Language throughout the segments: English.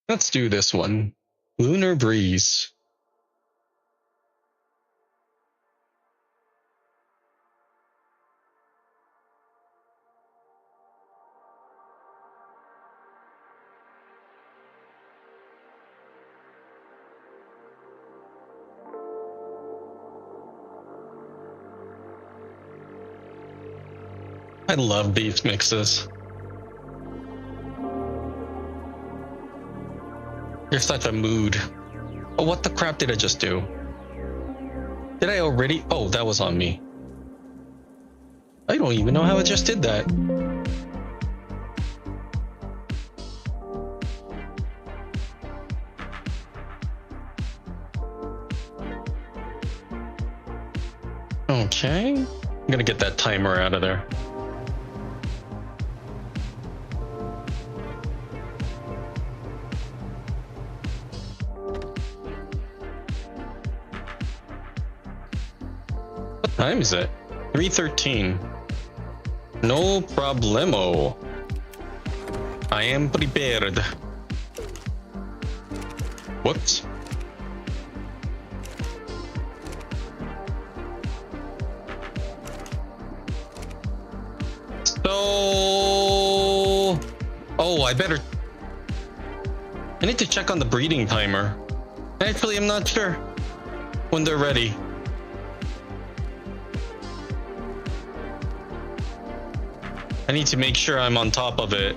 Let's do this one. Lunar Breeze. I love these mixes. You're such a mood. Oh, what the crap did I just do? Did I already? Oh, that was on me. I don't even know how I just did that. Okay. I'm gonna get that timer out of there. What time is it? 3:13. No problemo. I am prepared. Whoops. So... Oh, I better... I need to check on the breeding timer. Actually, I'm not sure when they're ready. I need to make sure I'm on top of it.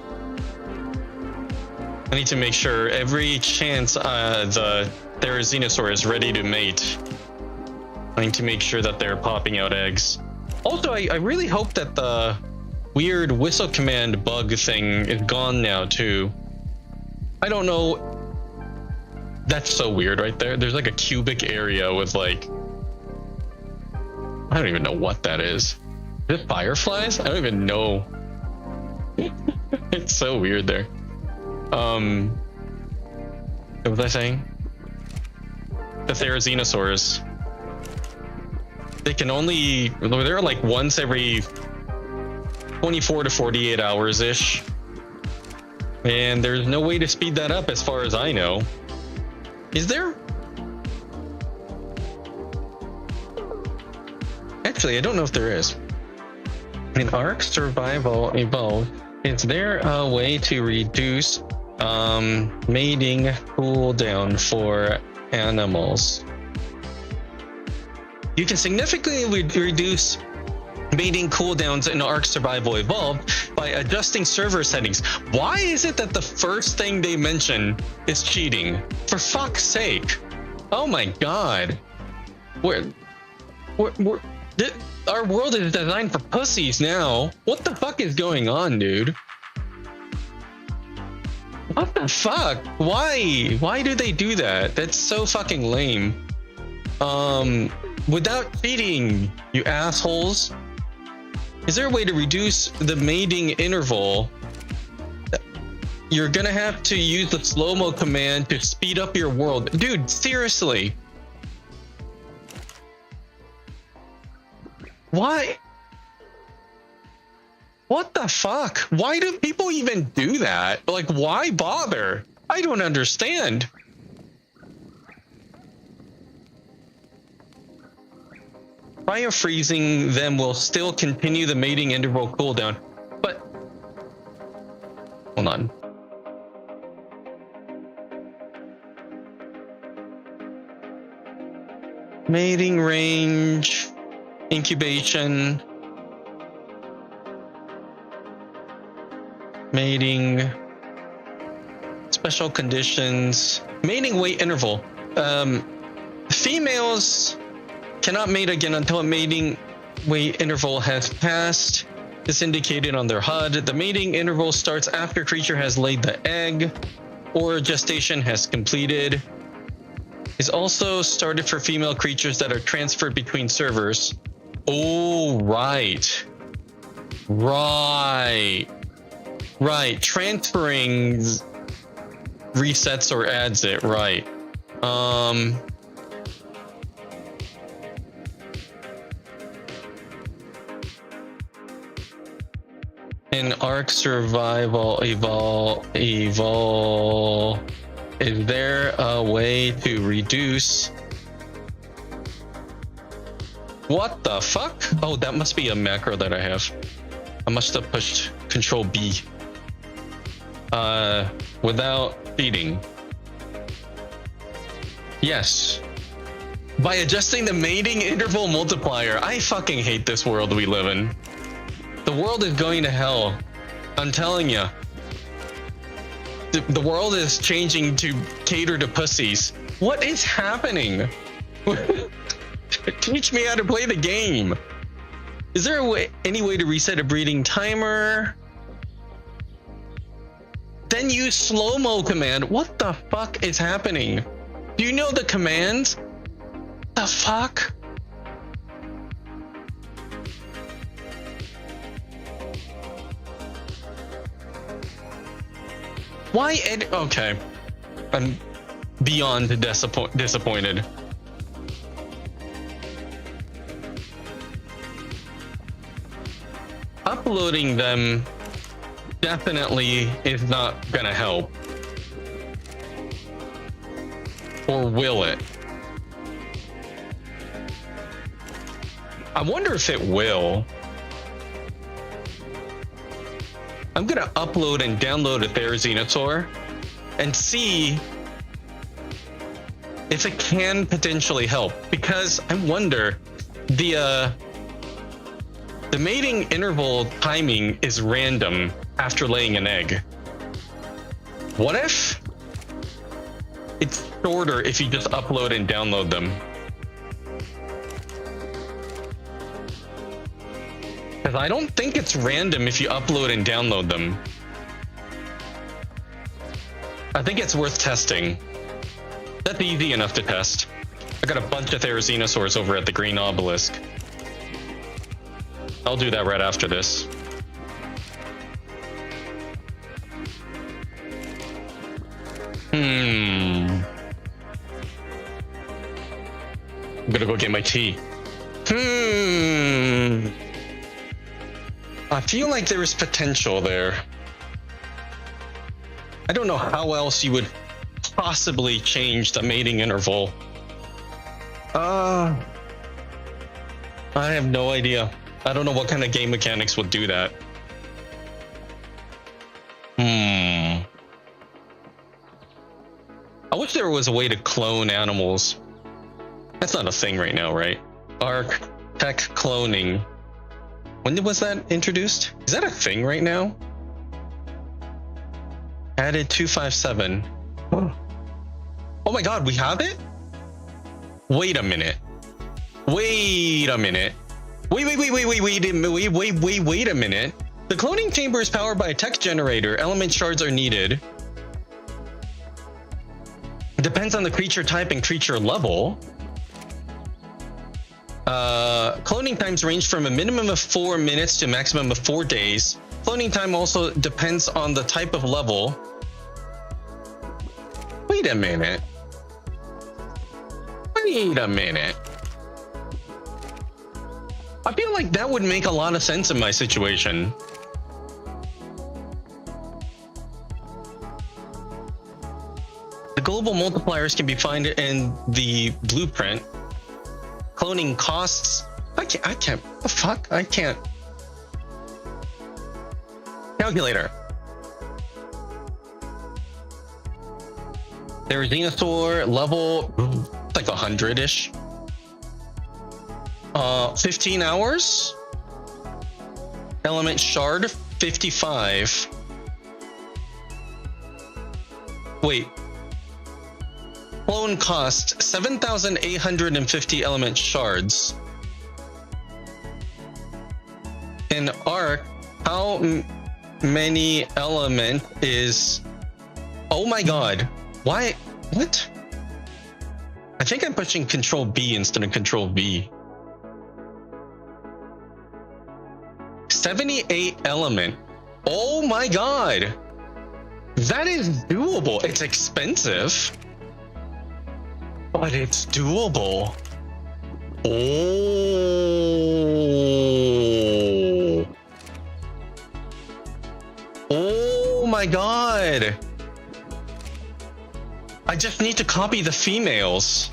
I need to make sure every chance the Therizinosaur is ready to mate. I need to make sure that they're popping out eggs. Also, I really hope that the weird whistle command bug thing is gone now too. I don't know. That's so weird right there. There's like a cubic area with like... I don't even know what that is. Is it fireflies? I don't even know. It's so weird there. What was I saying? The Therizinosaurs. They can only... They're like once every 24 to 48 hours ish. And there's no way to speed that up as far as I know. Is there? Actually, I don't know if there is. In ARK Survival Evolved, is there a way to reduce mating cooldown for animals? You can significantly reduce mating cooldowns in ARK Survival Evolved by adjusting server settings. Why is it that the first thing they mention is cheating? For fuck's sake. Oh my god. Our world is designed for pussies now. What the fuck is going on, dude? What the fuck? Why? Why do they do that? That's so fucking lame. Without cheating, you assholes. Is there a way to reduce the mating interval? You're gonna have to use the slow-mo command to speed up your world. Dude, seriously. Why? What the fuck? Why do people even do that? Like, why bother? I don't understand. Cryo-freezing them will still continue the mating interval cooldown, but... Hold on. Mating range... Incubation... Mating... Special conditions... Mating weight interval. Females... cannot mate again until a mating weight interval has passed. This indicated on their HUD. The mating interval starts after creature has laid the egg or gestation has completed. Is also started for female creatures that are transferred between servers. Oh, right. Right. Right. Transferring resets or adds it. Right. In ARK Survival Evolve Is there a way to reduce? What the fuck? Oh, that must be a macro that I have. I must have pushed Control B. Without feeding. Yes. By adjusting the mating interval multiplier. I fucking hate this world we live in. The world is going to hell. I'm telling you. The world is changing to cater to pussies. What is happening? Teach me how to play the game. Is there any way to reset a breeding timer? Then use slow-mo command. What the fuck is happening? Do you know the commands? The fuck? Why okay. I'm beyond disappointed. Uploading them definitely is not gonna help. Or will it? I wonder if it will. I'm gonna upload and download a Therizinosaur and see if it can potentially help, because I wonder the mating interval timing is random after laying an egg. What if it's shorter if you just upload and download them? Because I don't think it's random if you upload and download them. I think it's worth testing. That's easy enough to test. I got a bunch of Therizinosaurs over at the Green Obelisk. I'll do that right after this. I'm gonna go get my tea. I feel like there is potential there. I don't know how else you would possibly change the mating interval. I have no idea. I don't know what kind of game mechanics would do that. I wish there was a way to clone animals. That's not a thing right now, right? ARK tech cloning. When was that introduced? Is that a thing right now? Added 257. Oh my god, we have it? Wait a minute. Wait a minute. Wait a minute. The cloning chamber is powered by a tech generator. Element shards are needed. It depends on the creature type and creature level. Cloning times range from a minimum of 4 minutes to a maximum of 4 days. Cloning time also depends on the type of level. Wait a minute. Wait a minute. I feel like that would make a lot of sense in my situation. The global multipliers can be found in the blueprint. Cloning costs. I can't. The fuck? I can't. Calculator. Therizinosaur level, like 100-ish. 15 hours. Element shard 55. Wait. Clone cost 7,850 element shards. In ARK, how many element is... Oh my god. Why? What? I think I'm pushing Control B instead of Control V. 78 element. Oh my god. That is doable. It's expensive, but it's doable. Oh. Oh my god. I just need to copy the females.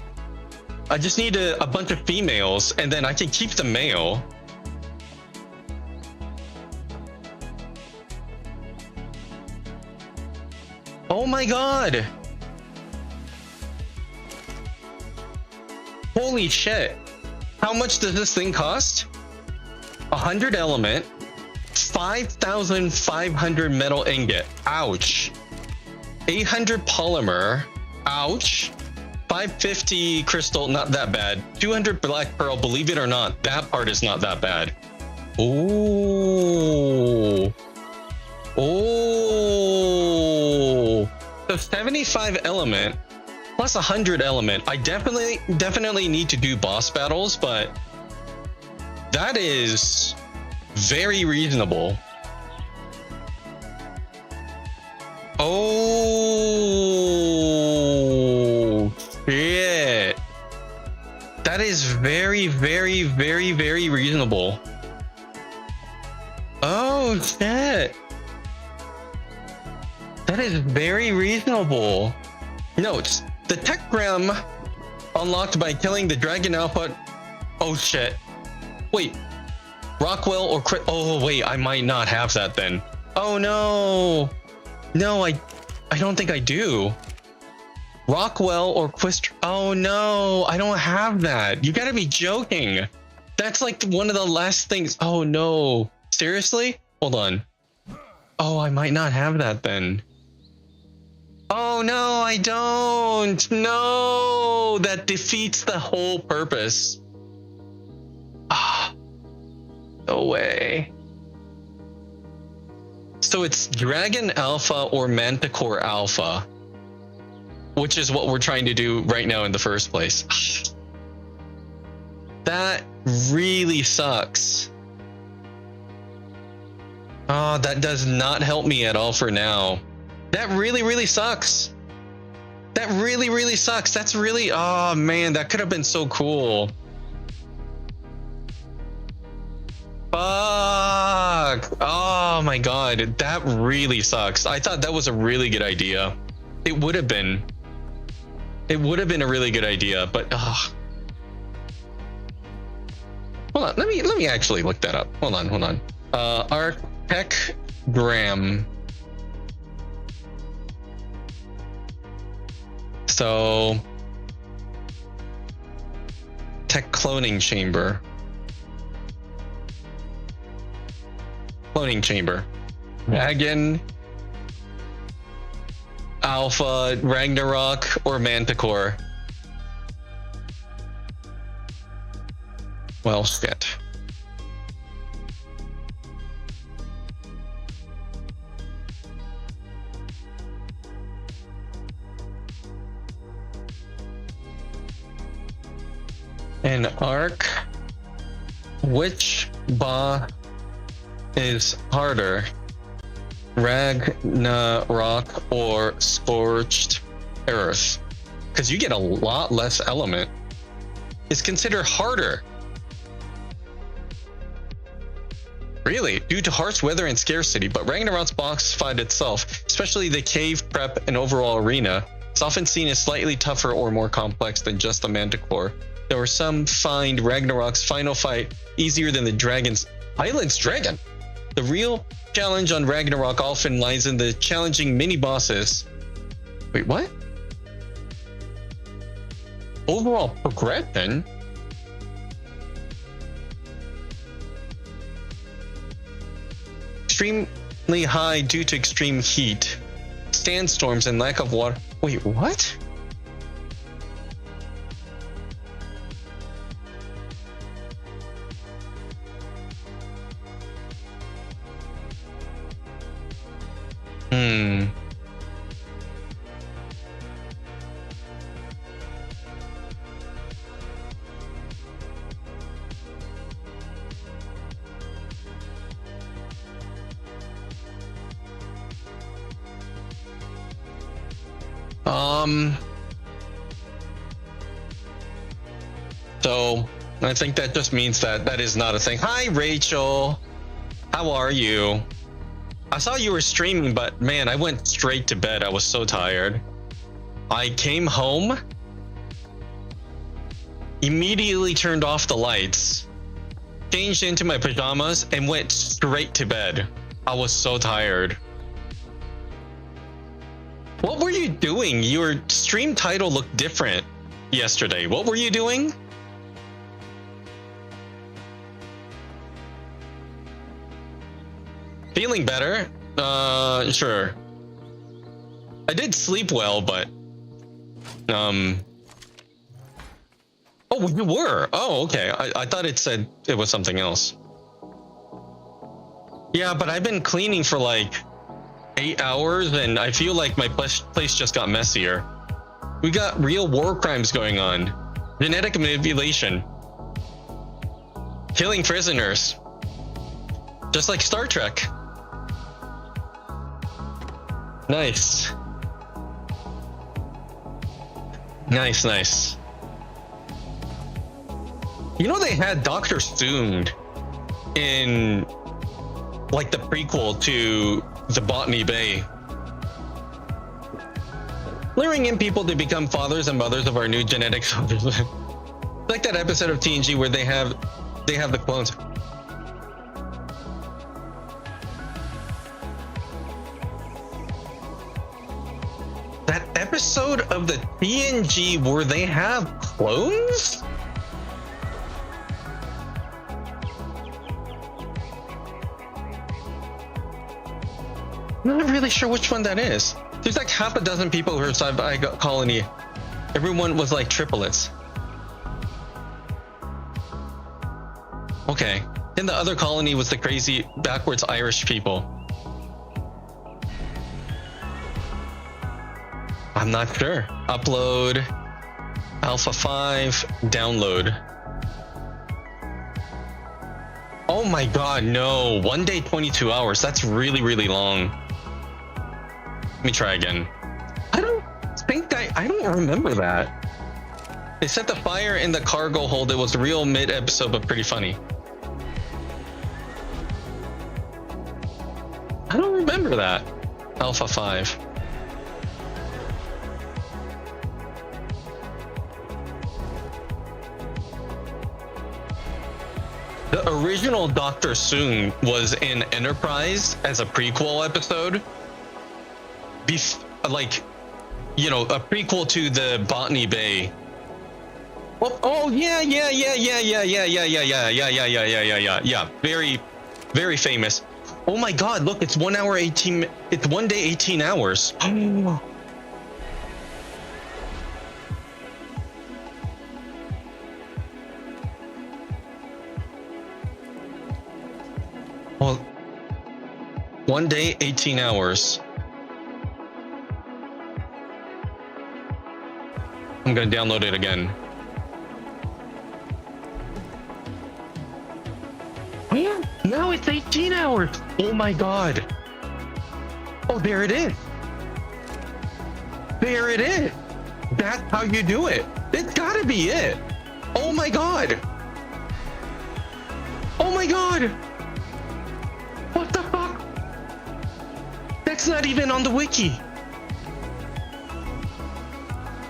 I just need a bunch of females, and then I can keep the male. Oh my god! Holy shit! How much does this thing cost? 100 element, 5,500 metal ingot. Ouch. 800 polymer. Ouch. 550 crystal, not that bad. 200 black pearl, believe it or not, that part is not that bad. Ooh. Oh. So 75 element plus 100 element. I definitely need to do boss battles, but that is very reasonable. Oh shit. That is very reasonable. Oh shit. That is very reasonable. Notes: the techgram unlocked by killing the dragon alpha. Oh shit. Wait. Rockwell or Crit. Oh wait, I might not have that then. Oh no. No, I don't think I do. Rockwell or Quist. Oh no, I don't have that. You gotta be joking. That's like one of the last things. Oh no. Seriously? Hold on. Oh, I might not have that then. Oh no, I don't. No, that defeats the whole purpose. Ah, no way. So it's Dragon Alpha or Manticore Alpha, which is what we're trying to do right now in the first place. That really sucks. Oh, that does not help me at all for now. That really sucks. That really sucks. That's really, oh man, that could have been so cool. Fuck. Oh my god, that really sucks. I thought that was a really good idea. It would have been. It would have been a really good idea, but hold on, let me actually look that up. Hold on. ARK Tech Gram. So tech cloning chamber. Cloning chamber. Dragon, Alpha, Ragnarok, or Manticore. Well, shit. In ARK, which boss is harder, Ragnarok or Scorched Earth? Because you get a lot less element. It's considered harder. Really, due to harsh weather and scarcity, but Ragnarok's boss fight itself, especially the cave prep and overall arena, is often seen as slightly tougher or more complex than just the Manticore. There were some find Ragnarok's final fight easier than the Island's dragon. The real challenge on Ragnarok often lies in the challenging mini-bosses. Wait, what? Overall progression? Extremely high due to extreme heat, sandstorms, and lack of water. Wait, what? So I think that just means that that is not a thing. Hi, Rachel. How are you? I saw you were streaming, but man, I went straight to bed. I was so tired. I came home, immediately turned off the lights, changed into my pajamas, and went straight to bed. I was so tired. What were you doing? Your stream title looked different yesterday. What were you doing? Feeling better? Sure. I did sleep well, but oh, you were. Oh, okay. I thought it said it was something else. Yeah, but I've been cleaning for like 8 hours, and I feel like my place just got messier. We got real war crimes going on. Genetic manipulation. Killing prisoners. Just like Star Trek. Nice. Nice, nice. You know, they had Dr. Soong in like the prequel to the Botany Bay, luring in people to become fathers and mothers of our new genetic soldiers. Like that episode of TNG where they have the clones. That episode of the TNG where they have clones? I'm not really sure which one that is. There's like half a dozen people who are inside my colony. Everyone was like triplets. Okay. Then the other colony was the crazy backwards Irish people. I'm not sure. Upload. Alpha 5. Download. Oh my god, no. 1 day, 22 hours. That's really, really long. Let me try again. I don't remember that. They set the fire in the cargo hold. It was real mid-episode, but pretty funny. I don't remember that. Alpha 5. The original Dr. Soong was in Enterprise as a prequel episode. Like, you know, a prequel to the Botany Bay. Oh yeah. Very, very famous. Oh my god, look, it's 1 hour 18. It's 1 day 18 hours. Well, 1 day 18 hours. I'm gonna download it again. Oh, now it's 18 hours. Oh my god. Oh, there it is. There it is. That's how you do it. It's gotta be it. Oh my god. Oh my god. What the fuck? That's not even on the wiki.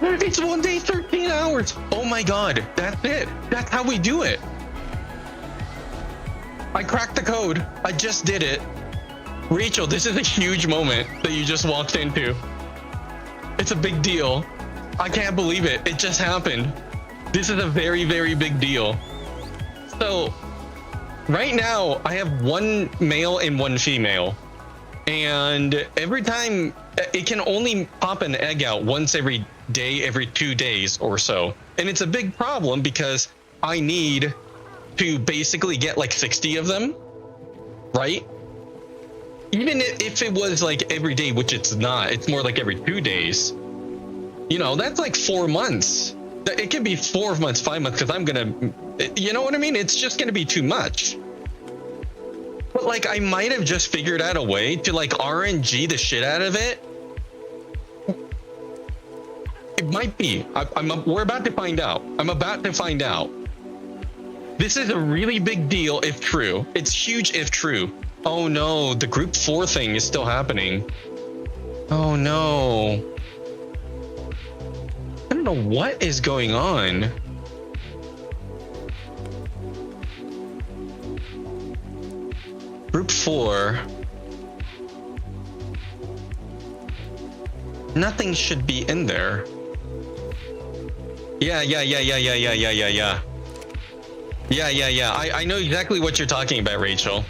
It's 1 day, 13 hours. Oh my god, that's it. That's how we do it. I cracked the code. I just did it. Rachel, this is a huge moment that you just walked into. It's a big deal. I can't believe it. It just happened. This is a very, very big deal. So, right now, I have 1 male and 1 female. And every time, it can only pop an egg out once every day, every 2 days or so. And it's a big problem because I need to basically get like 60 of them, right? Even if it was like every day, which it's not, it's more like every 2 days. You know, that's like 4 months. It can be 4 months, 5 months, because I'm gonna, you know what I mean? It's just gonna be too much. But like, I might have just figured out a way to like RNG the shit out of it. It might be. We're about to find out. I'm about to find out. This is a really big deal if true. It's huge if true. Oh no, the group 4 thing is still happening. Oh no. know what is going on. Group 4. Nothing should be in there. Yeah. I know exactly what you're talking about, Rachel.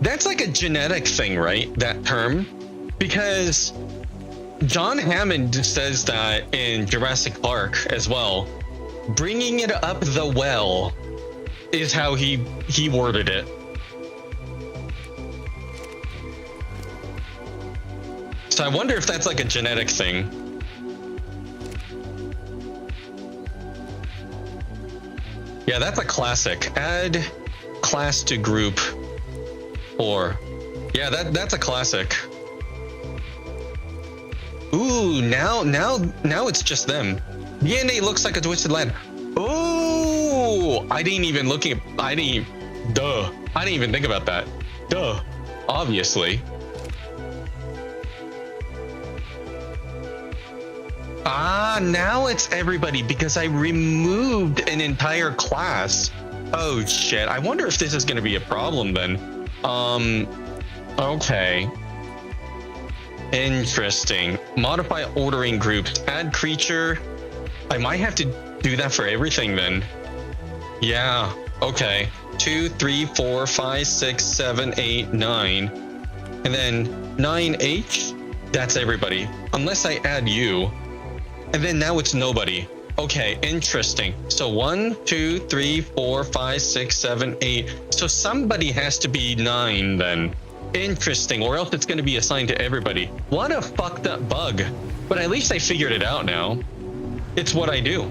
That's like a genetic thing, right? That term. Because John Hammond says that in Jurassic Park as well. Bringing it up the well is how he worded it. So I wonder if that's like a genetic thing. Yeah, that's a classic. Add class to group 4. Yeah, that's a classic. Ooh, now it's just them. DNA looks like a twisted ladder. Oh, I didn't even think about that. Duh. Obviously. Ah, now it's everybody because I removed an entire class. Oh shit. I wonder if this is going to be a problem then. Okay. Interesting. Modify ordering groups. Add creature. I might have to do that for everything then. Yeah. Okay. 2, 3, 4, 5, 6, 7, 8, 9. And then 9H. That's everybody. Unless I add you. And then now it's nobody. Okay, interesting. So 1, 2, 3, 4, 5, 6, 7, 8. So somebody has to be 9 then. Interesting, or else it's going to be assigned to everybody. What a fucked up bug. But at least I figured it out now. It's what I do.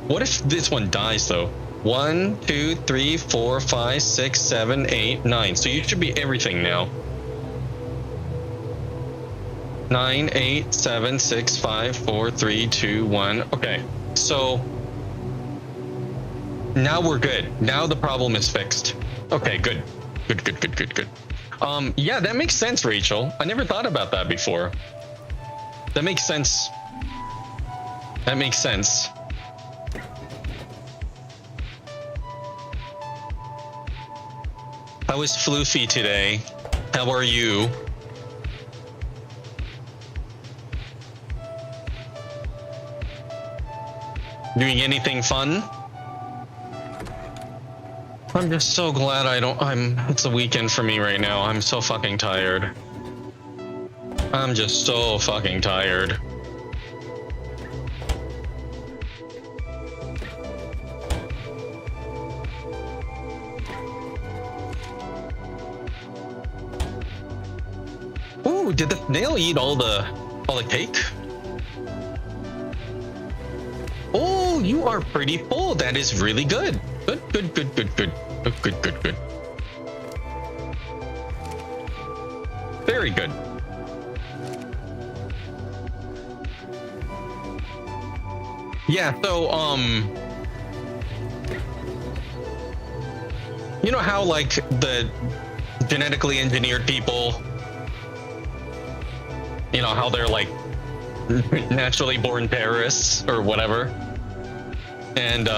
What if this one dies though? 1, 2, 3, 4, 5, 6, 7, 8, 9. So you should be everything now. 9, 8, 7, 6, 5, 4, 3, 2, 1. Okay, so now we're good. Now the problem is fixed. Okay, good. Good. Yeah, that makes sense, Rachel. I never thought about that before. That makes sense. That makes sense. How is Floofy today? How are you? Doing anything fun? I'm just so glad it's a weekend for me right now. I'm so fucking tired. I'm just so fucking tired. Ooh, did the snail eat all the cake? Oh, you are pretty full. That is really good. Good. Very good. Yeah, so you know how like the genetically engineered people, you know how they're like naturally born terrorists or whatever, and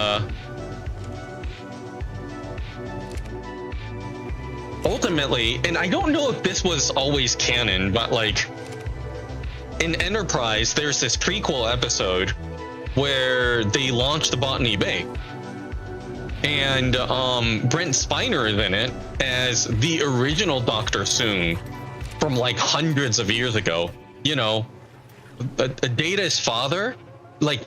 ultimately, and I don't know if this was always canon, but like in Enterprise there's this prequel episode where they launched the Botany Bay, and Brent Spiner is in it as the original Dr. Soong from like hundreds of years ago. You know, Data's father, like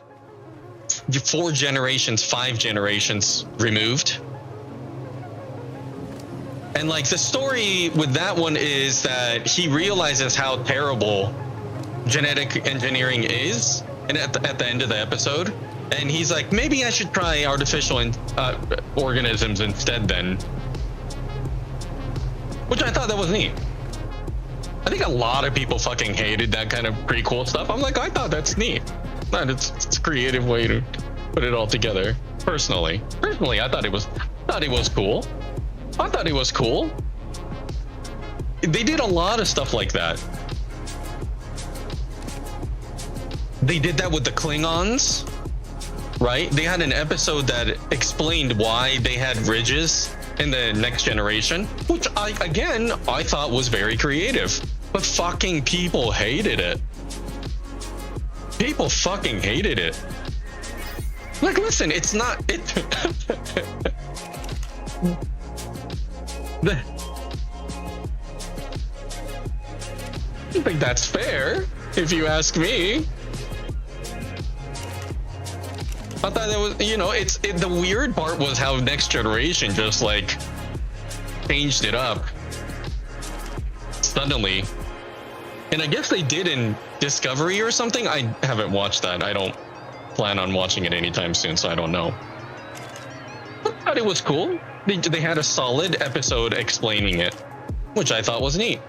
4 generations, 5 generations removed. And like the story with that one is that he realizes how terrible genetic engineering is, and at the end of the episode, and he's like, maybe I should try artificial organisms instead then. Which I thought that was neat. I think a lot of people fucking hated that kind of prequel stuff. I'm like, I thought that's neat. It's a creative way to put it all together. Personally, I thought it was cool. I thought it was cool. They did a lot of stuff like that. They did that with the Klingons, right? They had an episode that explained why they had ridges in the Next Generation, which I thought was very creative. But fucking people hated it. People fucking hated it. Like, listen, it's not it. I don't think that's fair, if you ask me. I thought that was, you know, the weird part was how Next Generation just like changed it up suddenly. And I guess they did in Discovery or something. I haven't watched that. I don't plan on watching it anytime soon, so I don't know. I thought it was cool. They had a solid episode explaining it, which I thought was neat.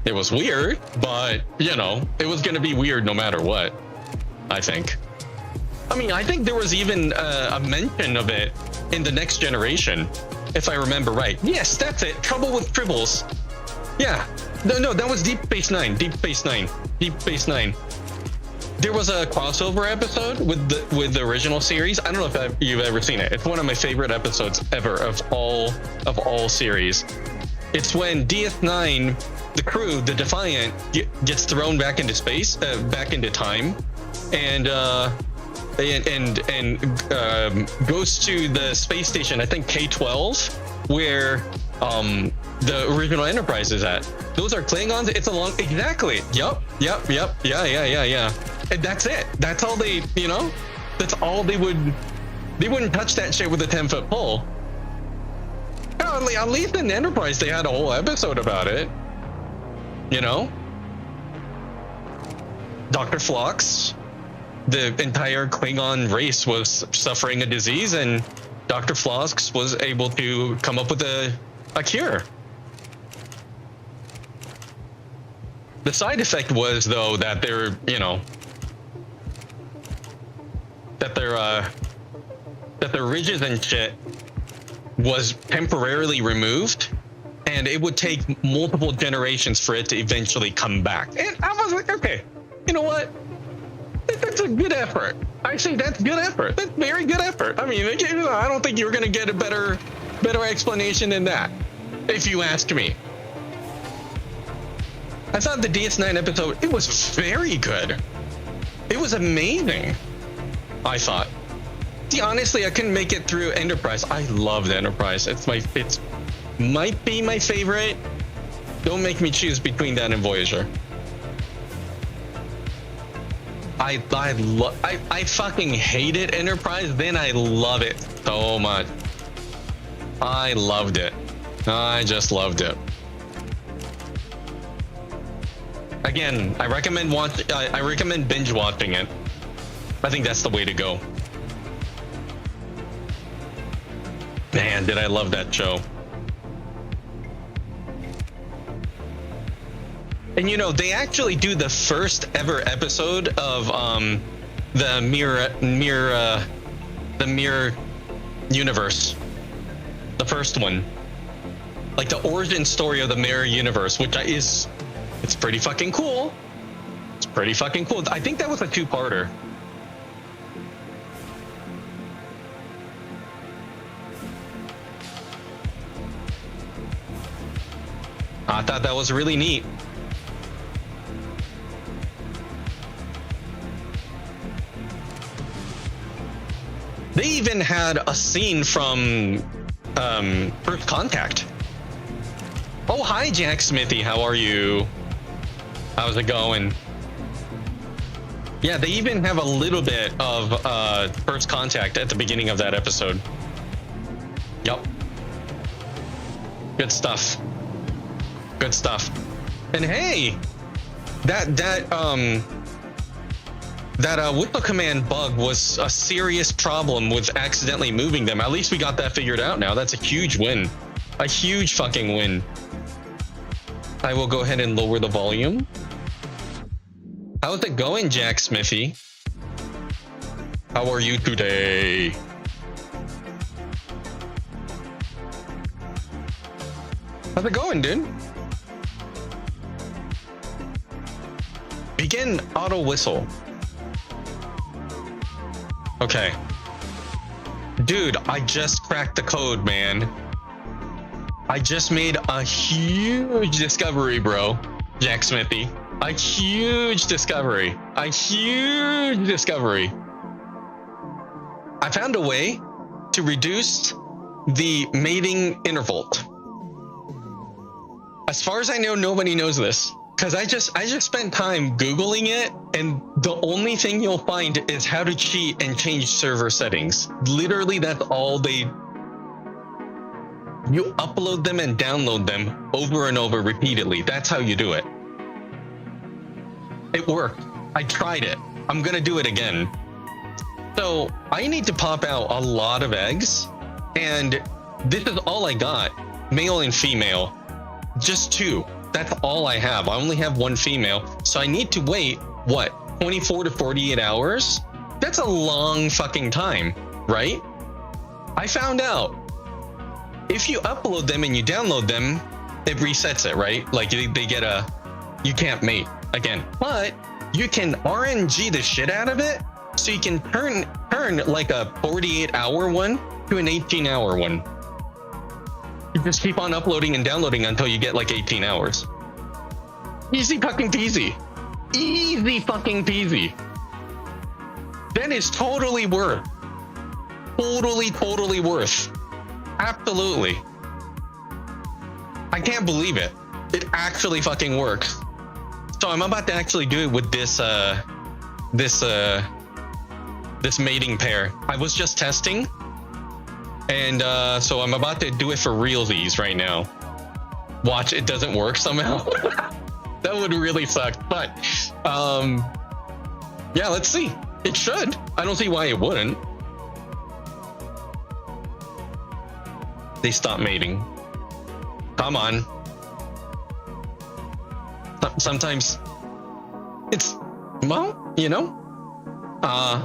It was weird, but, you know, it was going to be weird no matter what, I think. I mean, I think there was even a mention of it in the Next Generation, if I remember right. Yes, that's it. Trouble with Tribbles. Yeah. No, that was Deep Space Nine. Deep Space Nine. There was a crossover episode with the original series. I don't know if you've ever seen it. It's one of my favorite episodes ever of all series. It's when DS9, the crew, the Defiant, gets thrown back into space, back into time, and goes to the space station. I think K-12, where the original Enterprise is at. Those are Klingons. It's exactly. Yep. Yeah. And that's it. That's all they, you know, that's all they wouldn't touch that shit with a 10-foot pole. At least in Enterprise, they had a whole episode about it. You know? Dr. Phlox, the entire Klingon race was suffering a disease, and Dr. Phlox was able to come up with a cure. The side effect was, though, that they're, you know, that their ridges and shit was temporarily removed, and it would take multiple generations for it to eventually come back. And I was like, okay, you know what? That's a good effort. I say that's good effort. That's very good effort. I mean, I don't think you're gonna get a better explanation than that, if you ask me. I thought the DS9 episode, it was very good. It was amazing, I thought. See, honestly, I couldn't make it through Enterprise. I loved Enterprise. It might be my favorite. Don't make me choose between that and Voyager. I fucking hated Enterprise, then I love it so much. I loved it. I just loved it. Again, I recommend binge watching it. I think that's the way to go. Man, did I love that show. And you know, they actually do the first ever episode of the mirror universe. The first one. Like the origin story of the mirror universe, which it's pretty fucking cool. It's pretty fucking cool. I think that was a two-parter. I thought that was really neat. They even had a scene from First Contact. Oh, hi, Jack Smithy. How are you? How's it going? Yeah, they even have a little bit of First Contact at the beginning of that episode. Yup. Good stuff. Good stuff. And hey, that whistle command bug was a serious problem with accidentally moving them. At least we got that figured out now. That's a huge win. A huge fucking win. I will go ahead and lower the volume. How's it going, Jack Smithy? How are you today? How's it going, dude? Begin auto whistle. Okay. Dude, I just cracked the code, man. I just made a huge discovery, bro. Jack Smithy. A huge discovery. A huge discovery. I found a way to reduce the mating interval. As far as I know, nobody knows this. Because I just spent time Googling it, and the only thing you'll find is how to cheat and change server settings. Literally, that's all they... You upload them and download them over and over repeatedly. That's how you do it. It worked. I tried it. I'm gonna do it again. So I need to pop out a lot of eggs, and this is all I got. Male and female. Just 2. That's all I have. I only have 1 female. So I need to wait, what, 24 to 48 hours? That's a long fucking time, right? I found out. If you upload them and you download them, it resets it, right? Like they get a, you can't mate again. But you can RNG the shit out of it, so you can turn like a 48-hour one to an 18-hour one. You just keep on uploading and downloading until you get like 18 hours. Easy fucking peasy. Easy fucking peasy. That is totally worth. Totally worth. Absolutely. I can't believe it. It actually fucking works. So I'm about to actually do it with this mating pair. I was just testing. And so I'm about to do it for realsies right now. Watch, it doesn't work somehow. That would really suck. But yeah, let's see. It should. I don't see why it wouldn't. They stopped mating. Come on. Sometimes it's, well, you know,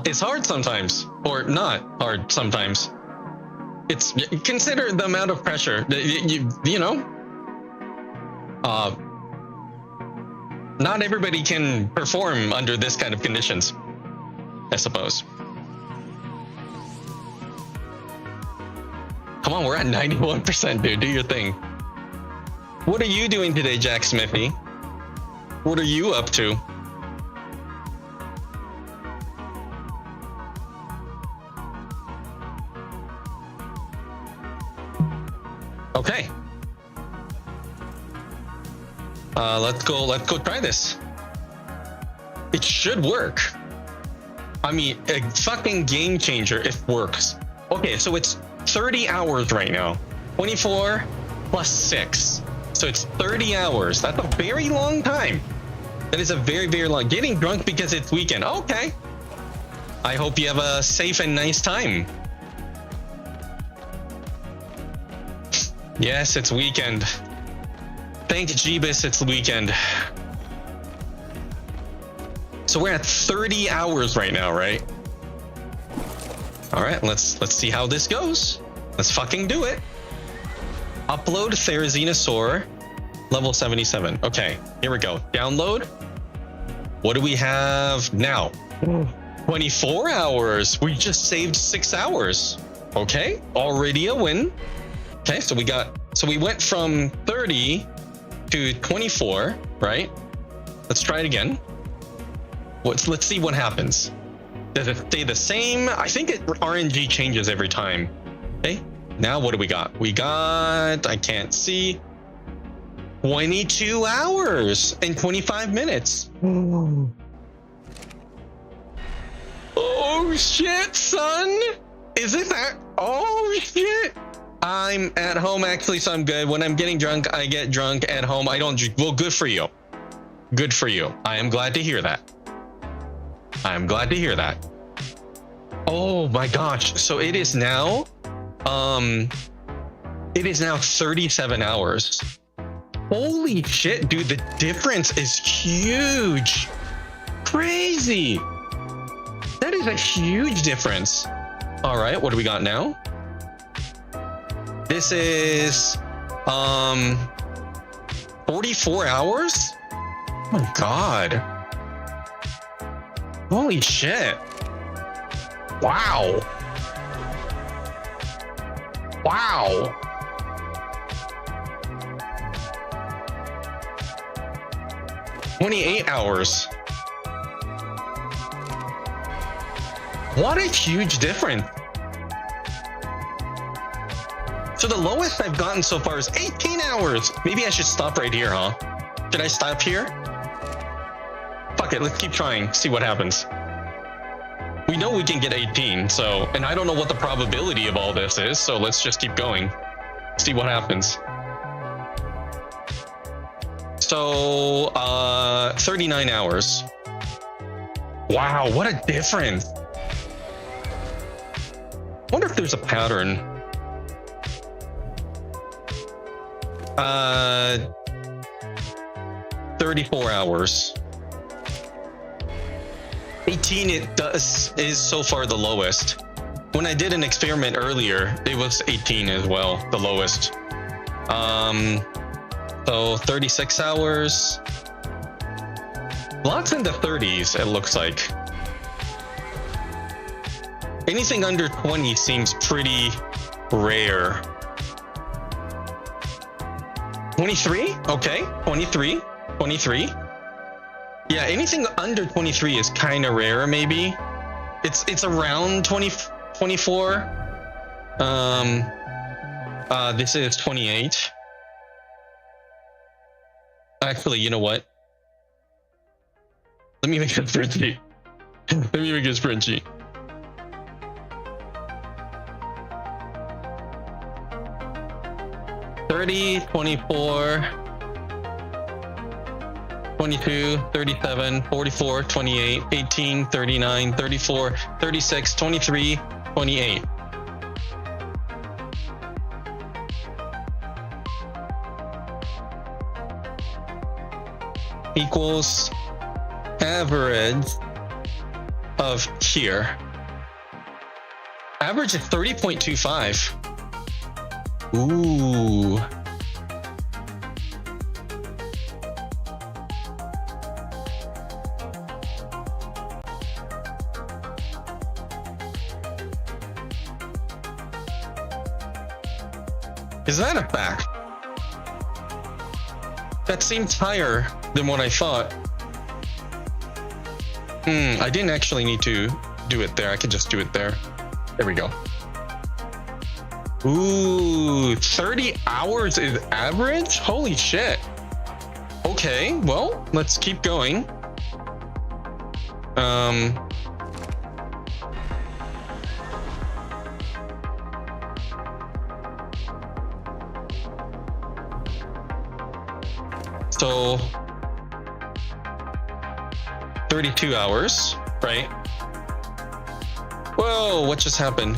it's hard sometimes, or not hard sometimes. It's, consider the amount of pressure that you know, not everybody can perform under this kind of conditions, I suppose. Come on, we're at 91%, dude. Do your thing. What are you doing today, Jack Smithy? What are you up to? Okay. Let's go try this. It should work. I mean, a fucking game changer if it works. Okay, so it's 30 hours right now. 24 plus 6. So it's 30 hours. That's a very long time. That is a very, very long. Getting drunk because it's weekend. Okay. I hope you have a safe and nice time. Yes, it's weekend. Thank Jeebus, it's weekend. So we're at 30 hours right now, right? All right, let's see how this goes. Let's fucking do it. Upload Therizinosaur, level 77. Okay, here we go. Download. What do we have now? 24 hours. We just saved 6 hours. Okay, already a win. Okay, so we went from 30 to 24, right? Let's try it again. Let's see what happens. Does it stay the same? I think RNG changes every time. Okay, now what do we got? We got, I can't see, 22 hours and 25 minutes. Oh shit, son. Is it that? Oh shit. I'm at home actually, so I'm good. When I'm getting drunk, I get drunk at home. I don't drink. Well, good for you. Good for you. I am glad to hear that. I am glad to hear that. Oh my gosh. So it is now 37 hours. Holy shit, dude. The difference is huge. Crazy. That is a huge difference. All right, what do we got now? This is 44 hours. Oh my god. Holy shit. Wow. Wow. "28 hours. What a huge difference. So the lowest I've gotten so far is 18 hours. Maybe I should stop right here, huh? Should I stop here? Fuck it, let's keep trying, see what happens. We know we can get 18, so, and I don't know what the probability of all this is, so let's just keep going. See what happens. So, 39 hours. Wow, what a difference. Wonder if there's a pattern. 34 hours. 18 is so far the lowest. When I did an experiment earlier, it was 18 as well, the lowest. So 36 hours. Lots in the 30s, it looks like. Anything under 20 seems pretty rare. 23? Okay, 23. 23. Yeah, anything under 23 is kind of rare, maybe. It's around 24. This is 28. Actually, you know what? Let me make a spreadsheet. Let me make a spreadsheet. "30, 24, 22, 37, 44, 28, 18, 39, 34, 36, 23, 28. Equals average of here. Average is 30.25. Ooh. Is that a fact? That seems higher than what I thought. I didn't actually need to do it there. I could just do it there. There we go. Ooh, 30 hours is average? Holy shit. Okay, well, let's keep going. So 32 hours, right? Whoa, what just happened?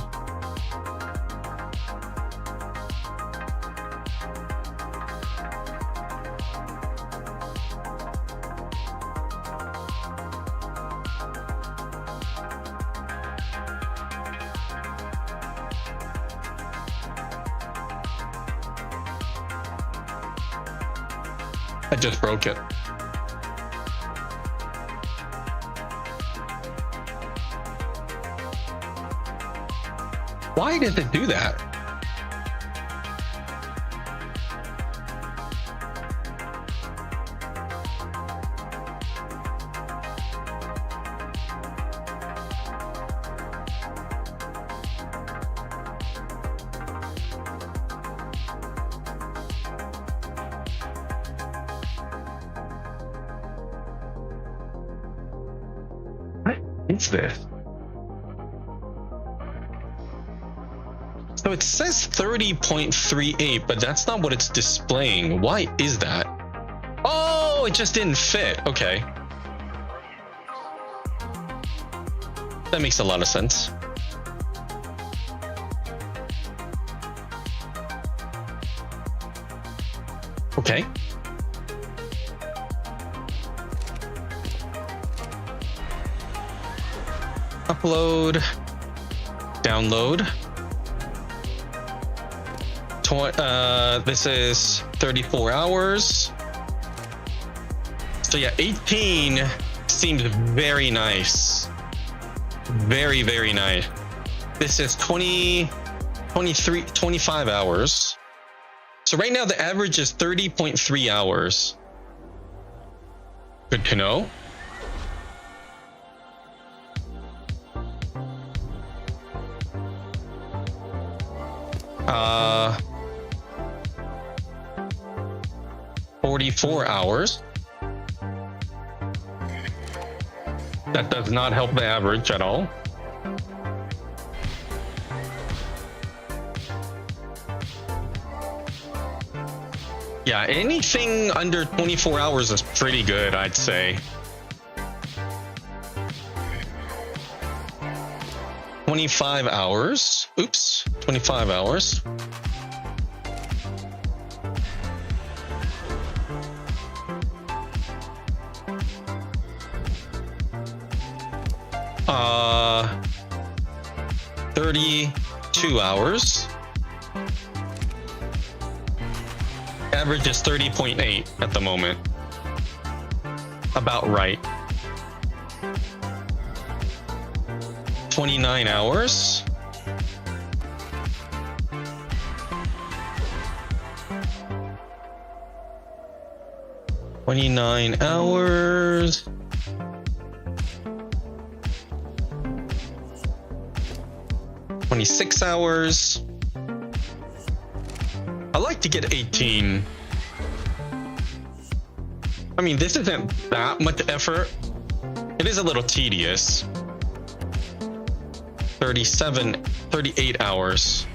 I just broke it. Why did it do that? What is this? So it says 30.38, but that's not what it's displaying. Why is that? Oh, it just didn't fit. Okay. That makes a lot of sense. Okay. Upload. Download. This is 34 hours. So yeah, 18 seems very nice. Very, very nice. This is 20, 23, 25 hours. So right now the average is 30.3 hours. Good to know. Uh, 44 hours. That does not help the average at all. Yeah, anything under 24 hours is pretty good, I'd say. 25 hours. Oops, 25 hours. Uh, 32 hours. Average is 30.8 at the moment. About right. 29 hours. $29 hours. $26 hours. I like to get 18. I mean, this isn't that much effort. It is a little tedious. 38 hours.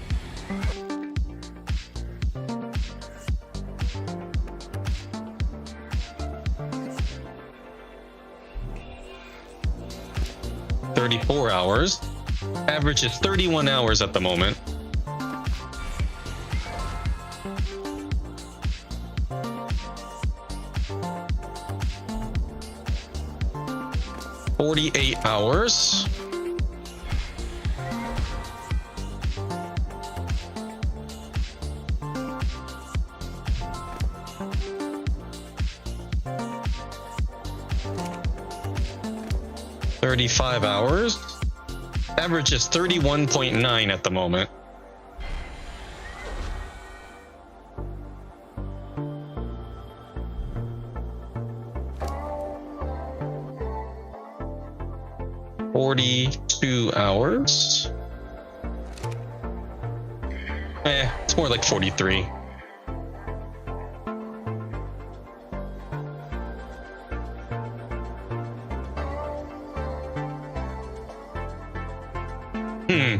$34 hours. Average is 31 hours at the moment. $48 hours. $35 hours. Average is 31.9 at the moment. $42 hours. It's more like 43. Hmm.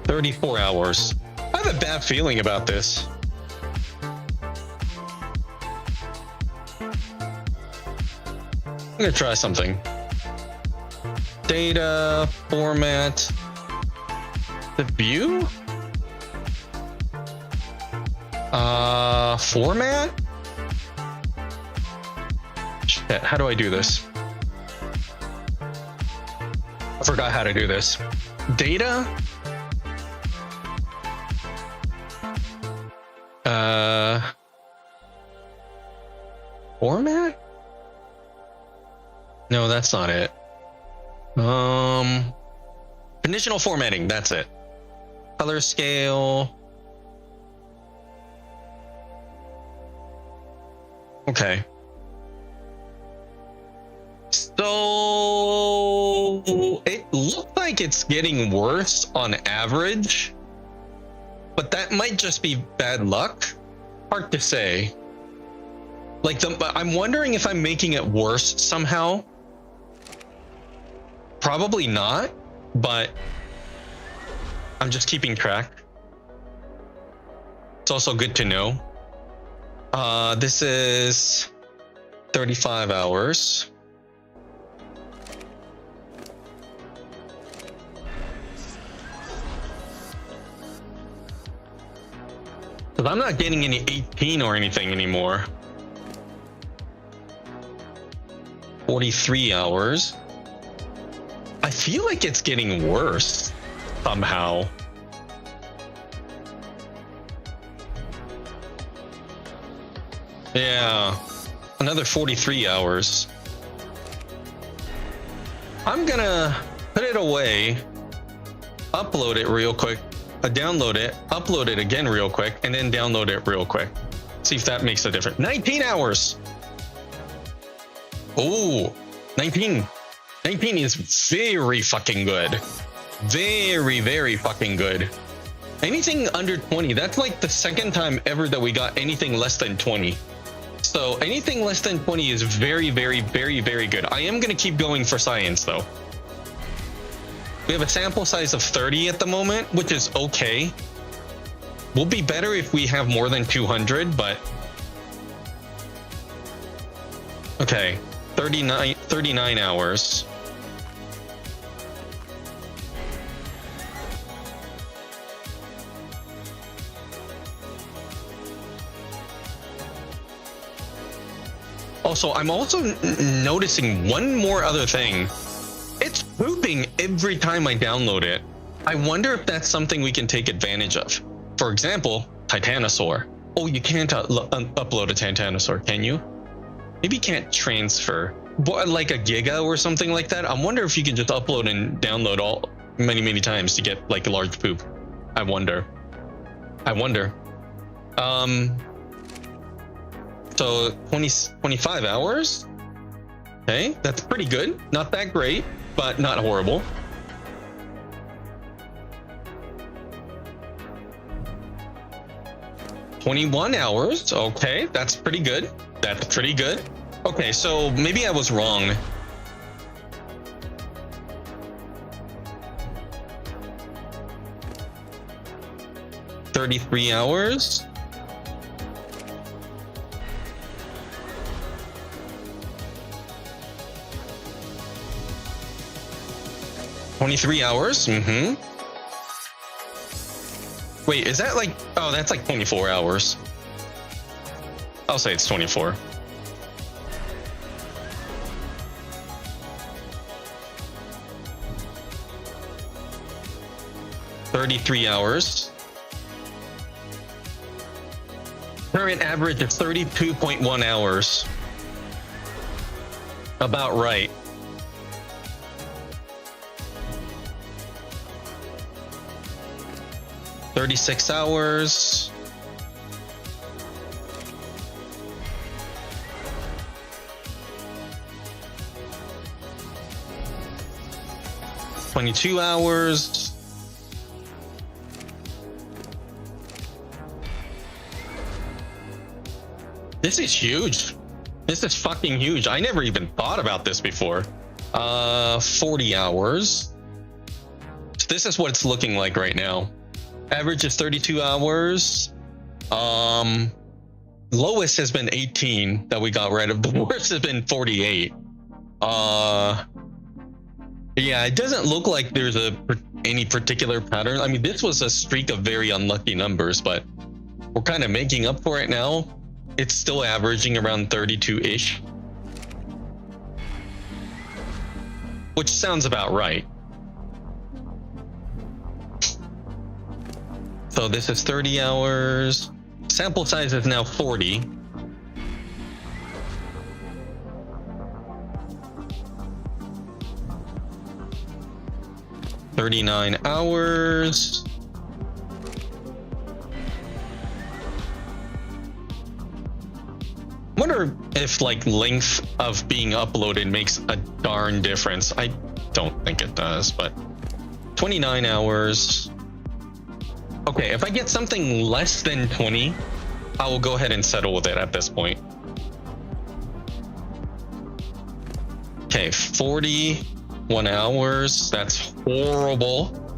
$34 hours. I have a bad feeling about this. I'm gonna try something. Data, format, the view? Format? Shit, how do I do this? I forgot how to do this. Data? Format? No, that's not it. Conditional formatting, that's it. Color scale. Okay. So it looks like it's getting worse on average, but that might just be bad luck. Hard to say. Like I'm wondering if I'm making it worse somehow. Probably not, but I'm just keeping track. It's also good to know. This is 35 hours. Because I'm not getting any 18 or anything anymore. 43 hours. I feel like it's getting worse somehow. Yeah, another 43 hours. I'm gonna put it away, upload it real quick, download it, upload it again real quick, and then download it real quick. See if that makes a difference. 19 hours. Oh, 19. 19 is very fucking good. Very, very fucking good. Anything under 20, that's like the second time ever that we got anything less than 20. So anything less than 20 is very, very, very, very good. I am going to keep going for science though. We have a sample size of 30 at the moment, which is okay. We'll be better if we have more than 200, but... Okay, 39 hours. Also, I'm also noticing one more other thing. It's pooping every time I download it. I wonder if that's something we can take advantage of. For example, Titanosaur. Oh, you can't upload a Titanosaur, can you? Maybe you can't transfer. But like a Giga or something like that. I wonder if you can just upload and download all many times to get like a large poop. I wonder. So 25 hours. Okay, that's pretty good. Not that great, but not horrible. $21 hours. Okay, that's pretty good. That's pretty good. Okay, so maybe I was wrong. $33 hours. $23 hours. Wait, is that like... Oh, that's like 24 hours. I'll say it's 24. $33 hours. Current average is 32.1 hours. About right. $36 hours. $22 hours. This is huge. This is fucking huge. I never even thought about this before. 40 hours. So this is what it's looking like right now. Average is 32 hours. Lowest has been 18 that we got rid of. The worst has been 48. Yeah, it doesn't look like there's any particular pattern. I mean, this was a streak of very unlucky numbers, but we're kind of making up for it now. It's still averaging around 32-ish. Which sounds about right. So this is 30 hours. Sample size is now 40. $39 hours. I wonder if like length of being uploaded makes a darn difference. I don't think it does, but 29 hours. Okay, if I get something less than 20, I will go ahead and settle with it at this point. Okay, 41 hours. That's horrible.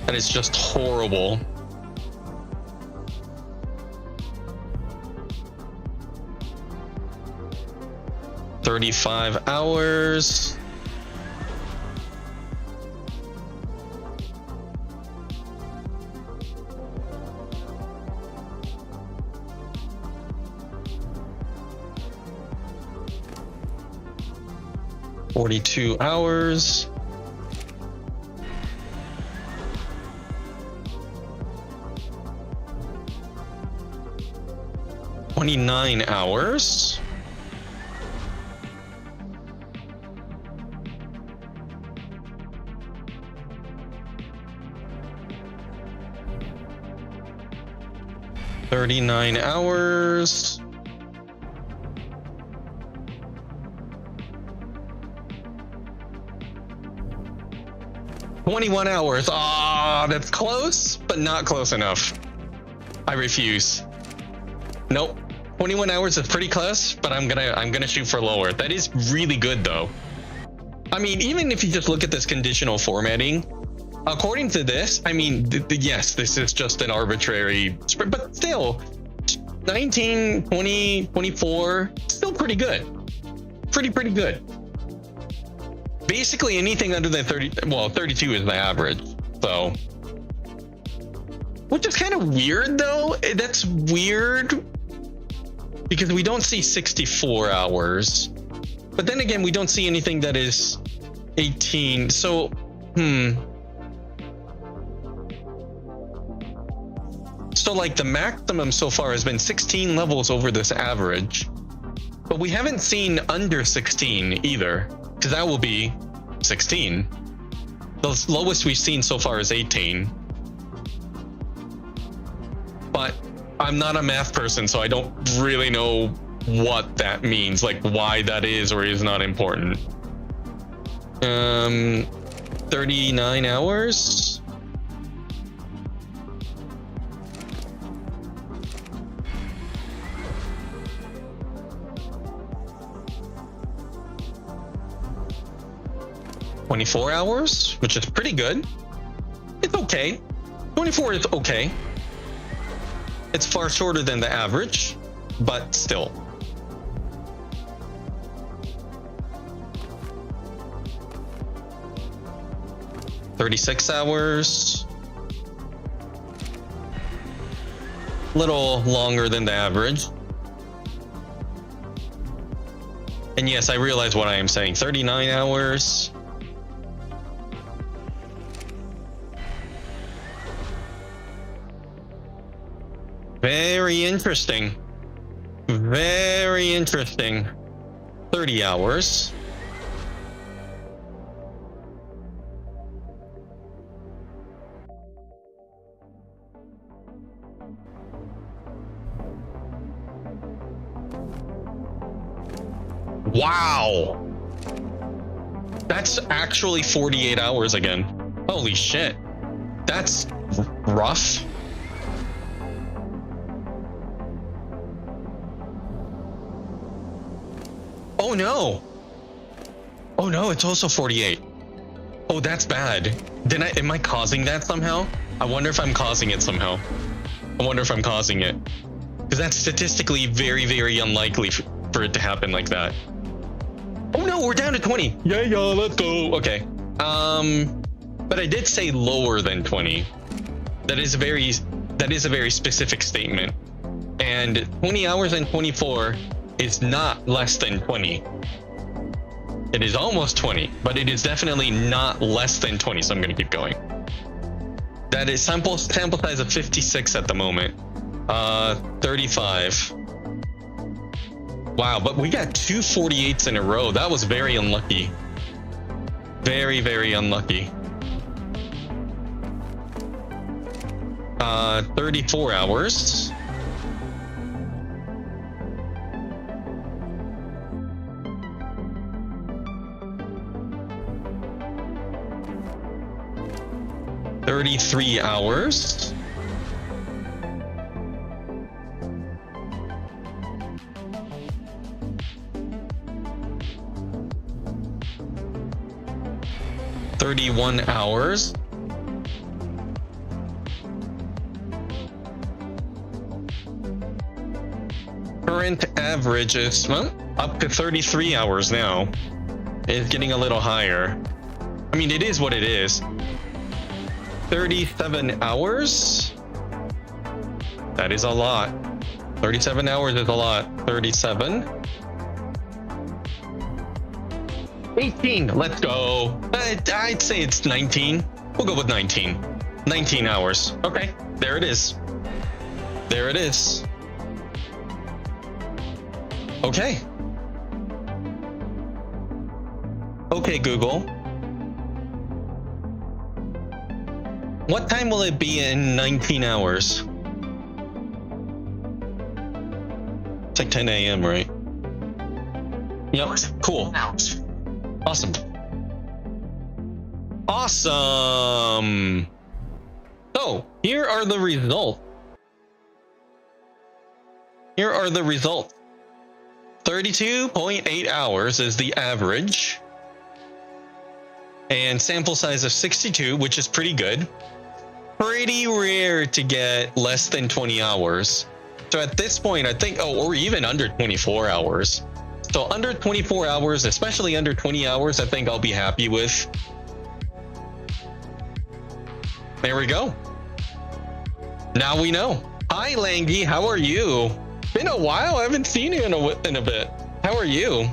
That is just horrible. $35 hours. $42 hours. 29 hours. $39 hours. $21 hours. Ah, that's close, but not close enough. I refuse. Nope. 21 hours is pretty close, but I'm gonna shoot for lower. That is really good though. I mean, even if you just look at this conditional formatting, according to this, I mean, yes, this is just an arbitrary spread, but still 19, 20, 24, still pretty good. Pretty good. Basically anything under the 30, well, 32 is the average. So, which is kind of weird though. That's weird because we don't see 64 hours, but then again, we don't see anything that is 18. So, So like the maximum so far has been 16 levels over this average, but we haven't seen under 16 either, because that will be 16. The lowest we've seen so far is 18. But I'm not a math person, so I don't really know what that means, like why that is or is not important. 39 hours. $24 hours, which is pretty good. It's okay. 24 is okay. It's far shorter than the average, but still. $36 hours. Little longer than the average. And yes, I realize what I am saying. 39 hours. Very interesting. Very interesting. 30 hours. Wow. That's actually 48 hours again. Holy shit. That's rough. Oh no. Oh no, it's also 48. Oh, that's bad. Am I causing that somehow? I wonder if I'm causing it somehow. I wonder if I'm causing it. Because that's statistically very, very unlikely for it to happen like that. Oh no, we're down to 20. Yeah, let's go. Okay. But I did say lower than 20. That is a very specific statement. And 20 hours and 24 is not less than 20. It is almost 20, but it is definitely not less than 20, so I'm going to keep going. That is sample size of 56 at the moment. 35. Wow, but we got 2 48s in a row. That was very unlucky. Very, very unlucky. 34 hours. $33 hours. $31 hours. Current average is, well, up to 33 hours now. It's getting a little higher. I mean, it is what it is. 37 hours. That is a lot. 37 hours is a lot. 37. 18. Let's go. I'd say it's 19. We'll go with 19. 19 hours. Okay. There it is. There it is. Okay. Okay, Google. What time will it be in 19 hours? It's like 10 a.m., right? Yep, cool. Awesome. Awesome! So, here are the results. Here are the results. 32.8 hours is the average. And sample size of 62, which is pretty good. Pretty rare to get less than 20 hours. So at this point, I think, or even under 24 hours. So under 24 hours, especially under 20 hours, I think I'll be happy with. There we go. Now we know. Hi, Langy. How are you? Been a while. I haven't seen you in a bit. How are you?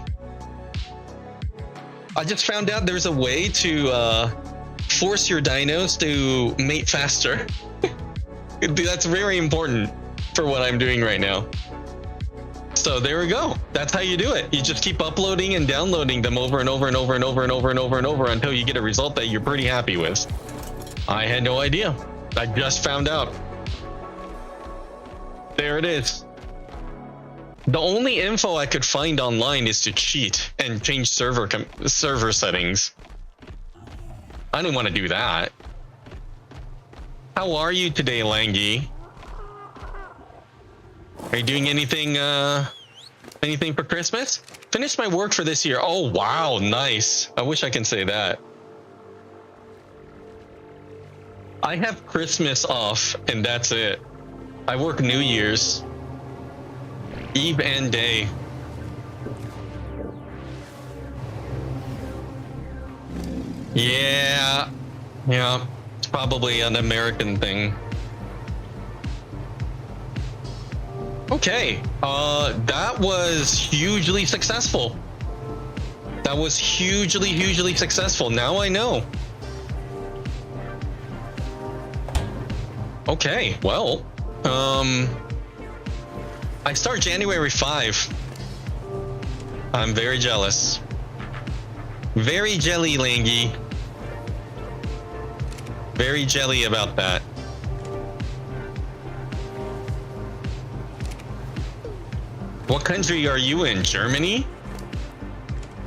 I just found out there's a way to force your dinos to mate faster. That's very important for what I'm doing right now. So there we go. That's how you do it. You just keep uploading and downloading them over and over and over and over and over and over and over until you get a result that you're pretty happy with. I had no idea. I just found out. There it is. The only info I could find online is to cheat and change server settings. I didn't want to do that. How are you today, Langy? Are you doing anything for Christmas? Finished my work for this year. Oh wow, nice. I wish I can say that. I have Christmas off and that's it. I work New Year's Eve and day. Yeah, it's probably an American thing. Okay, that was hugely successful. That was hugely successful. Now I know. Okay, well, I start January 5. I'm very jealous. Very jelly, Langy. Very jelly about that. What country are you in? Germany?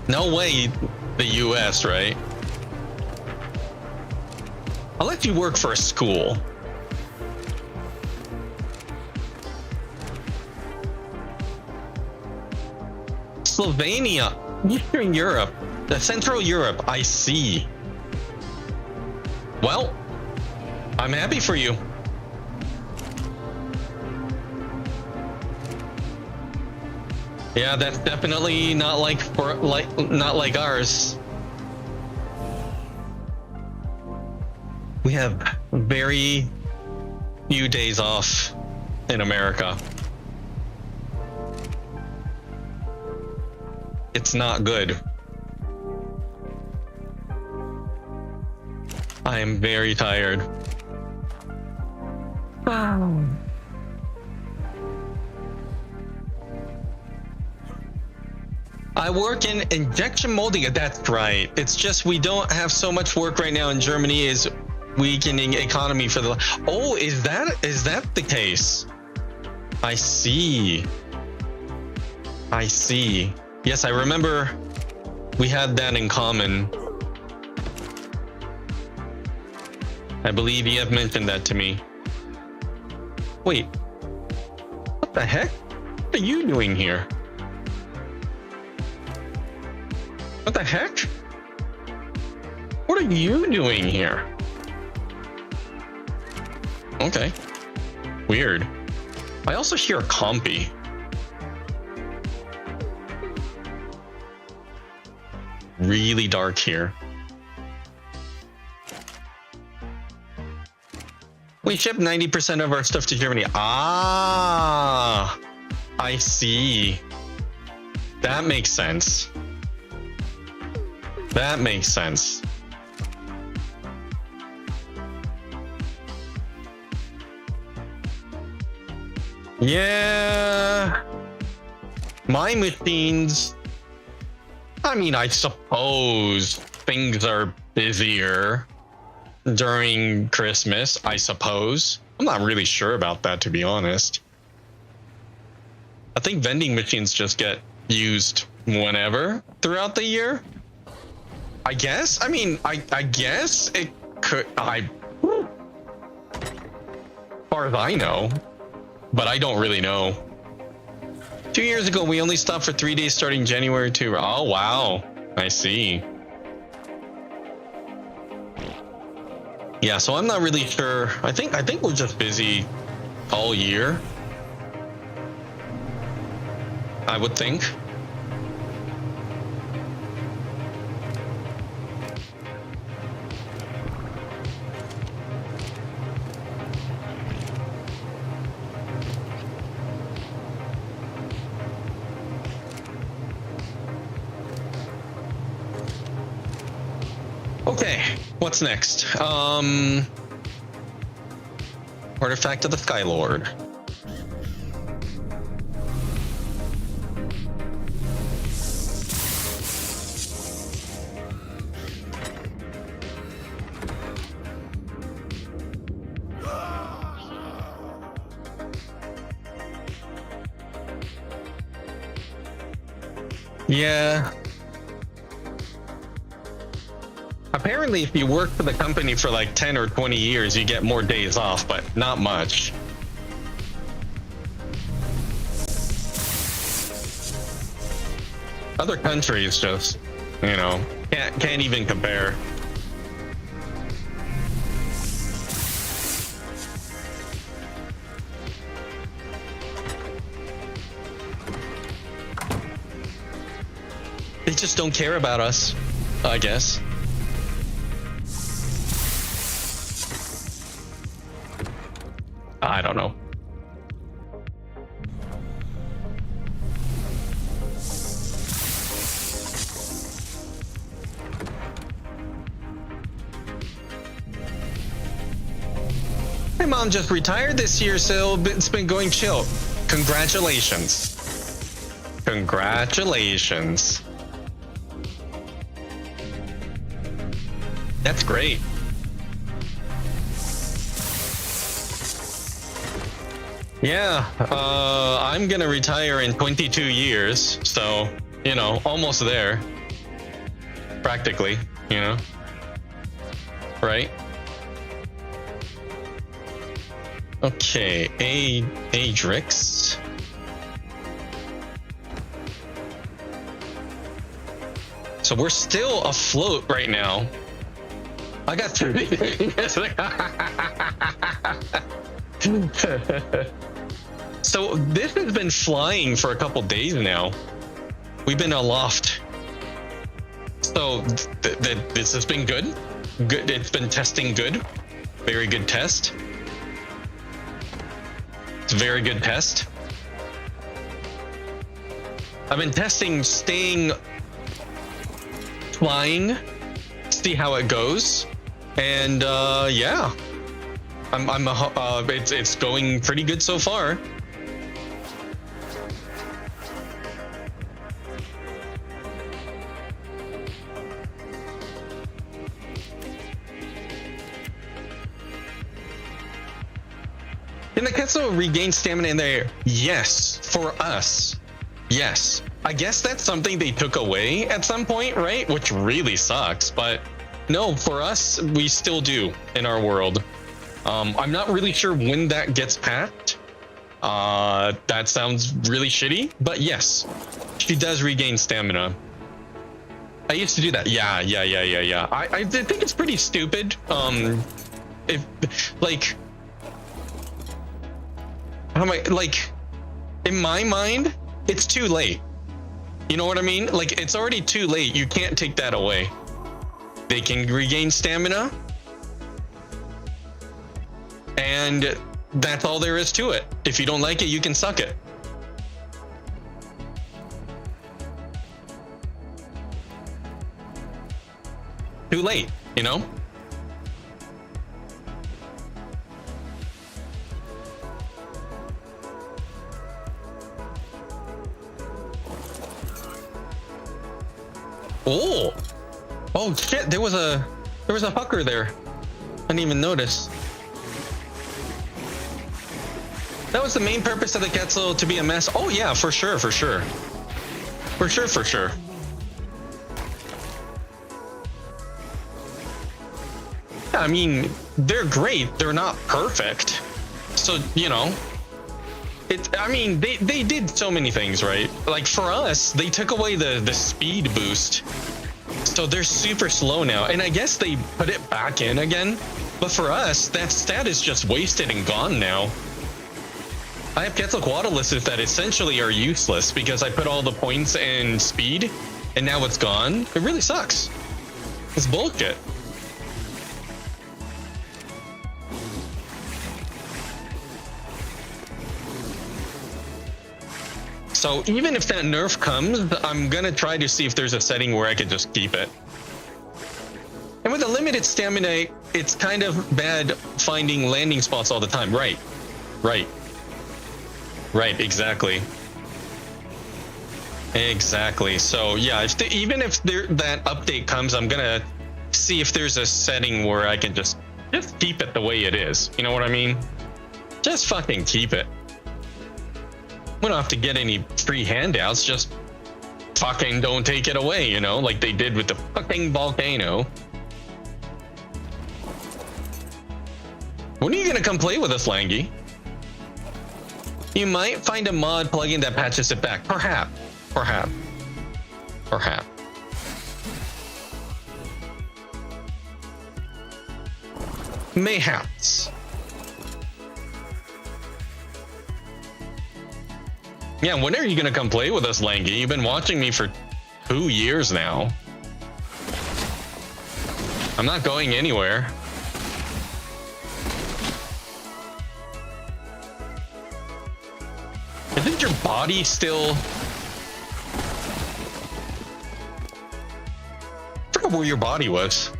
No way, the US, right? I'll let you work for a school. Slovenia, Eastern Europe, Central Europe, I see. Well, I'm happy for you. Yeah, that's definitely not not like ours. We have very few days off in America. It's not good. I am very tired. I work in injection molding. That's right. It's just we don't have so much work right now in Germany. Is weakening economy for the. Oh, is that the case? I see. I see. Yes, I remember we had that in common. I believe you have mentioned that to me. Wait, what the heck? What are you doing here? What the heck? What are you doing here? Okay. Weird. I also hear a compy. Really dark here. We ship 90% of our stuff to Germany. Ah, I see. That makes sense. That makes sense. Yeah. My machines, I mean, I suppose things are busier during Christmas, I suppose. I'm not really sure about that, to be honest. I think vending machines just get used whenever throughout the year. I guess. I mean, I guess it could. As far as I know, but I don't really know. 2 years ago, we only stopped for 3 days starting January 2. Oh wow, I see. Yeah, so I'm not really sure. I think we're just busy all year. I would think. Okay, what's next? Artifact of the Sky Lord. Yeah. Apparently, if you work for the company for like 10 or 20 years, you get more days off, but not much. Other countries just, you know, can't even compare. They just don't care about us, I guess. I don't know. My mom just retired this year, so it's been going chill. Congratulations. Congratulations. That's great. Yeah, I'm gonna retire in 22 years, so, you know, almost there. Practically, you know? Right? Okay, Adrix. So we're still afloat right now. I got 30 things. So this has been flying for a couple days now. We've been aloft. So this has been good. Good. It's been testing good. Very good test. It's a very good test. I've been testing staying flying, see how it goes, and yeah, it's going pretty good so far. Can the Ketsu regain stamina in the air? Yes, for us. Yes. I guess that's something they took away at some point, right? Which really sucks, but no, for us, we still do in our world. I'm not really sure when that gets patched. That sounds really shitty, but yes, she does regain stamina. I used to do that. Yeah. I think it's pretty stupid. If like, how am I, like, in my mind, it's too late. You know what I mean? Like, it's already too late. You can't take that away. They can regain stamina, and that's all there is to it. If you don't like it, you can suck it. Too late, you know? Oh, oh shit! There was a fucker there. I didn't even notice. That was the main purpose of the Quetzal, to be a mess. Oh yeah, for sure, for sure, for sure, for sure. Yeah, I mean, they're great. They're not perfect. So you know, I mean, they did so many things, right? Like for us, they took away the speed boost, so they're super slow now. And I guess they put it back in again. But for us, that stat is just wasted and gone now. I have Quetzalcoatlus that essentially are useless because I put all the points and speed, and now it's gone. It really sucks. It's bullshit. So even if that nerf comes, I'm gonna try to see if there's a setting where I could just keep it. And with a limited stamina, it's kind of bad finding landing spots all the time. Right, right. Right, exactly. Exactly. So yeah, even if that update comes, I'm gonna see if there's a setting where I can just keep it the way it is. You know what I mean? Just fucking keep it. We don't have to get any free handouts. Just fucking don't take it away. You know, like they did with the fucking volcano. When are you gonna come play with us, Langy? You might find a mod plugin that patches it back. Perhaps. Perhaps. Perhaps. Mayhaps. Yeah, when are you gonna come play with us, Langy? You've been watching me for 2 years now. I'm not going anywhere. Isn't your body still... I forgot where your body was.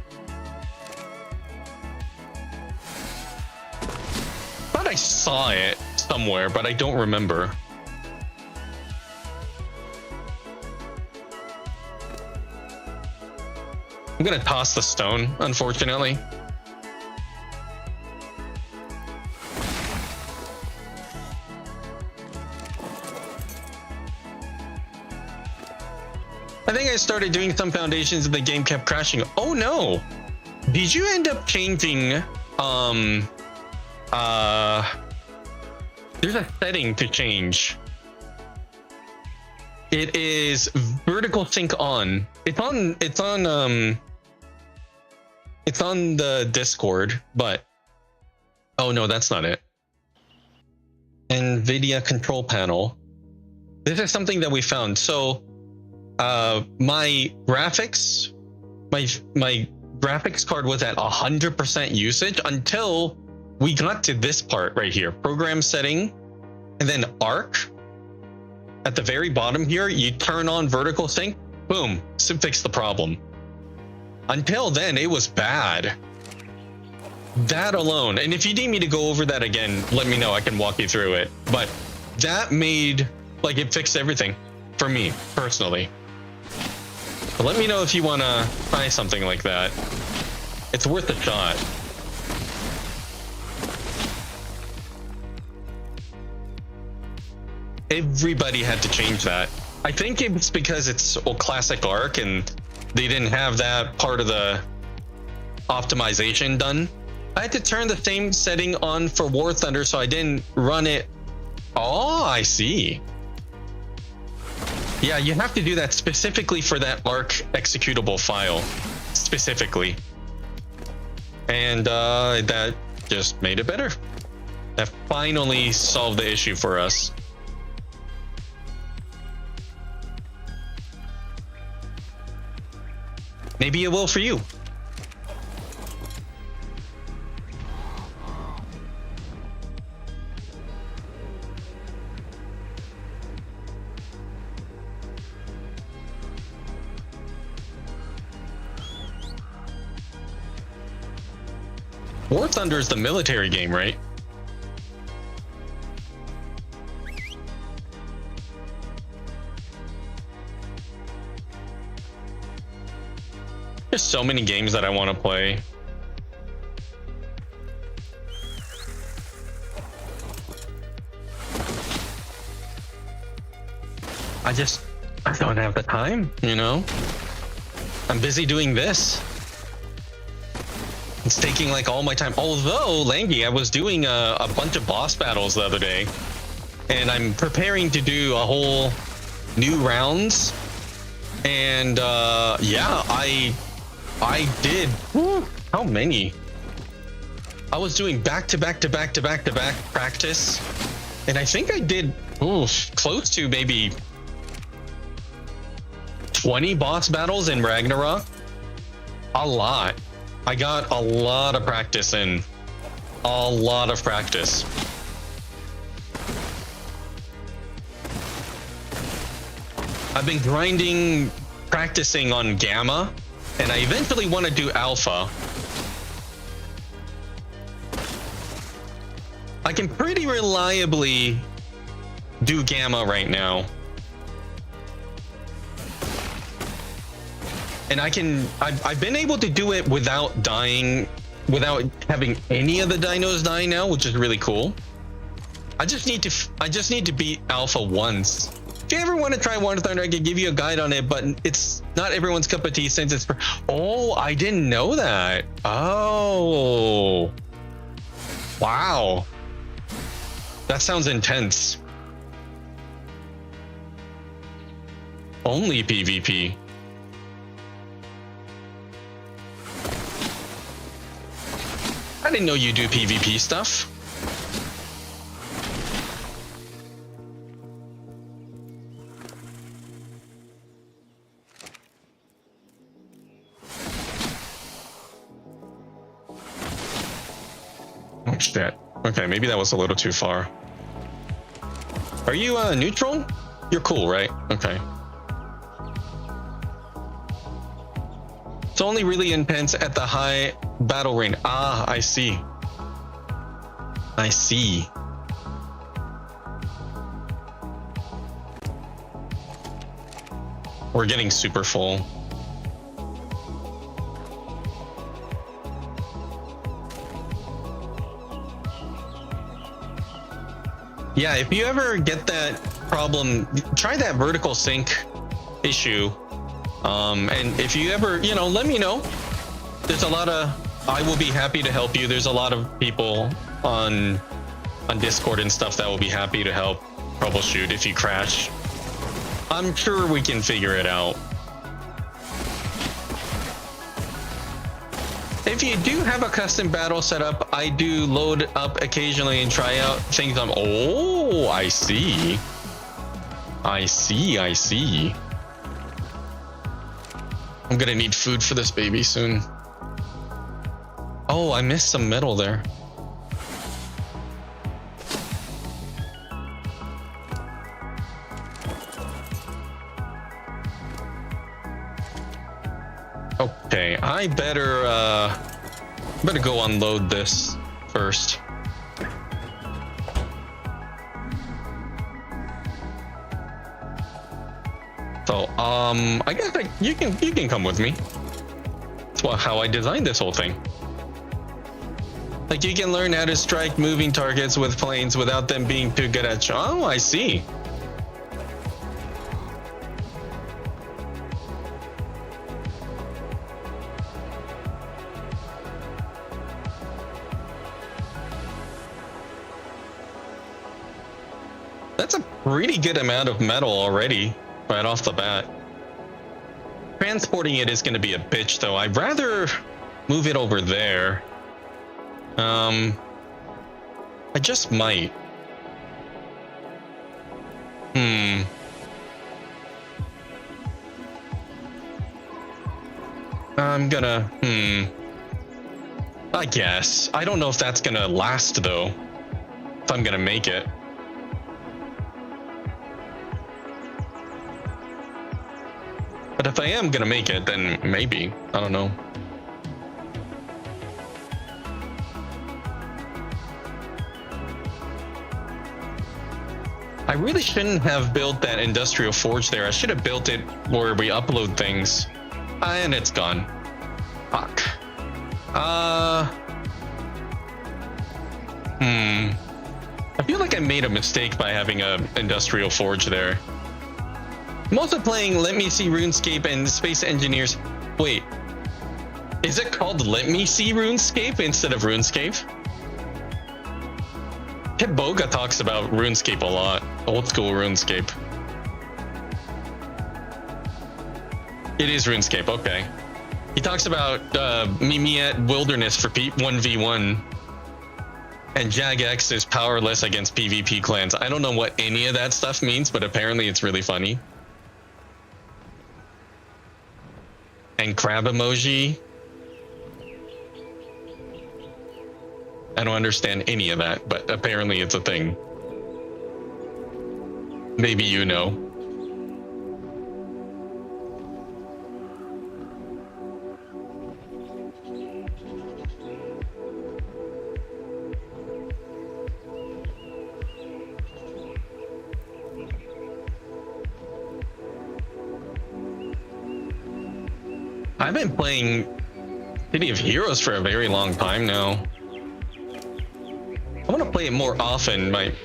Thought I saw it somewhere, but I don't remember. I'm gonna toss the stone, unfortunately. I think I started doing some foundations and the game kept crashing. Oh no! Did you end up changing there's a setting to change. It is vertical sync on. It's on the Discord, but oh no, that's not it. NVIDIA control panel. This is something that we found. So my graphics card was at 100% usage until we got to this part right here, program setting, and then ARK. At the very bottom here, you turn on vertical sync, boom, fix the problem. Until then, it was bad. That alone, and if you need me to go over that again, let me know, I can walk you through it. But that made, like, it fixed everything for me personally. So let me know if you want to try something like that. It's worth a shot. Everybody had to change that. I think it's because it's classic ARK and they didn't have that part of the optimization done. I had to turn the same setting on for War Thunder so I didn't run it. Oh, I see. Yeah, you have to do that specifically for that ARK executable file, specifically. And that just made it better. That finally solved the issue for us. Maybe it will for you. War Thunder is the military game, right? There's so many games that I want to play. I don't have the time, you know? I'm busy doing this. It's taking like all my time. Although, Langy, I was doing a bunch of boss battles the other day, and I'm preparing to do a whole new rounds. And yeah, I did. Whew, how many? I was doing back to back practice, and I think I did close to maybe 20 boss battles in Ragnarok. A lot. I got a lot of practice in. A lot of practice. I've been grinding, practicing on Gamma, and I eventually want to do Alpha. I can pretty reliably do Gamma right now. And I've been able to do it without dying, without having any of the dinos die now, which is really cool. I just need to beat Alpha once. If you ever want to try War Thunder, I can give you a guide on it, but it's not everyone's cup of tea since it's oh, I didn't know that. Oh. Wow. That sounds intense. Only PvP. I didn't know you do PvP stuff. Oh shit. Okay, maybe that was a little too far. Are you neutral? You're cool, right? Okay. It's only really intense at the high battle range. Ah, I see. I see. We're getting super full. Yeah, if you ever get that problem, try that vertical sync issue. And if you ever, you know, let me know. There's a lot of, I will be happy to help you. There's a lot of people on Discord and stuff that will be happy to help troubleshoot if you crash. I'm sure we can figure it out. If you do have a custom battle set up, I do load up occasionally and try out things on. Oh, I see. I see. I'm gonna need food for this baby soon. Oh, I missed some metal there. Okay, I better go unload this first. So, I guess you can come with me. That's how I designed this whole thing. Like, you can learn how to strike moving targets with planes without them being too good at. Oh, I see. That's a pretty good amount of metal already, right off the bat. Transporting it is going to be a bitch, though. I'd rather move it over there. I just might. I'm gonna, I guess. I don't know if that's gonna last, though. If I'm gonna make it. But if I am gonna make it, then maybe. I don't know. I really shouldn't have built that industrial forge there. I should have built it where we upload things. And it's gone. Fuck. I feel like I made a mistake by having a industrial forge there. I'm also playing Let Me See RuneScape and Space Engineers. Wait, is it called Let Me See RuneScape instead of RuneScape? Hitboga talks about RuneScape a lot. Old school RuneScape. It is RuneScape, okay. He talks about Mimiet Wilderness for 1v1. And Jagex is powerless against PvP clans. I don't know what any of that stuff means, but apparently it's really funny. And crab emoji. I don't understand any of that, but apparently it's a thing. Maybe you know. I've been playing City of Heroes for a very long time now. I want to play it more often. I've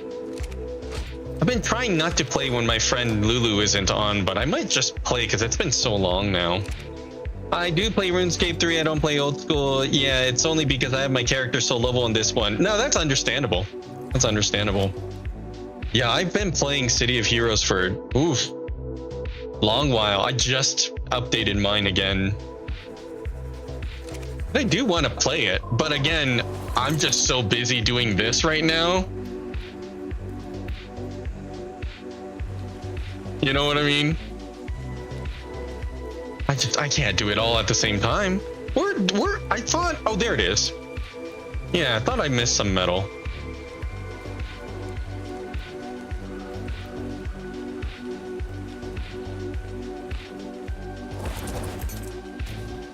been trying not to play when my friend Lulu isn't on, but I might just play because it's been so long now. I do play RuneScape 3. I don't play old school. Yeah, it's only because I have my character so level in this one. No, that's understandable. That's understandable. Yeah, I've been playing City of Heroes for long while. I just updated mine again. I do want to play it, but again, I'm just so busy doing this right now. You know what I mean? I can't do it all at the same time. I thought, oh, there it is. Yeah, I thought I missed some metal.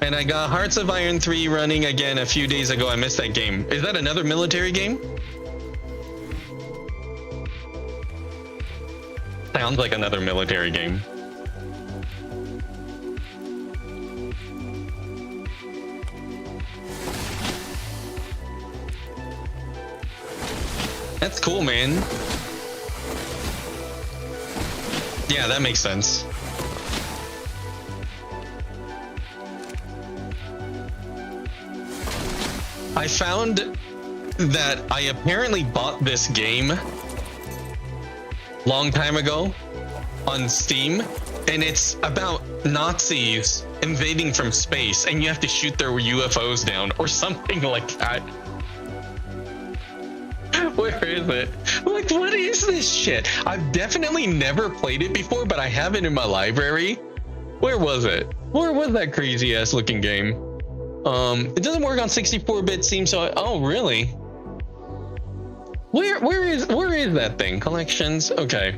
And I got Hearts of Iron 3 running again a few days ago. I missed that game. Is that another military game? Sounds like another military game. That's cool, man. Yeah, that makes sense. I found that I apparently bought this game long time ago on Steam, and it's about Nazis invading from space, and you have to shoot their UFOs down or something like that. Where is it? Like, what is this shit? I've definitely never played it before, but I have it in my library. Where was it? Where was that crazy ass looking game? It doesn't work on 64-bit Steam, so oh really? Where is that thing? Collections. Okay.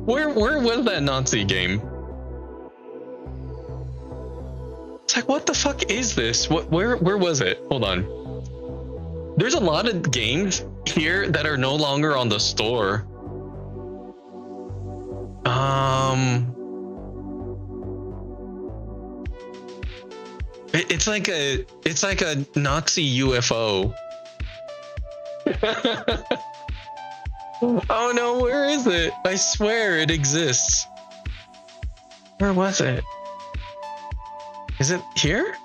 Where was that Nazi game? It's like, what the fuck is this? Where was it? Hold on. There's a lot of games here that are no longer on the store. It's like a Nazi UFO. Oh no, where is it? I swear it exists. Where was it? Is it here?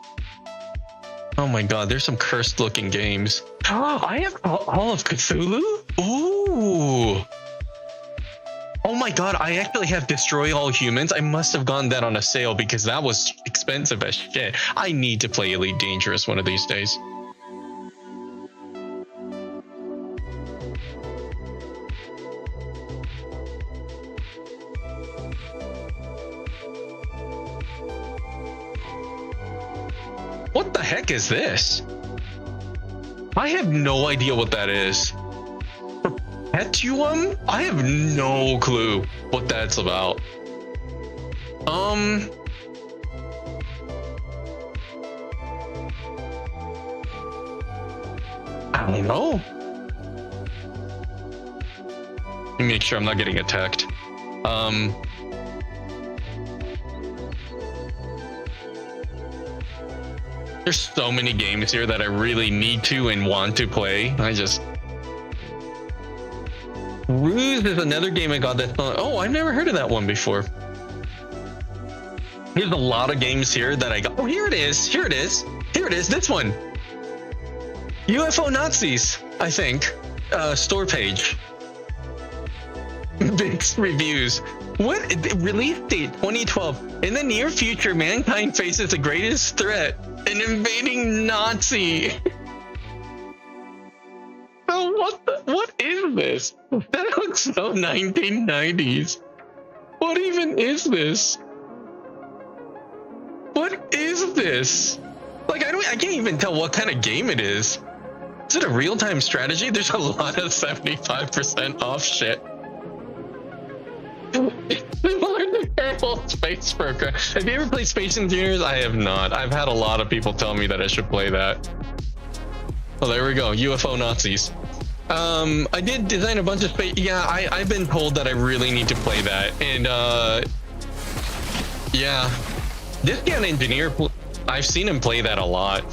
Oh my god, there's some cursed looking games. Oh, I have Call of Cthulhu? Ooh. Oh my god, I actually have Destroy All Humans. I must have gotten that on a sale because that was expensive as shit. I need to play Elite Dangerous one of these days. What the heck is this? I have no idea what that is. Perpetuum? I have no clue what that's about. I don't know. Let me make sure I'm not getting attacked. There's so many games here that I really need to and want to play. Ruse is another game I got that's not. Oh, I've never heard of that one before. There's a lot of games here that I got. Oh, here it is. Here it is. Here it is. This one. UFO Nazis, I think. Store page. Big reviews. What? Release date 2012. In the near future, mankind faces the greatest threat, an invading Nazi. So what is this? That looks so 1990s. What even is this? What is this? Like, I can't even tell what kind of game it is. Is it a real-time strategy? There's a lot of 75% off shit. Similar to Kerbal Space Program. Have you ever played Space Engineers? I have not. I've had a lot of people tell me that I should play that. Oh, there we go. UFO Nazis. I did design a bunch of space. Yeah, I've been told that I really need to play that. And, yeah. This guy, engineer, I've seen him play that a lot.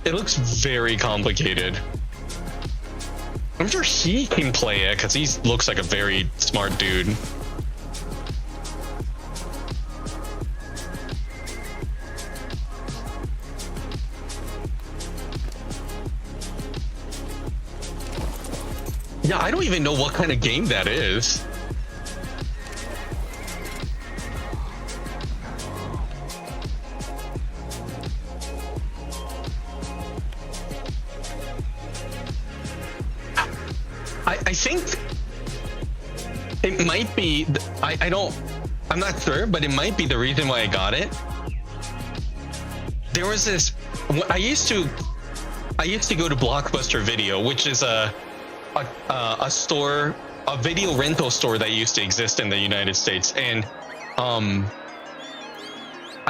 It looks very complicated. I'm sure he can play it because he looks like a very smart dude. Yeah, I don't even know what kind of game that is. I think it might be, I'm not sure, but it might be the reason why I got it. There was this, I used to go to Blockbuster Video, which is a store, a video rental store that used to exist in the United States. And I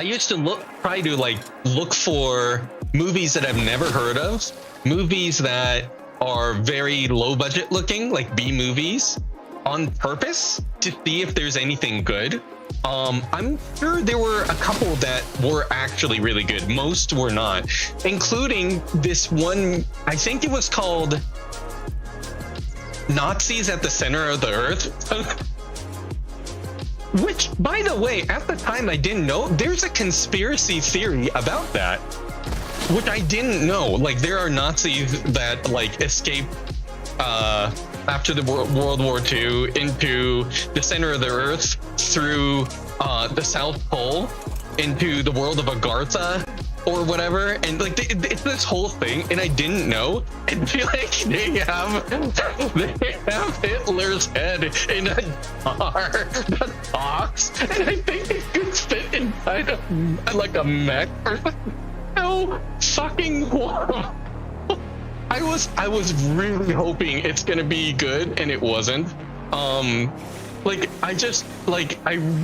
used to try to look for movies that I've never heard of, movies that are very low budget looking, like B movies, on purpose to see if there's anything good. I'm sure there were a couple that were actually really good. Most were not, including this one. I think it was called Nazis at the Center of the Earth. Which, by the way, at the time I didn't know. There's a conspiracy theory about that, which I didn't know. Like, there are Nazis that escape after the World War II into the center of the Earth through the South Pole into the world of Agartha or whatever, and it's this whole thing, and I didn't know. And they have Hitler's head in a jar that talks, and I think it could fit inside of a mech or something. So fucking horrible. I was really hoping it's gonna be good, and it wasn't. I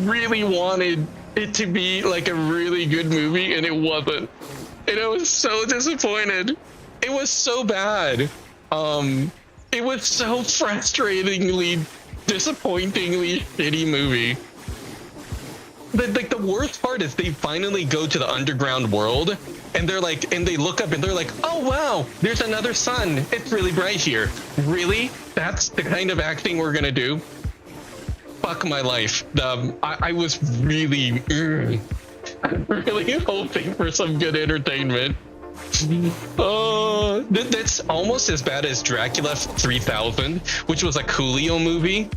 really wanted it to be a really good movie, and it wasn't. And I was so disappointed. It was so bad. It was so frustratingly, disappointingly shitty movie. The worst part is they finally go to the underground world, and they're and they look up and they're like, oh wow, there's another sun. It's really bright here. Really? That's the kind of acting we're gonna do? Fuck my life. I was really hoping for some good entertainment. Oh, that's almost as bad as Dracula 3000, which was a Coolio movie.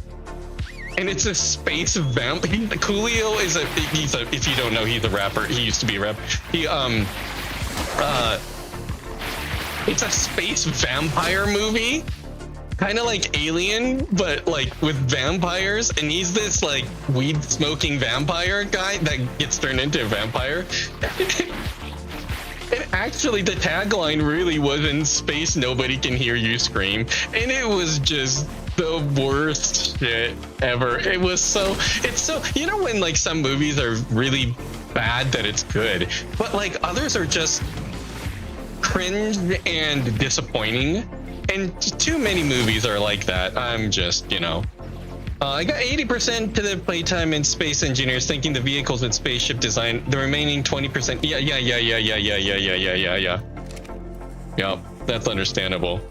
And it's a space vamp. Coolio is if you don't know, he's a rapper. He used to be a rapper. It's a space vampire movie, kind of like Alien, but with vampires. And he's this weed smoking vampire guy that gets turned into a vampire. And actually, the tagline really was, "In space, nobody can hear you scream," and it was just the worst shit ever. It's so, you know, when some movies are really bad that it's good, but others are just cringe and disappointing, and too many movies are like that. I'm just, I got 80% to the playtime in Space Engineers, thinking the vehicles and spaceship design. The remaining 20%. Yeah. Yeah, that's understandable.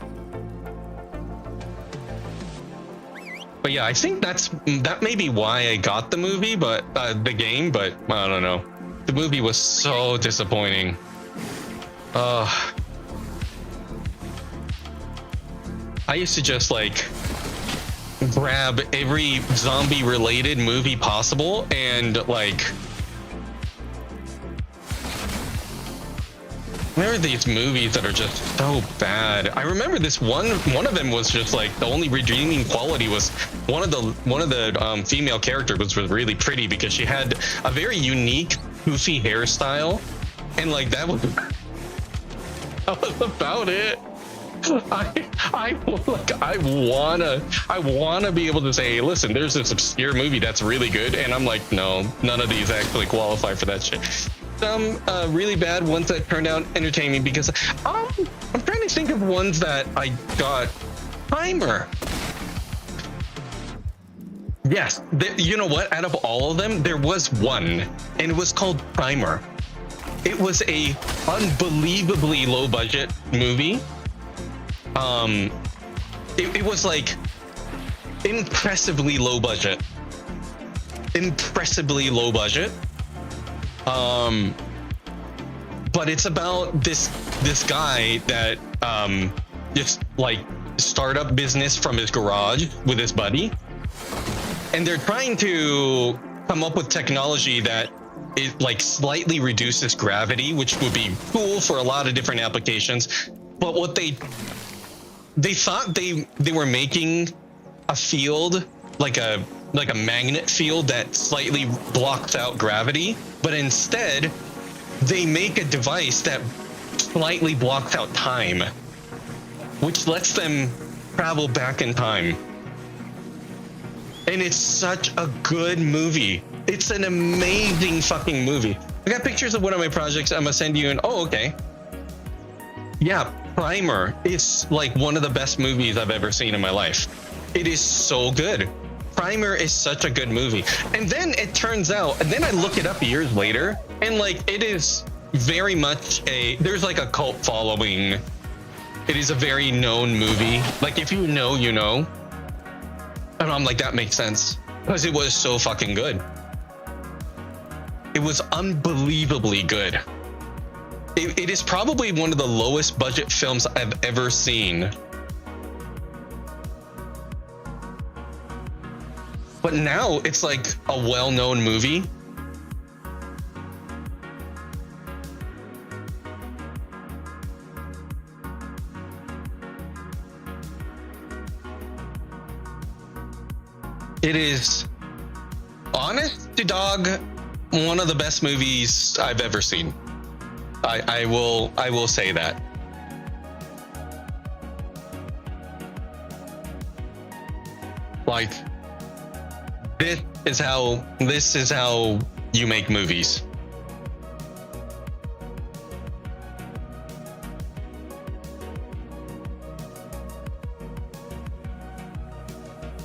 But yeah, I think that may be why I got the movie, but the game. But I don't know. The movie was so disappointing. I used to just like grab every zombie related movie possible and like there are these movies that are just so bad. I remember this one of them was just like the only redeeming quality was one of the female characters was really pretty because she had a very unique goofy hairstyle, and like that was about it. I wanna be able to say, hey, listen, there's this obscure movie that's really good, and I'm like, no, none of these actually qualify for that shit. Some really bad ones that turned out entertaining because I'm trying to think of ones that I got. Timer. Yes, you know what? Out of all of them, there was one, and it was called Primer. It was a unbelievably low budget movie. It was like impressively low budget. But it's about this guy that just like start up business from his garage with his buddy, and they're trying to come up with technology that it like slightly reduces gravity, which would be cool for a lot of different applications. But what they thought they were making a field like a magnet field that slightly blocks out gravity, but instead they make a device that slightly blocks out time, which lets them travel back in time. And it's such a good movie. It's an amazing fucking movie. I got pictures of one of my projects. I'm gonna send you an. Oh, okay. Yeah, Primer is like one of the best movies I've ever seen in my life. It is so good. Primer is such a good movie. And then it turns out, and then I look it up years later, and like it is very much there's like a cult following. It is a very known movie. Like if you know, you know. And I'm like, that makes sense. Because it was so fucking good. It was unbelievably good. It is probably one of the lowest budget films I've ever seen. But now it's like a well-known movie. It is, honest to dog, one of the best movies I've ever seen. I will say that. Like, this is how you make movies.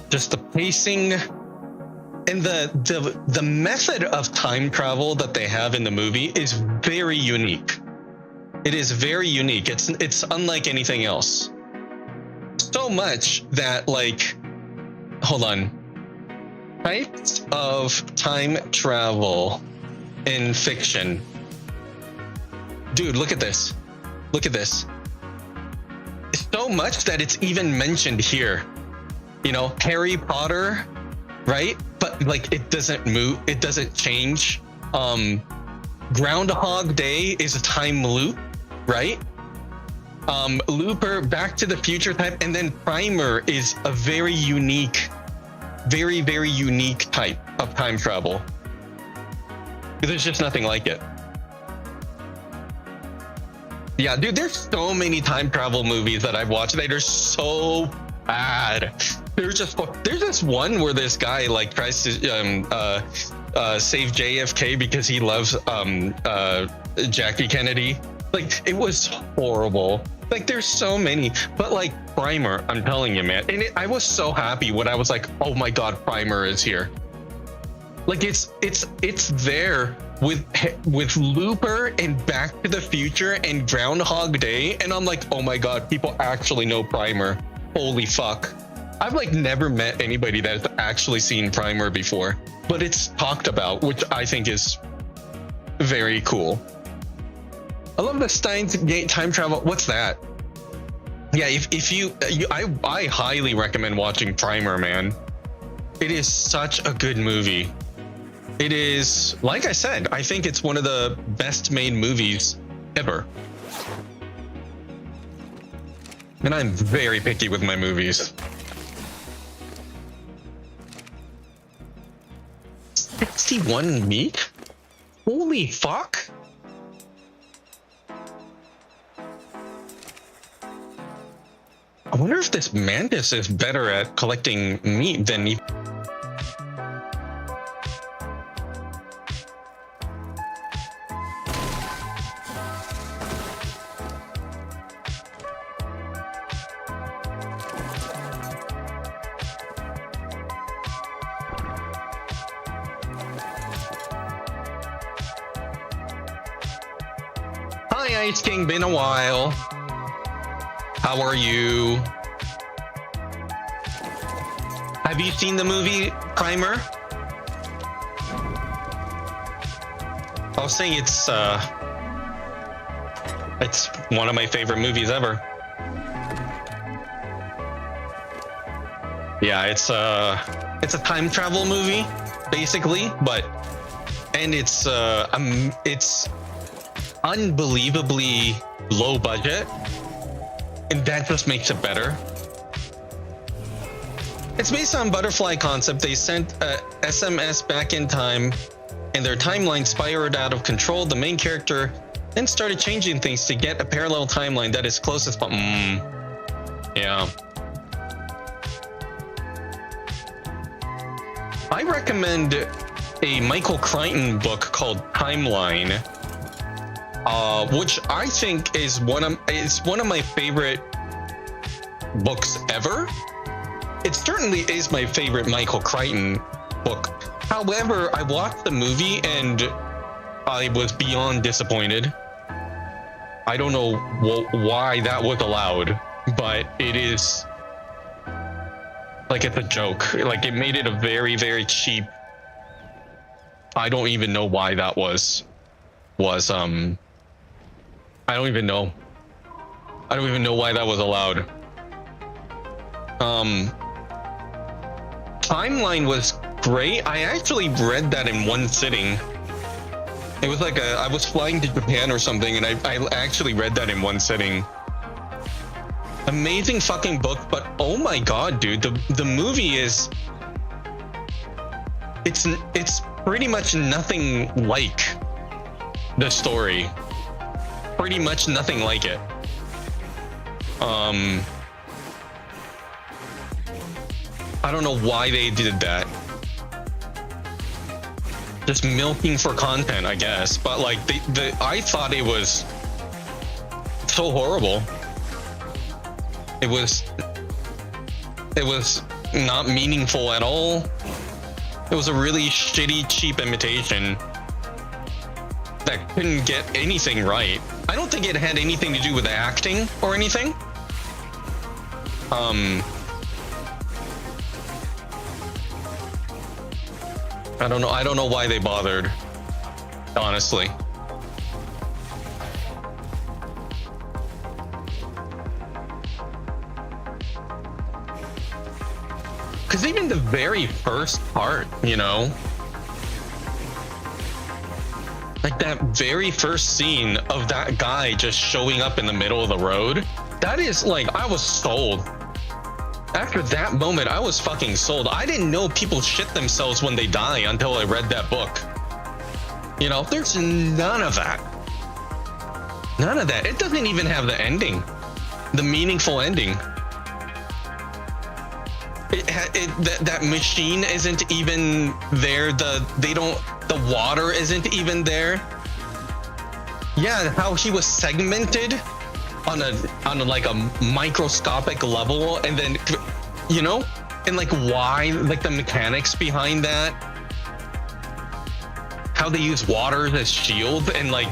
Just the pacing and the method of time travel that they have in the movie is very unique. It is very unique. It's unlike anything else. So much that like, hold on. Types of time travel in fiction. Dude, look at this. Look at this. It's so much that it's even mentioned here. You know, Harry Potter, right? But like it doesn't move, it doesn't change. Groundhog Day is a time loop, right? Looper, Back to the Future type, and then Primer is a very unique, very, very unique type of time travel. There's just nothing like it. Yeah, dude, there's so many time travel movies that I've watched that are so bad. There's this one where this guy like tries to save JFK because he loves Jackie Kennedy, Like, it was horrible. Like, there's so many, but like Primer, I'm telling you, man. And I was so happy when I was like, oh my god, Primer is here. Like, it's there with Looper and Back to the Future and Groundhog Day, and I'm like, oh my god, people actually know Primer. Holy fuck. I've like never met anybody that's actually seen Primer before, but it's talked about, which I think is very cool. I love the Steins Gate time travel. What's that? Yeah, I highly recommend watching Primer, man. It is such a good movie. It is, like I said, I think it's one of the best made movies ever. And I'm very picky with my movies. 61 meat? Holy fuck. I wonder if this mantis is better at collecting meat than me. Hi, Ice King, been a while. How are you? Have you seen the movie Primer? I'll say it's one of my favorite movies ever. Yeah, it's a time travel movie, basically, and it's unbelievably low budget, and that just makes it better. It's based on Butterfly concept. They sent a SMS back in time, and their timeline spiraled out of control. The main character then started changing things to get a parallel timeline that is closest. Yeah. I recommend a Michael Crichton book called Timeline, which I think is one of my favorite books ever. It certainly is my favorite Michael Crichton book. However, I watched the movie and I was beyond disappointed. I don't know why that was allowed, but it is like, it's a joke. Like, it made it a very, very cheap. I don't even know why that was I don't even know why that was allowed. Timeline was great. I actually read that in one sitting. It was like I was flying to Japan or something, and I actually read that in one sitting. Amazing fucking book, but oh my god, dude, the movie is, it's pretty much nothing like the story. Pretty much nothing like it. I don't know why they did that. Just milking for content, I guess. But like, I thought it was so horrible. It was not meaningful at all. It was a really shitty, cheap imitation that couldn't get anything right. I don't think it had anything to do with the acting or anything. I don't know why they bothered, honestly. Because even the very first part, you know, like that very first scene of that guy just showing up in the middle of the road, that is like, I was sold. After that moment, I was fucking sold. I didn't know people shit themselves when they die until I read that book. You know, there's none of that. None of that. It doesn't even have the ending, the meaningful ending. That machine isn't even there. The water isn't even there. Yeah, how he was segmented on a like a microscopic level, and then you know, and like why, like the mechanics behind that, how they use water as shield, and like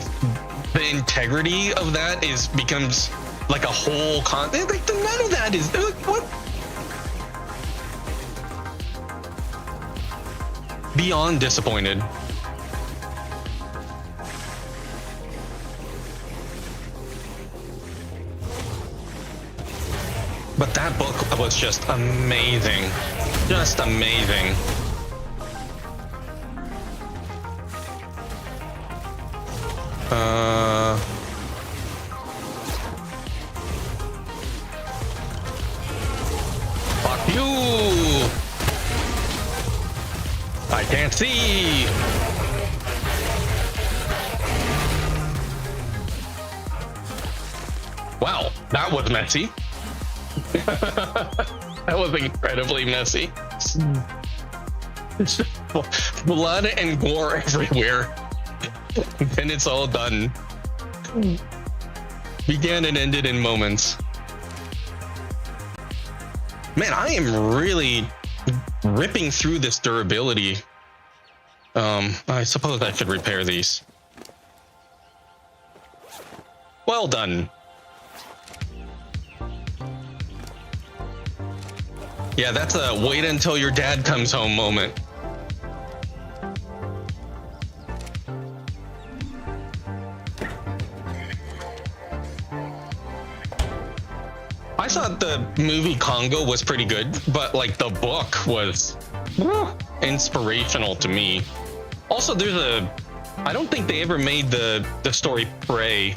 the integrity of that is becomes like a whole like none of that is what beyond disappointed. But that book was just amazing. Just amazing. Fuck you! I can't see! Wow, that was messy. That was incredibly messy. Blood and gore everywhere. And it's all done. Began and ended in moments. Man, I am really ripping through this durability. I suppose I should repair these. Well done. Yeah, that's a wait until your dad comes home moment. I thought the movie Congo was pretty good, but like the book was inspirational to me. Also, I don't think they ever made the story Prey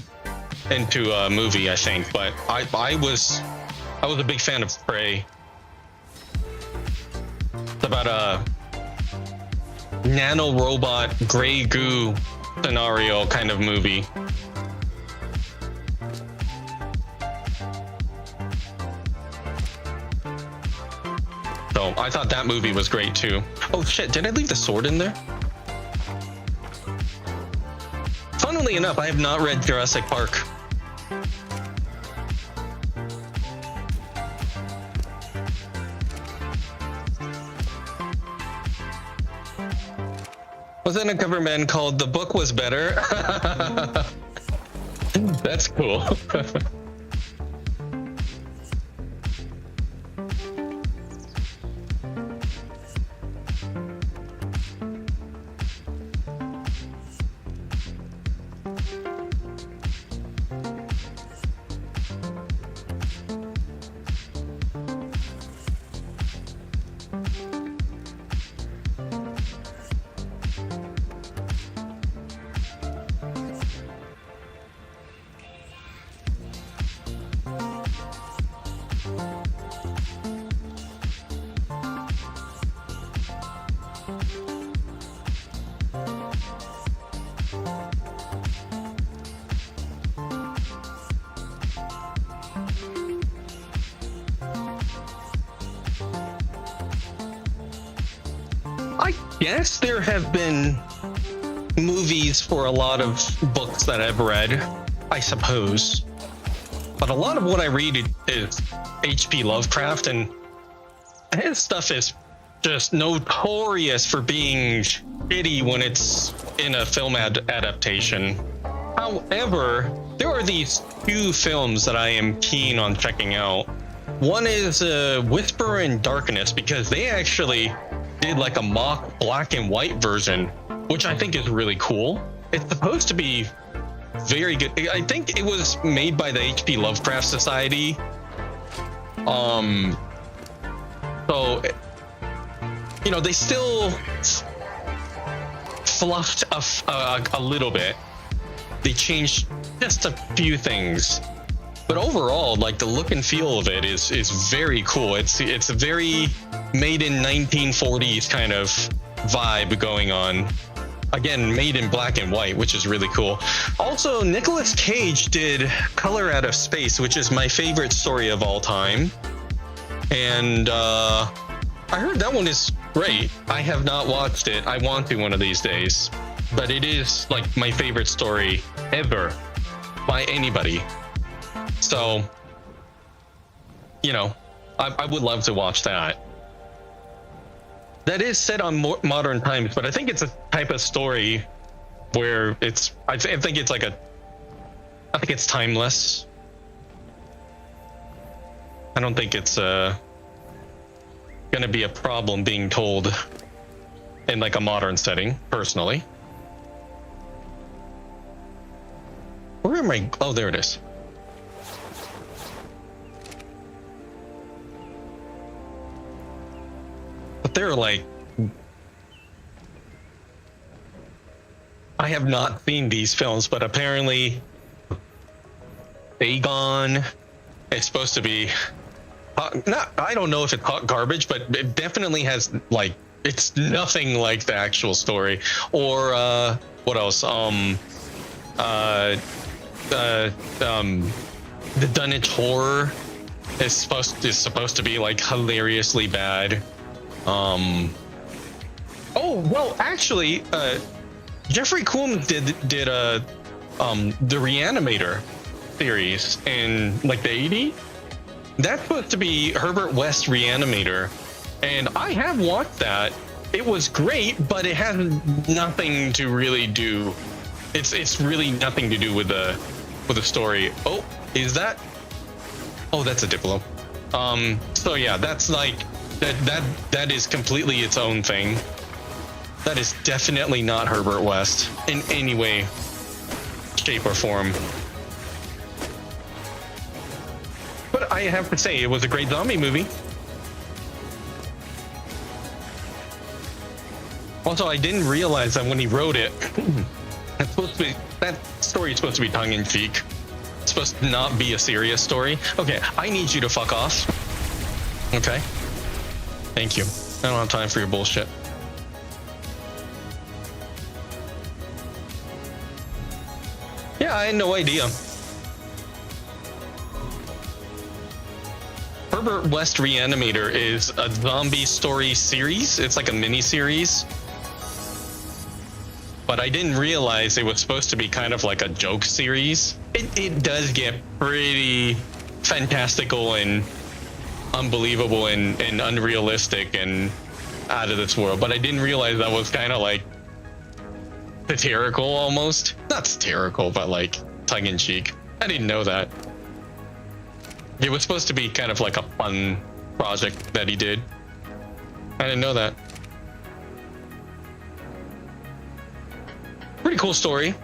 into a movie, I think, but I was a big fan of Prey. It's about a nano robot gray goo scenario kind of movie. So I thought that movie was great too. Oh shit, did I leave the sword in there? Funnily enough, I have not read Jurassic Park. Was in a cover band called The Book Was Better. That's cool. I guess there have been movies for a lot of books that I've read, I suppose. But a lot of what I read is H.P. Lovecraft, and his stuff is just notorious for being shitty when it's in a film adaptation. However, there are these two films that I am keen on checking out. One is Whisper in Darkness, because they actually did like a mock black and white version, which I think is really cool. It's supposed to be very good. I think it was made by the H.P. Lovecraft Society. So, you know, they still fluffed a little bit. They changed just a few things. But overall, like the look and feel of it is very cool. It's a very made in 1940s kind of vibe going on. Again, made in black and white, which is really cool. Also, Nicolas Cage did Color Out of Space, which is my favorite story of all time. And I heard that one is great. I have not watched it. I want to one of these days. But it is like my favorite story ever by anybody. So, you know, I would love to watch that. That is set on modern times, but I think it's a type of story where it's, I think it's like I think it's timeless. I don't think it's gonna be a problem being told in like a modern setting, personally. Where am I? Oh, there it is. But they're like, I have not seen these films, but apparently Dagon is supposed to be not, I don't know if it's hot garbage, but it definitely has like, it's nothing like the actual story. Or what else? The Dunwich Horror is supposed to be like hilariously bad. Oh well, actually, Jeffrey Combs did the Reanimator series in like the 80s. That's supposed to be Herbert West Reanimator, and I have watched that. It was great, but it has nothing to really do. It's really nothing to do with the story. Oh, is that? Oh, that's a Diplo. So yeah, that's like that is completely its own thing. That is definitely not Herbert West in any way, shape, or form. But I have to say, it was a great zombie movie. Also, I didn't realize that when he wrote it, that story is supposed to be tongue-in-cheek. It's supposed to not be a serious story. Okay, I need you to fuck off. Okay? Thank you. I don't have time for your bullshit. Yeah, I had no idea. Herbert West Reanimator is a zombie story series. It's like a mini series. But I didn't realize it was supposed to be kind of like a joke series. It does get pretty fantastical and unbelievable and unrealistic and out of this world. But I didn't realize that was kind of like satirical almost. Not satirical, but like tongue-in-cheek. I didn't know that. It was supposed to be kind of like a fun project that he did. I didn't know that. Pretty cool story.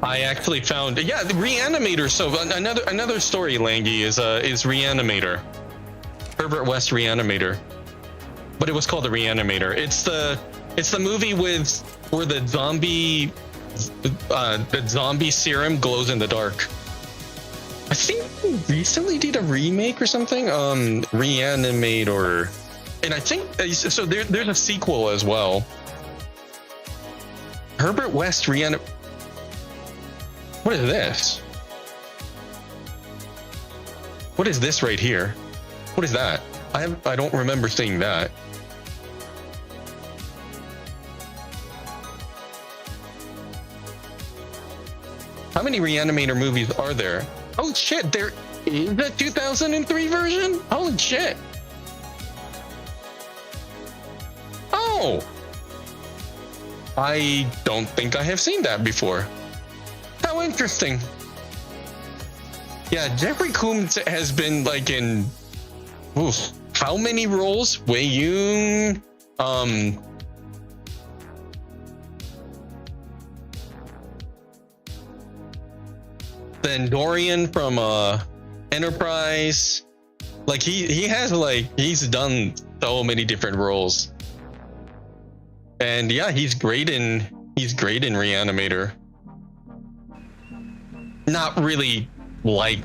I actually found, yeah, the Reanimator. So another story, Langy, is Reanimator. Herbert West Reanimator. But it was called the Reanimator. It's the movie where the zombie serum glows in the dark. I think we recently did a remake or something. Reanimator, and I think so. There's a sequel as well. Herbert West What is this? What is this right here? What is that? I don't remember seeing that. How many Reanimator movies are there? Oh shit, there is a 2003 version? Holy shit. Oh! I don't think I have seen that before. How interesting. Yeah, Jeffrey Combs has been like in how many roles? Wei Yun, the Andorian from Enterprise. Like he has like, he's done so many different roles. And yeah, he's great in Reanimator. Not really like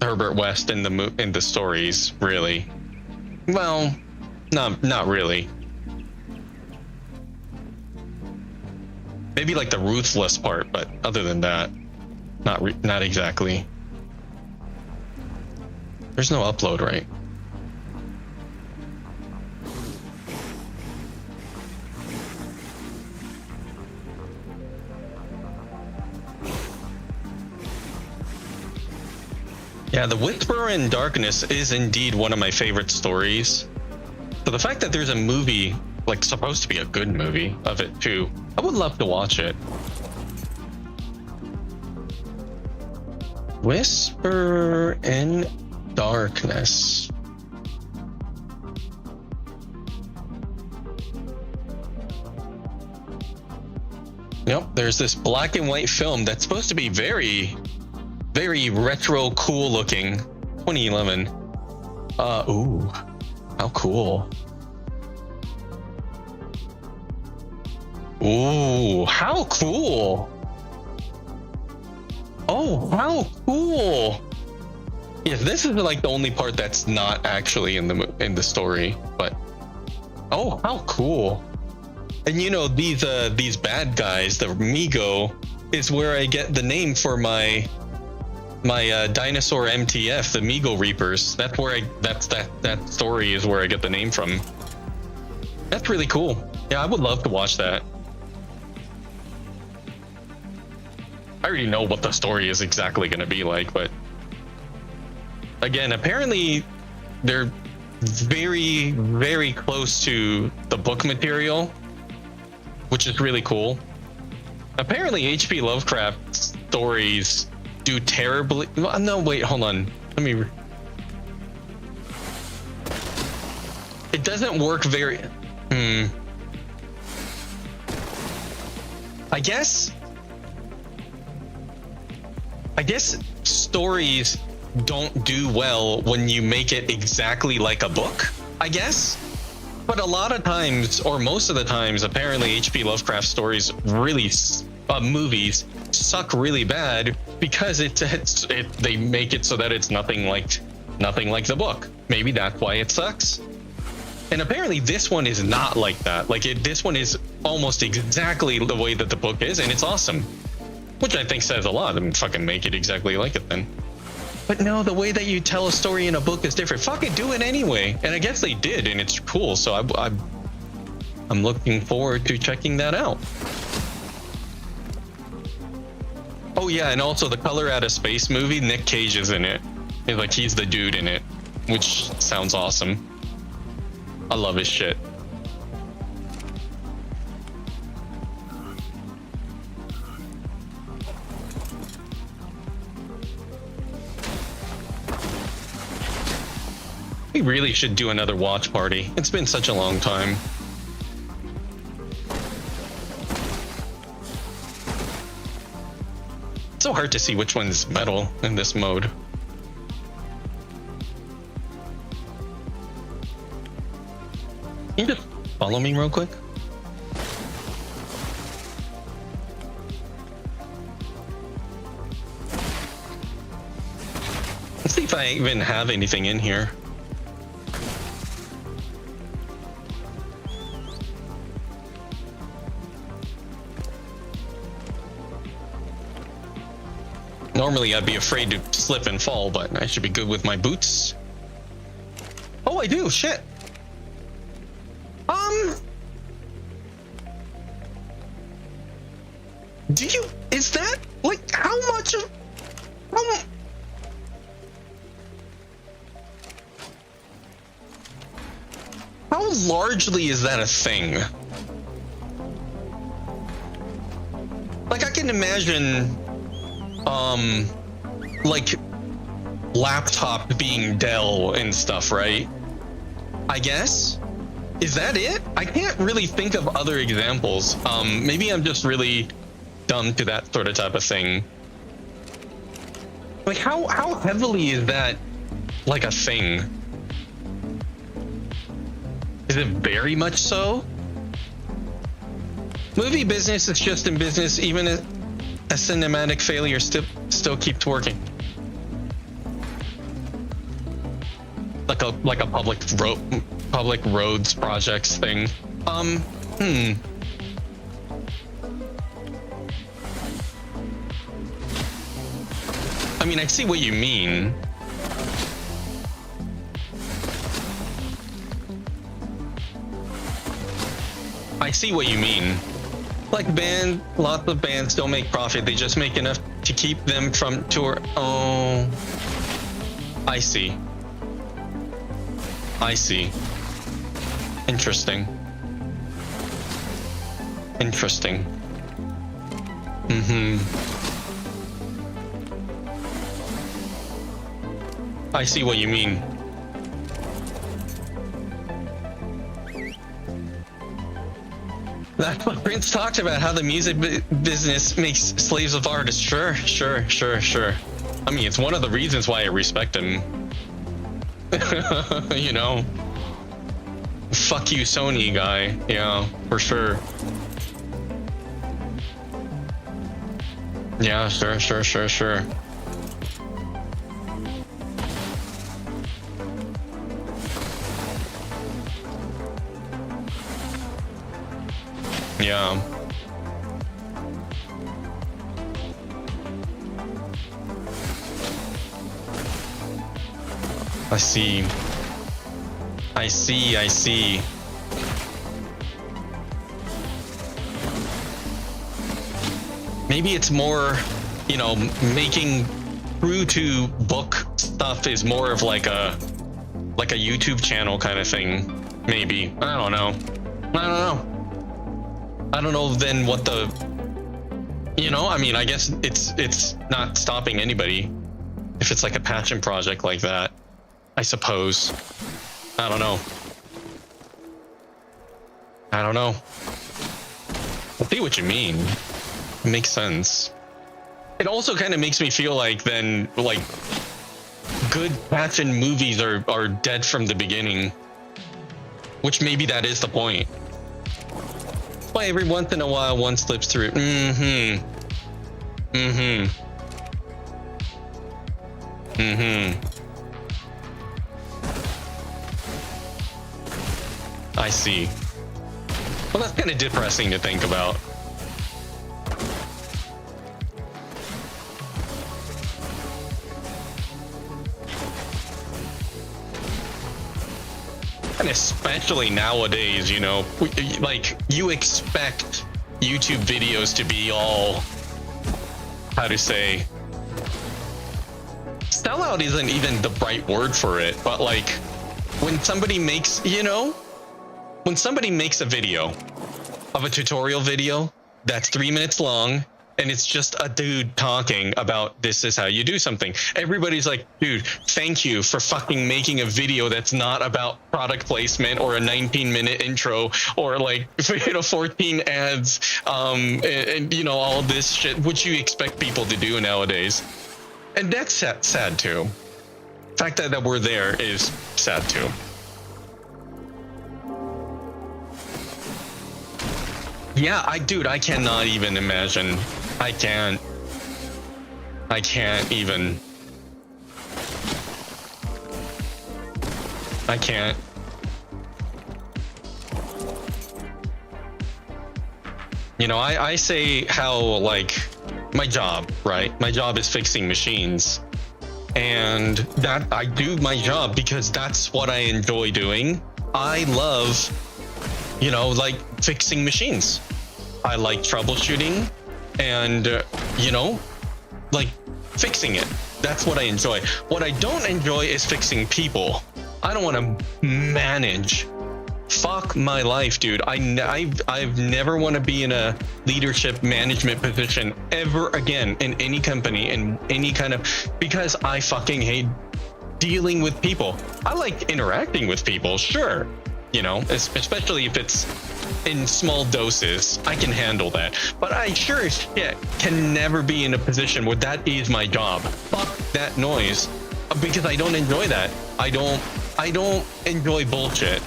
Herbert West in the stories, really. Well, not really. Maybe like the ruthless part, but other than that, not exactly. There's no upload, right? Yeah, The Whisperer in Darkness is indeed one of my favorite stories. So the fact that there's a movie, like supposed to be a good movie of it too, I would love to watch it. Whisper in Darkness. Yep, there's this black and white film that's supposed to be very retro cool looking. 2011. Ooh, how cool. Ooh, how cool. Oh, how cool. Yes, this is like the only part that's not actually in the story, but oh, how cool. And you know, these bad guys, the Migo, is where I get the name for my dinosaur MTF, the Migo Reapers. That's where that story is where I get the name from. That's really cool. Yeah, I would love to watch that. I already know what the story is exactly going to be like, but again, apparently they're very close to the book material, which is really cool. Apparently H.P. Lovecraft stories do terribly. No, wait, hold on. Let me. It doesn't work very. I guess stories don't do well when you make it exactly like a book, I guess. But a lot of times, or most of the times, apparently H.P. Lovecraft stories really, movies suck really bad because they make it so that it's nothing like the book. Maybe that's why it sucks. And apparently this one is not like that. This one is almost exactly the way that the book is, and it's awesome. Which I think says a lot. I mean, fucking make it exactly like it then. But no, the way that you tell a story in a book is different. Fucking do it anyway. And I guess they did, and it's cool. So I'm looking forward to checking that out. Oh yeah, and also the Color Out of Space movie, Nick Cage is in it. He's the dude in it, which sounds awesome. I love his shit. We really should do another watch party. It's been such a long time. It's so hard to see which one's metal in this mode. Can you just follow me real quick? Let's see if I even have anything in here. Normally I'd be afraid to slip and fall, but I should be good with my boots. Oh, I do, shit. Do you, is that, like, how much of, how largely is that a thing? Like, I can imagine, like, laptop being Dell and stuff, right? I guess? Is that it? I can't really think of other examples. Maybe I'm just really dumb to that sort of type of thing. Like, how heavily is that, like, a thing? Is it very much so? Movie business is just in business, even a cinematic failure still keeps working. Like a public roads projects thing. I mean, I see what you mean. I see what you mean. Like lots of bands don't make profit. They just make enough to keep them from tour. Oh, I see. I see. Interesting. Interesting. I see what you mean. That's what Prince talked about, how the music business makes slaves of artists. Sure. I mean, it's one of the reasons why I respect him. You know? Fuck you, Sony guy. Yeah, for sure. Yeah, sure. Yeah. I see. Maybe it's more, you know, making true to book stuff is more of like a YouTube channel kind of thing. Maybe. I don't know then what the, you know, I mean, I guess it's not stopping anybody if it's like a passion project like that, I suppose. I don't know. I see what you mean. It makes sense. It also kind of makes me feel like then, like, good passion movies are dead from the beginning, which maybe that is the point. Why every once in a while one slips through. I see. Well, that's kind of depressing to think about. And especially nowadays, you know, like, you expect YouTube videos to be all, how to say, sellout isn't even the right word for it, but like, when somebody makes, you know, when somebody makes a video of a tutorial video that's 3 minutes long, and it's just a dude talking about this is how you do something. Everybody's like, dude, thank you for fucking making a video that's not about product placement or a 19-minute intro or like, you know, 14 ads, and you know, all this shit, which you expect people to do nowadays. And that's sad too. The fact that we're there is sad too. Yeah, I cannot even imagine. I can't even. I can't. You know, I say how, like, my job, right? My job is fixing machines. And that I do my job because that's what I enjoy doing. I love, you know, like, fixing machines. I like troubleshooting and, you know, like, fixing it. That's what I enjoy. What I don't enjoy is fixing people. I don't want to manage. Fuck my life, dude. I've never want to be in a leadership management position ever again in any company, in any kind of, because I fucking hate dealing with people. I like interacting with people, sure. You know, especially if it's in small doses, I can handle that. But I sure as shit can never be in a position where that is my job. Fuck that noise, because I don't enjoy that. I don't enjoy bullshit.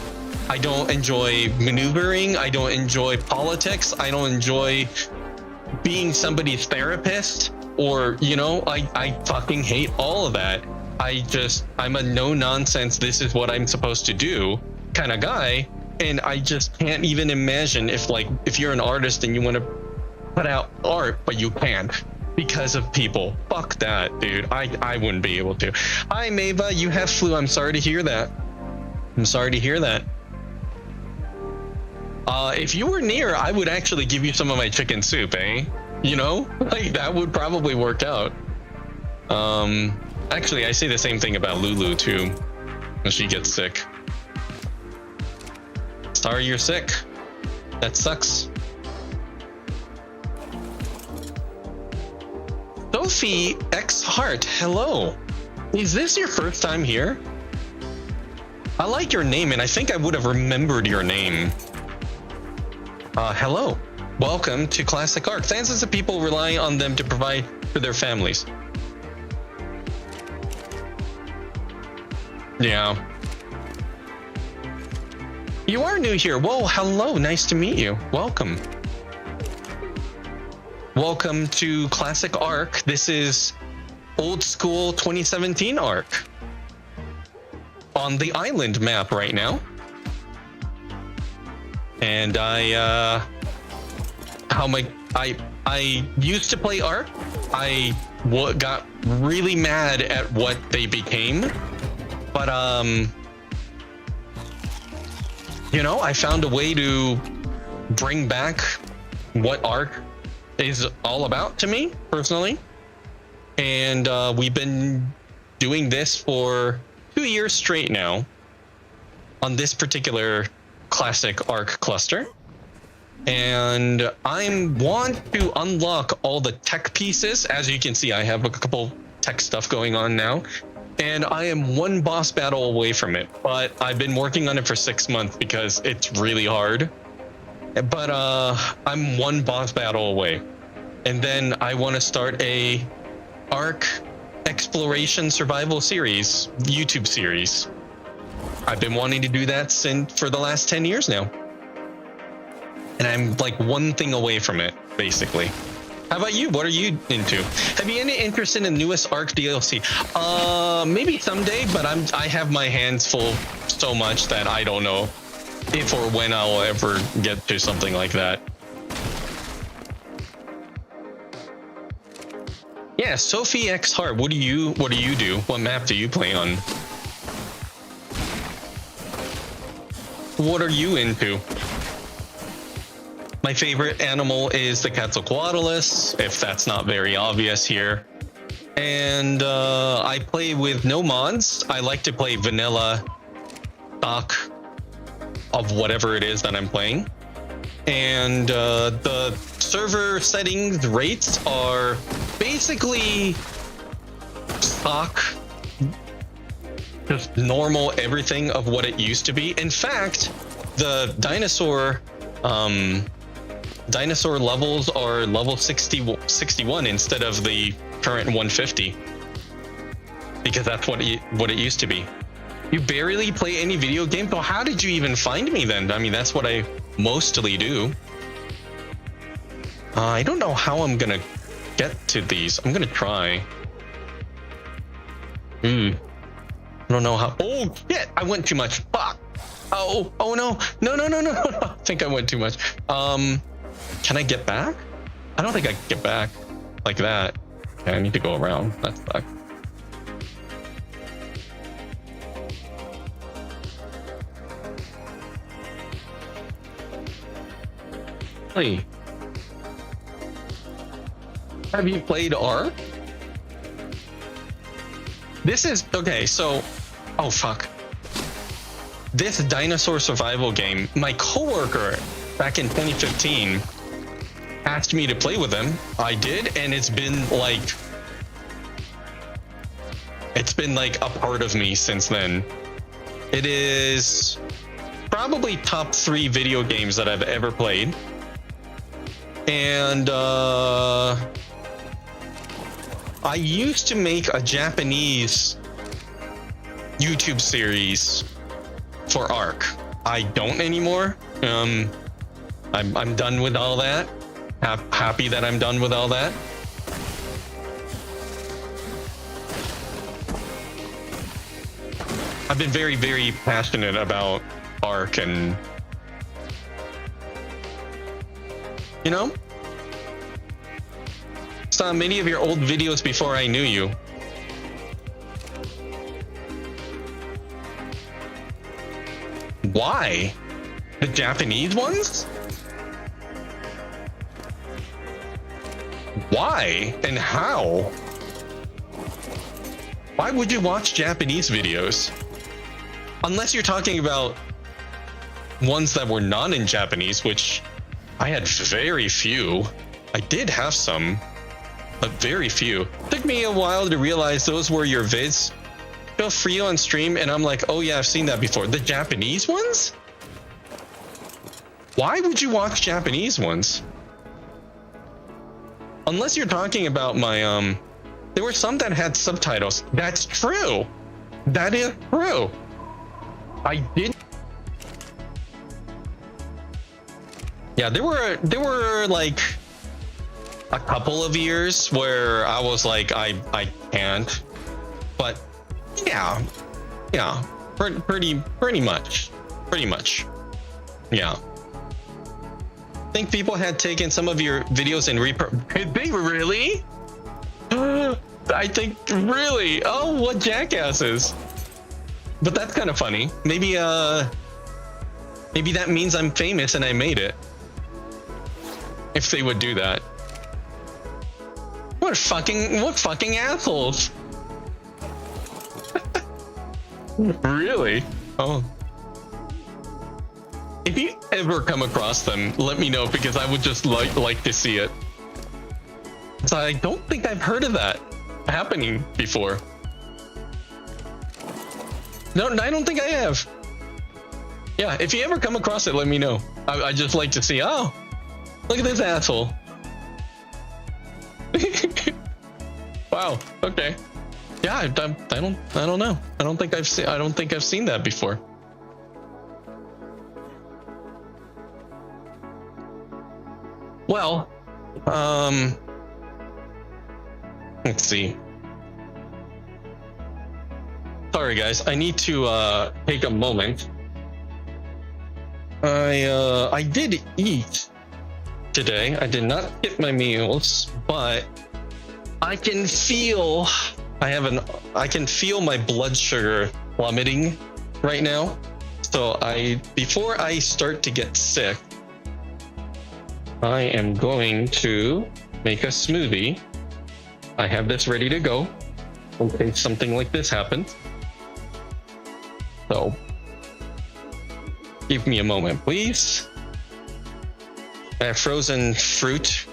I don't enjoy maneuvering. I don't enjoy politics. I don't enjoy being somebody's therapist, or, you know, I fucking hate all of that. I'm a no nonsense, this is what I'm supposed to do kind of guy. And I just can't even imagine if you're an artist and you want to put out art, but you can't because of people. Fuck that, dude. I wouldn't be able to. Hi, Mava, you have flu. I'm sorry to hear that. I'm sorry to hear that. If you were near, I would actually give you some of my chicken soup, eh? You know, like that would probably work out. Actually, I say the same thing about Lulu too, when she gets sick. Sorry you're sick. That sucks. Sophie X Heart, hello. Is this your first time here? I like your name, and I think I would have remembered your name. Hello. Welcome to Classic ARK. Thousands of people rely on them to provide for their families. Yeah. You are new here. Whoa, hello. Nice to meet you. Welcome. Welcome to Classic ARK. This is old school 2017 ARK. On the island map right now. And I used to play ARK. I got really mad at what they became. But you know, I found a way to bring back what ARK is all about to me personally. And we've been doing this for 2 years straight now on this particular classic ARK cluster. And I want to unlock all the tech pieces. As you can see, I have a couple tech stuff going on now. And I am one boss battle away from it. But I've been working on it for 6 months because it's really hard. But I'm one boss battle away. And then I want to start a ARK exploration survival series, YouTube series. I've been wanting to do that for the last 10 years now. And I'm like one thing away from it, basically. How about you? What are you into? Have you any interest in the newest ARK DLC? Maybe someday, but I have my hands full so much that I don't know if or when I'll ever get to something like that. Yeah, Sophie X Heart. What do you do? What map do you play on? What are you into? My favorite animal is the Quetzalcoatlus, if that's not very obvious here. And I play with no mods. I like to play vanilla stock of whatever it is that I'm playing. And the server settings rates are basically stock, just normal everything of what it used to be. In fact, the dinosaur levels are level 61 instead of the current 150, because that's what it used to be. You barely play any video game? So how did you even find me then? I mean, that's what I mostly do. I don't know how I'm gonna get to these. I'm gonna try. I don't know how. Oh shit! I went too much. Fuck. Oh no. I think I went too much. Can I get back? I don't think I can get back like that. Okay, I need to go around. That sucks. Hey. Have you played ARK? This is okay, so oh fuck. This dinosaur survival game, my coworker back in 2015 asked me to play with them. I did, and it's been like a part of me since then. It is probably top 3 video games that I've ever played. And I used to make a Japanese YouTube series for ARK. I don't anymore. I'm done with all that. Happy that I'm done with all that. I've been very, very passionate about ARK, and you know, saw many of your old videos before I knew you. Why? The Japanese ones? Why and how? Why would you watch Japanese videos? Unless you're talking about ones that were not in Japanese, which I had very few. I did have some, but very few. Took me a while to realize those were your vids. Go for you on stream, and I'm like, oh yeah, I've seen that before. The Japanese ones? Why would you watch Japanese ones? Unless you're talking about my there were some that had subtitles. That's true. That is true. I did. Yeah, there were like a couple of years where I was like, I can't. But yeah, pretty much. Yeah. I think people had taken some of your videos and Did they really? I think really. Oh, what jackasses! But that's kind of funny. Maybe that means I'm famous and I made it. If they would do that. What fucking assholes? Really? Oh. If you ever come across them, let me know, because I would just like to see it. So I don't think I've heard of that happening before. No, I don't think I have. Yeah, if you ever come across it, let me know. I just like to see. Oh, look at this asshole. Wow. Okay. Yeah, I don't know. I don't think I've seen that before. Well, let's see. Sorry guys, I need to take a moment. I did eat today. I did not skip my meals, but I can feel I can feel my blood sugar plummeting right now. So before I start to get sick, I am going to make a smoothie. I have this ready to go in case something like this happens. So, give me a moment, please. I have frozen fruit.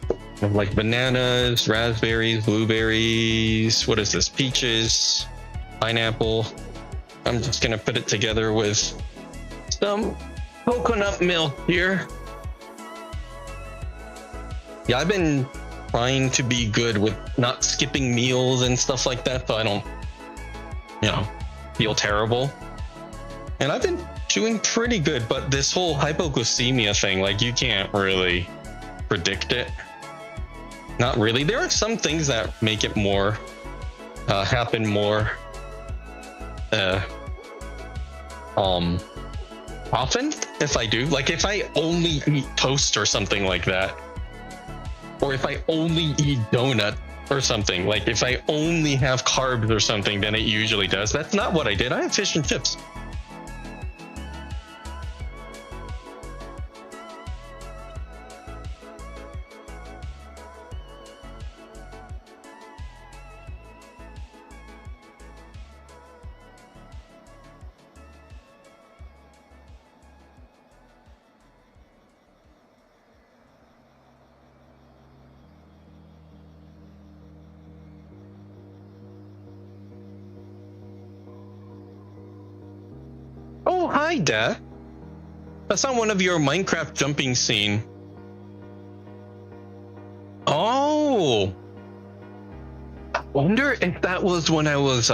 I have like bananas, raspberries, blueberries. What is this? Peaches, pineapple. I'm just gonna put it together with some coconut milk here. Yeah, I've been trying to be good with not skipping meals and stuff like that, so I don't, feel terrible. And I've been doing pretty good, but this whole hypoglycemia thing, like, you can't really predict it. Not really. There are some things that make it more happen more often if I do. Like if I only eat toast or something like that, or if I only eat donut or something, like if I only have carbs or something, then it usually does. That's not what I did. I had fish and chips. Oh, hi, Dad. That's not one of your Minecraft jumping scene. Oh. I wonder if that was when I was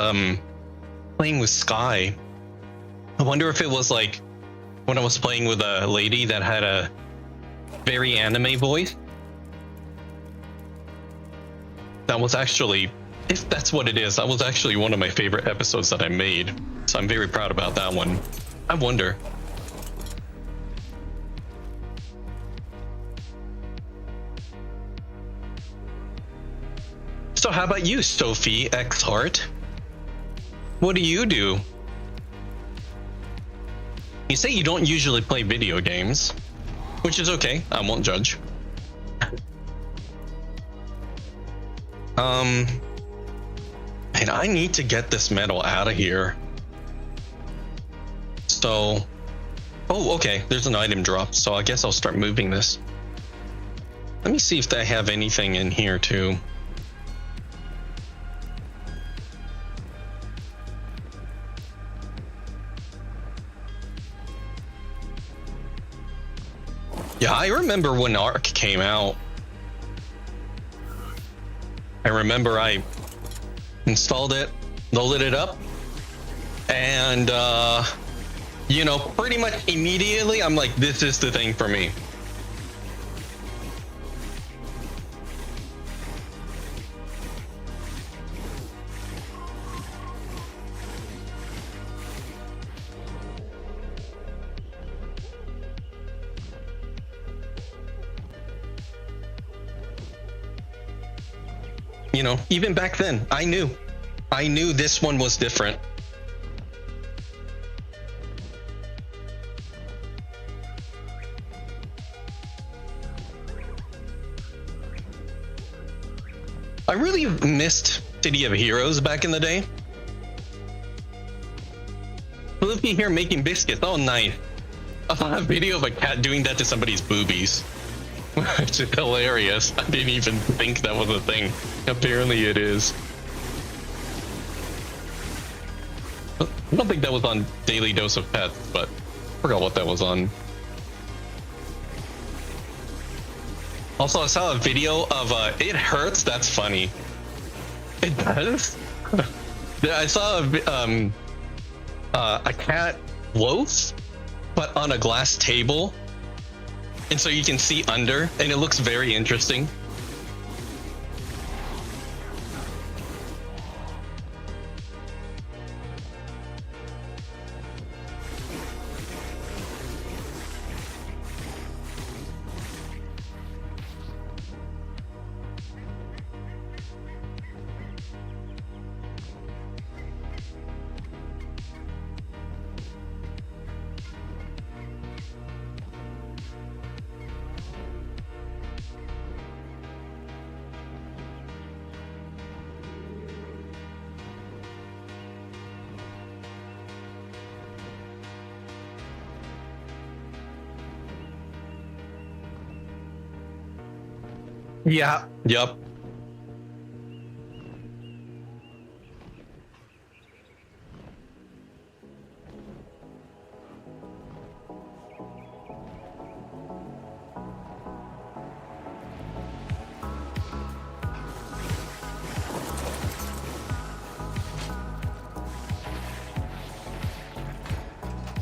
playing with Sky. I wonder if it was like when I was playing with a lady that had a very anime voice. That was actually, if that's what it is, that was actually one of my favorite episodes that I made. So I'm very proud about that one. I wonder. So how about you, Sophie X Heart? What do you do? You say you don't usually play video games, which is okay. I won't judge. And I need to get this metal out of here. So, oh, okay. There's an item drop, so I guess I'll start moving this. Let me see if they have anything in here too. Yeah, I remember when ARK came out. I remember I installed it, loaded it up, and you know, pretty much immediately I'm like, this is the thing for me. You know, even back then, I knew this one was different. I really missed City of Heroes back in the day. Flippy here making biscuits. Oh, nice. I saw a video of a cat doing that to somebody's boobies. Which is hilarious. I didn't even think that was a thing. Apparently it is. I don't think that was on Daily Dose of Pets, but I forgot what that was on. Also, I saw a video of it hurts. That's funny. It does. I saw a cat loaf, but on a glass table. And so you can see under, and it looks very interesting. Yeah. Yep.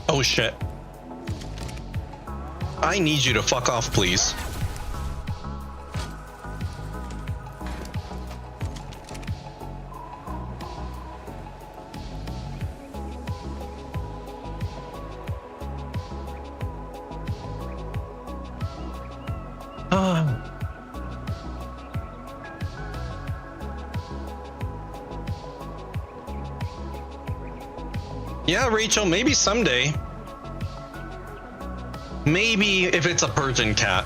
Oh shit. I need you to fuck off, please. Yeah, Rachel, maybe someday. Maybe if it's a Persian cat.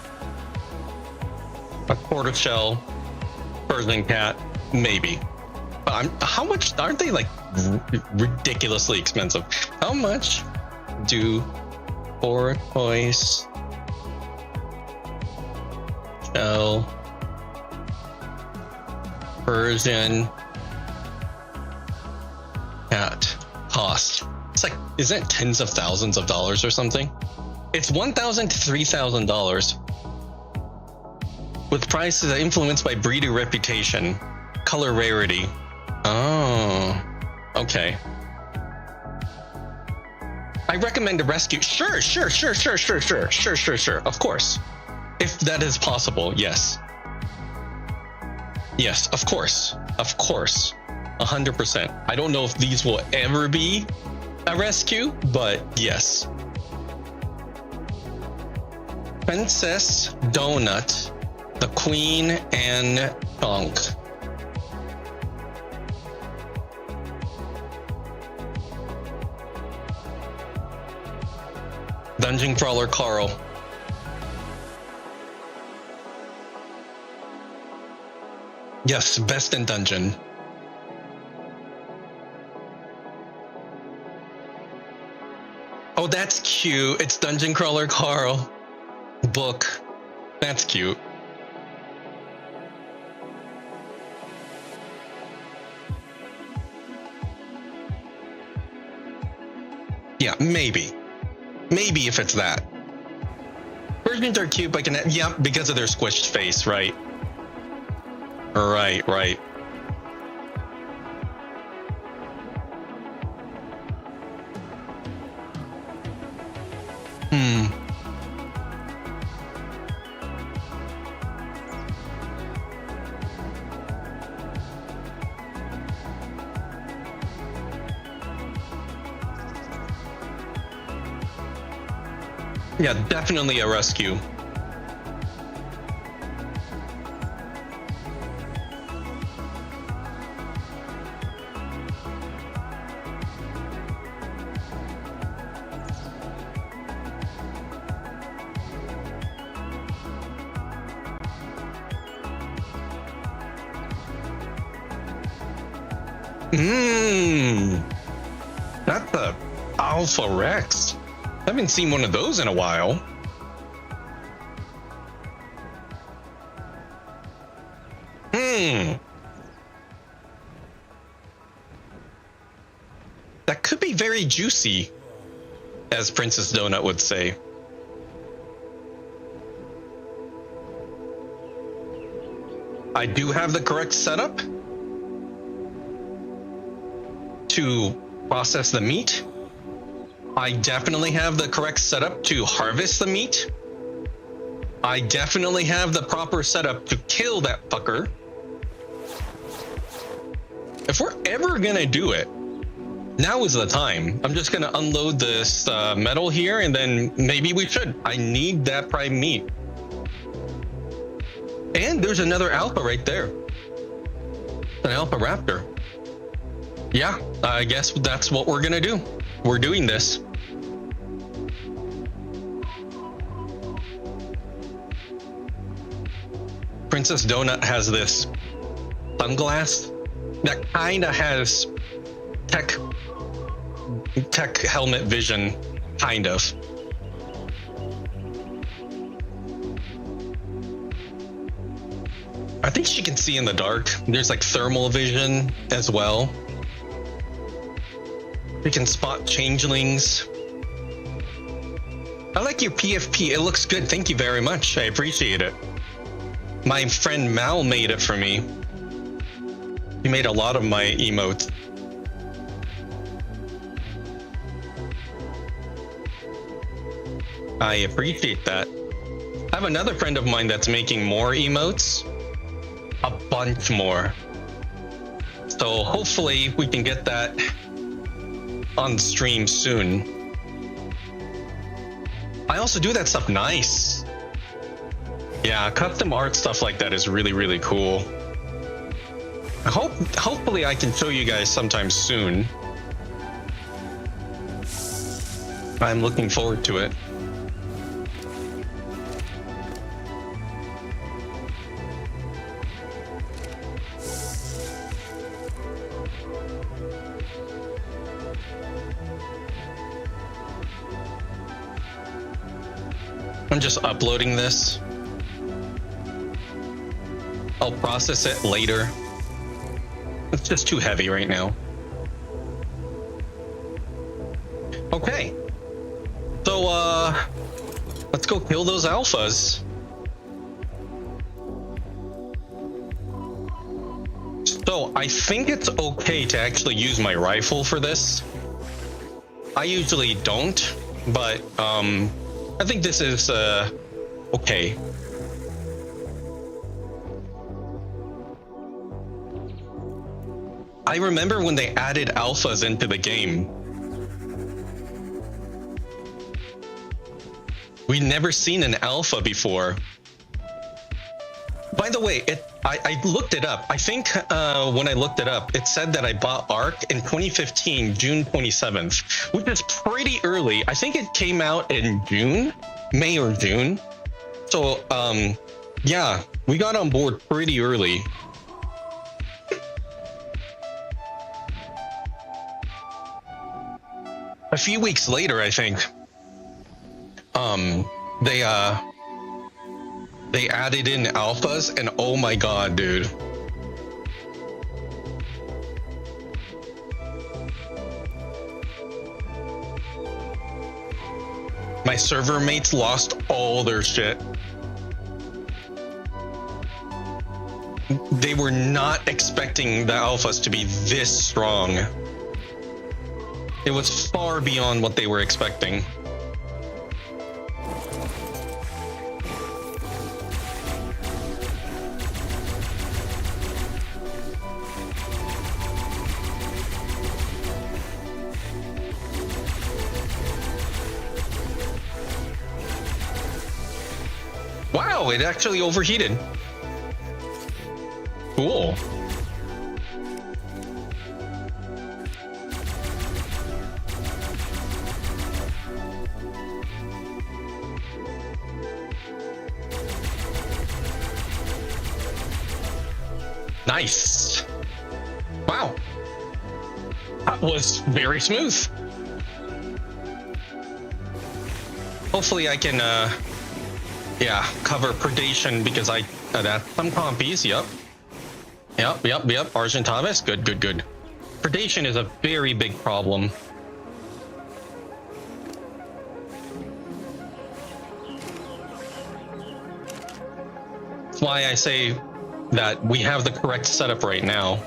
A tortoiseshell Persian cat, maybe. But how much aren't they like ridiculously expensive? How much do tortoise shell Persian cat cost? It's like, isn't it tens of thousands of dollars or something? It's $1,000 to $3,000. With prices influenced by breeder reputation, color rarity. Oh, okay. I recommend a rescue. Sure. Of course. If that is possible, yes. Yes, of course. 100%. I don't know if these will ever be a rescue, but yes. Princess Donut, the Queen, and Chunk. Dungeon Crawler Carl. Yes, best in dungeon. Oh, that's cute. It's Dungeon Crawler Carl. Book. That's cute. Yeah, maybe. Maybe if it's that. Versions are cute, but yeah, because of their squished face, right? Right. Yeah, definitely a rescue. That's the Alpha Rex. I haven't seen one of those in a while. That could be very juicy, as Princess Donut would say. I do have the correct setup to process the meat. I definitely have the correct setup to harvest the meat. I definitely have the proper setup to kill that fucker. If we're ever gonna do it, now is the time. I'm just gonna unload this metal here, and then maybe we should. I need that prime meat. And there's another alpha right there. An alpha raptor. Yeah, I guess that's what we're gonna do. We're doing this. Princess Donut has this sunglass that kind of has tech helmet vision, kind of. I think she can see in the dark. There's like thermal vision as well. You can spot changelings. I like your PFP. It looks good. Thank you very much. I appreciate it. My friend Mal made it for me. He made a lot of my emotes. I appreciate that. I have another friend of mine that's making more emotes. A bunch more. So hopefully we can get that on stream soon. I also do that stuff nice. Yeah, custom art stuff like that is really, really cool. Hopefully I can show you guys sometime soon. I'm looking forward to it. I'm just uploading this. I'll process it later. It's just too heavy right now. Okay. So, let's go kill those alphas. So, I think it's okay to actually use my rifle for this. I usually don't, but, I think this is, okay. I remember when they added alphas into the game. We'd never seen an alpha before. By the way, I looked it up. I think when I looked it up, it said that I bought ARK in 2015, June 27th, which is pretty early. I think it came out in June, May or June. So, yeah, we got on board pretty early. A few weeks later, I think, they added in alphas, and oh my god, dude. My server mates lost all their shit. They were not expecting the alphas to be this strong. It was far beyond what they were expecting. Wow, it actually overheated. Cool. Nice. Wow. That was very smooth. Hopefully I can yeah, cover predation because I that's some compies. Yep. Argentavis. Good. Predation is a very big problem. That's why I say that we have the correct setup right now.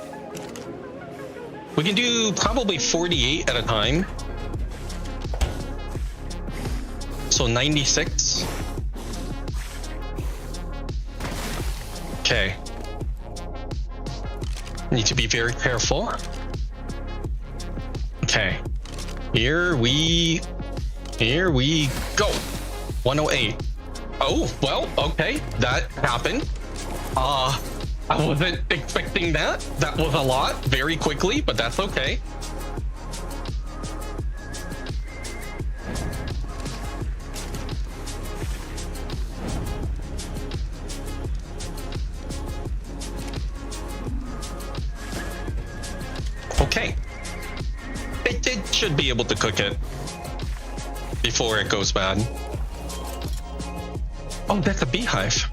We can do probably 48 at a time. So 96. Okay. Need to be very careful. Okay. Here we go. 108. Oh, well, okay. That happened. I wasn't expecting that. That was a lot very quickly, but that's okay. Okay. It should be able to cook it before it goes bad. Oh, that's a beehive.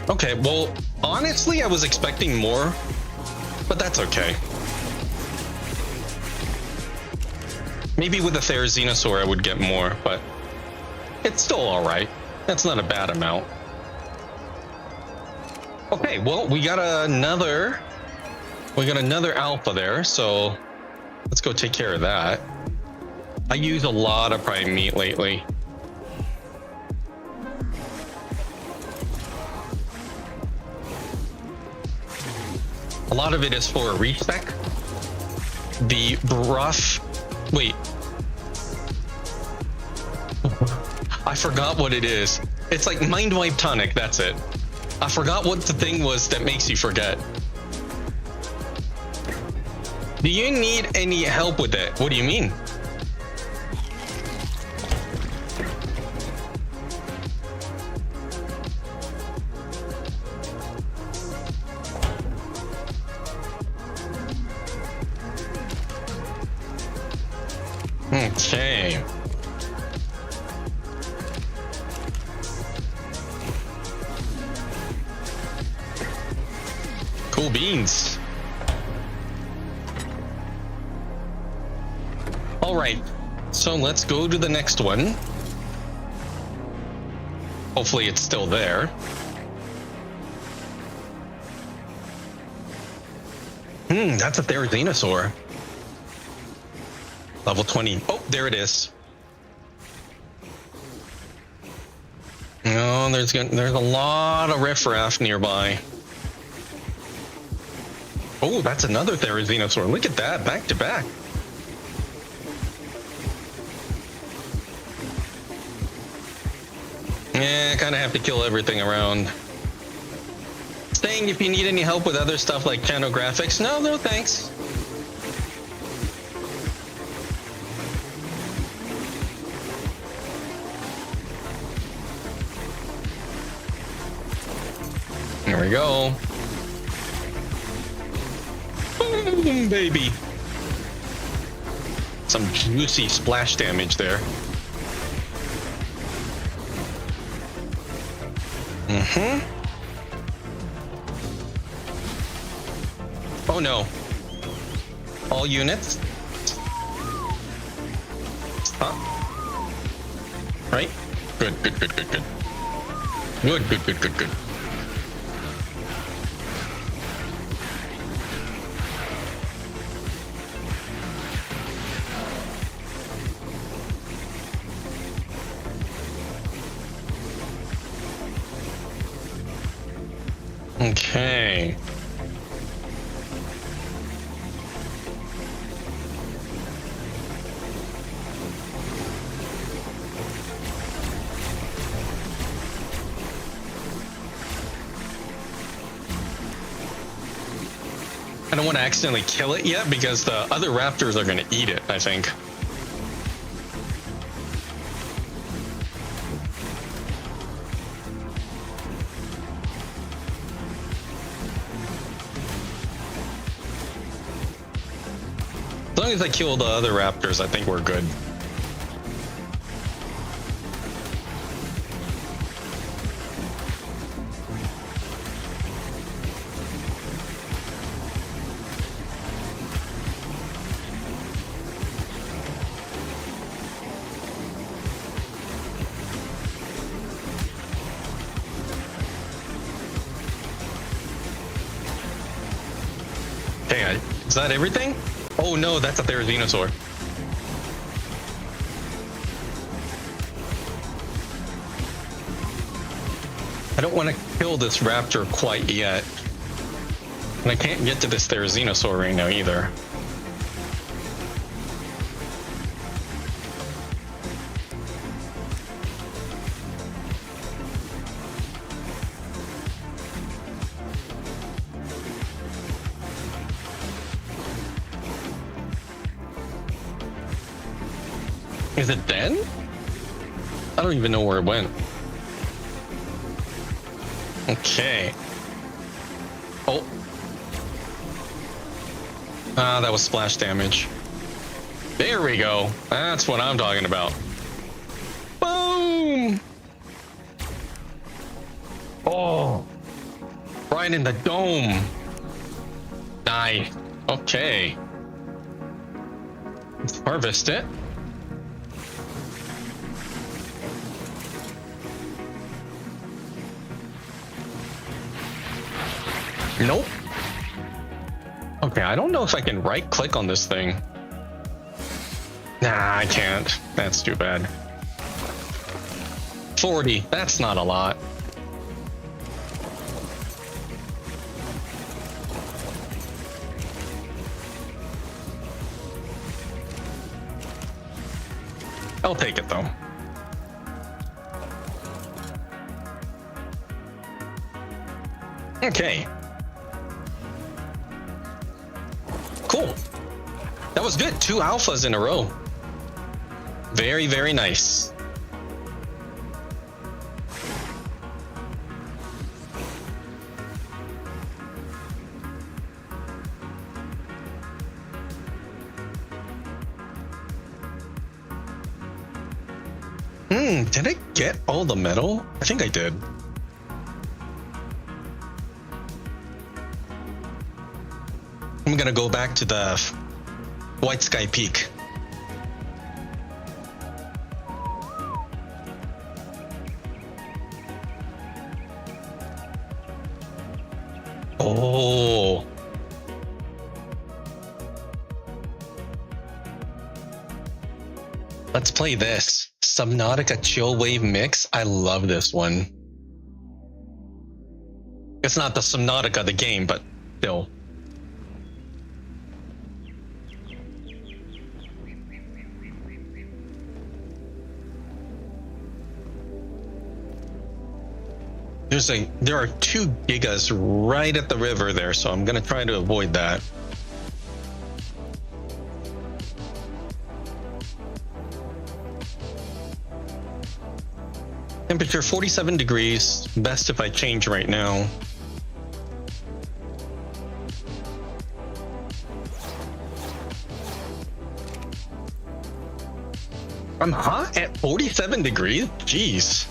Okay, well, honestly, I was expecting more, but that's okay. Maybe with a Therizinosaur I would get more, but it's still alright. That's not a bad amount. Okay, well, we got another alpha there, so let's go take care of that. I use a lot of prime meat lately. A lot of it is for a respec. The brush. Wait. I forgot what it is. It's like Mind Wipe Tonic, that's it. I forgot what the thing was that makes you forget. Do you need any help with it? What do you mean? Okay. Cool beans. All right, so let's go to the next one. Hopefully it's still there. That's a Therizinosaur. Level 20. Oh, there it is. Oh, there's a lot of riffraff nearby. Oh, that's another Therizinosaur. Look at that, back to back. Yeah, kind of have to kill everything around. Saying if you need any help with other stuff like channel graphics, no, no thanks. There we go. Boom, baby. Some juicy splash damage there. Mm-hmm. Oh no. All units. Stop. Right? Good, good, good, good, good. Good, good, good, good, good. Okay. I don't want to accidentally kill it yet because the other raptors are going to eat it, I think. As long as I kill the other raptors, I think we're good. Okay, is that everything? Oh no, that's a Therizinosaur. I don't want to kill this raptor quite yet. And I can't get to this Therizinosaur right now either. Is it dead? I don't even know where it went. Okay. Oh. Ah, that was splash damage. There we go. That's what I'm talking about. Boom! Oh. Right in the dome. Nice. Okay. Let's harvest it. Nope. Okay, I don't know if I can right click on this thing. Nah, I can't. That's too bad. 40. That's not a lot. I'll take it though. Okay. Cool. That was good. 2 alphas in a row. Very, very nice. Did I get all the metal? I think I did. I'm gonna go back to the White Sky Peak. Oh. Let's play this. Subnautica Chill Wave Mix. I love this one. It's not the Subnautica the game, but still. There are 2 gigas right at the river there, so I'm gonna try to avoid that. Temperature 47 degrees. Best if I change right now. I'm hot at 47 degrees? Jeez.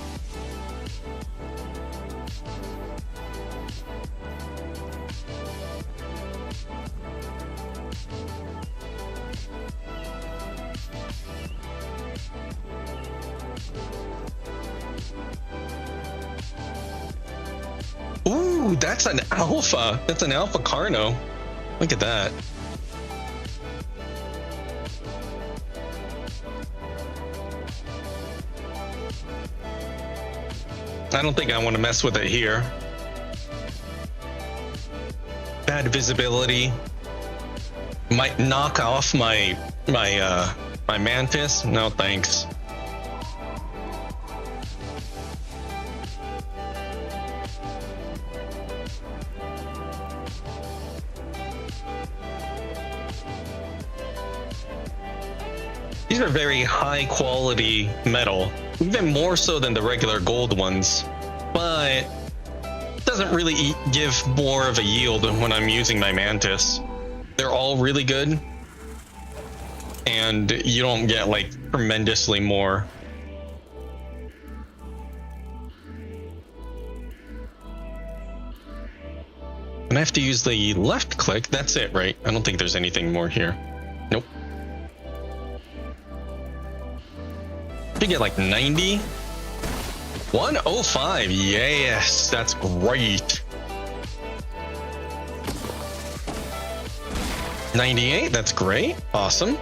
Ooh, that's an alpha. That's an alpha Carno. Look at that. I don't think I want to mess with it here. Bad visibility. Might knock off my mantis. No thanks. These are very high quality metal, even more so than the regular gold ones, but it doesn't really give more of a yield when I'm using my mantis. They're all really good, and you don't get like tremendously more. And I have to use the left click. That's it, right? I don't think there's anything more here. Nope. You get like 90. 105. Yes, that's great. 98. That's great. Awesome.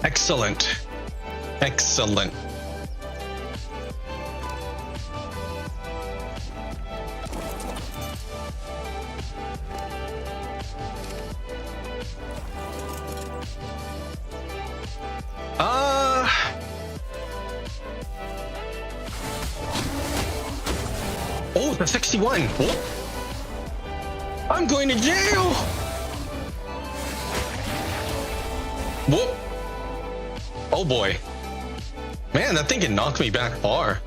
Excellent. Excellent. Oh, the 61. Whoop. I'm going to jail. Whoop. Oh boy. Man, that thing can knock me back far.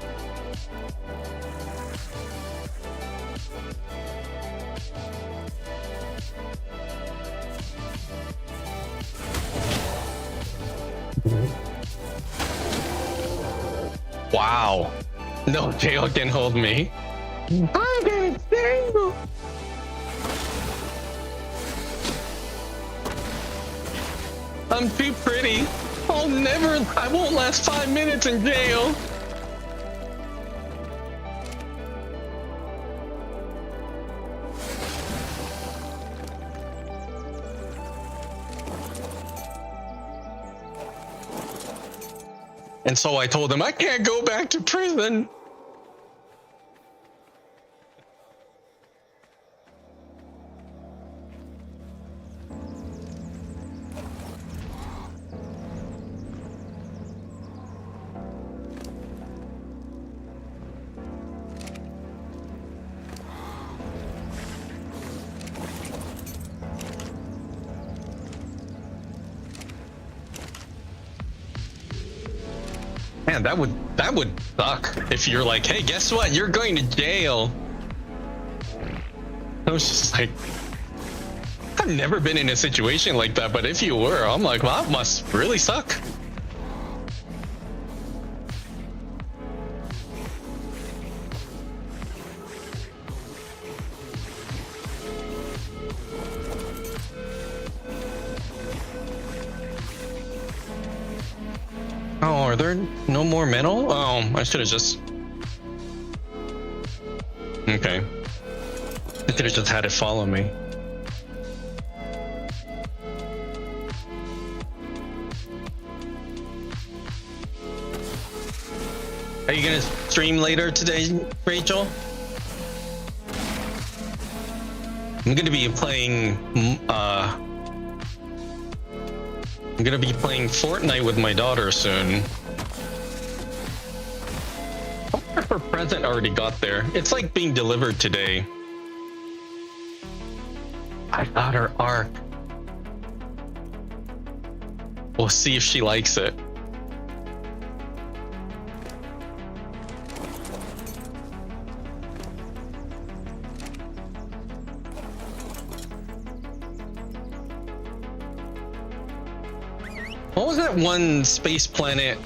Wow. No jail can hold me. I'm gonna jail. I'm too pretty. I won't last 5 minutes in jail. And so I told him I can't go back to prison. Man, that would suck if you're like, hey, guess what? You're going to jail. I was just like, I've never been in a situation like that, but if you were, I'm like, well, that must really suck. Oh, are there no more metal? Oh, I should have just... Okay. I could have just had it follow me. Are you gonna stream later today, Rachel? I'm gonna be playing, I'm gonna be playing Fortnite with my daughter soon. present already got there. It's like being delivered today. I got her ARK. We'll see if she likes it. What was that one space planet?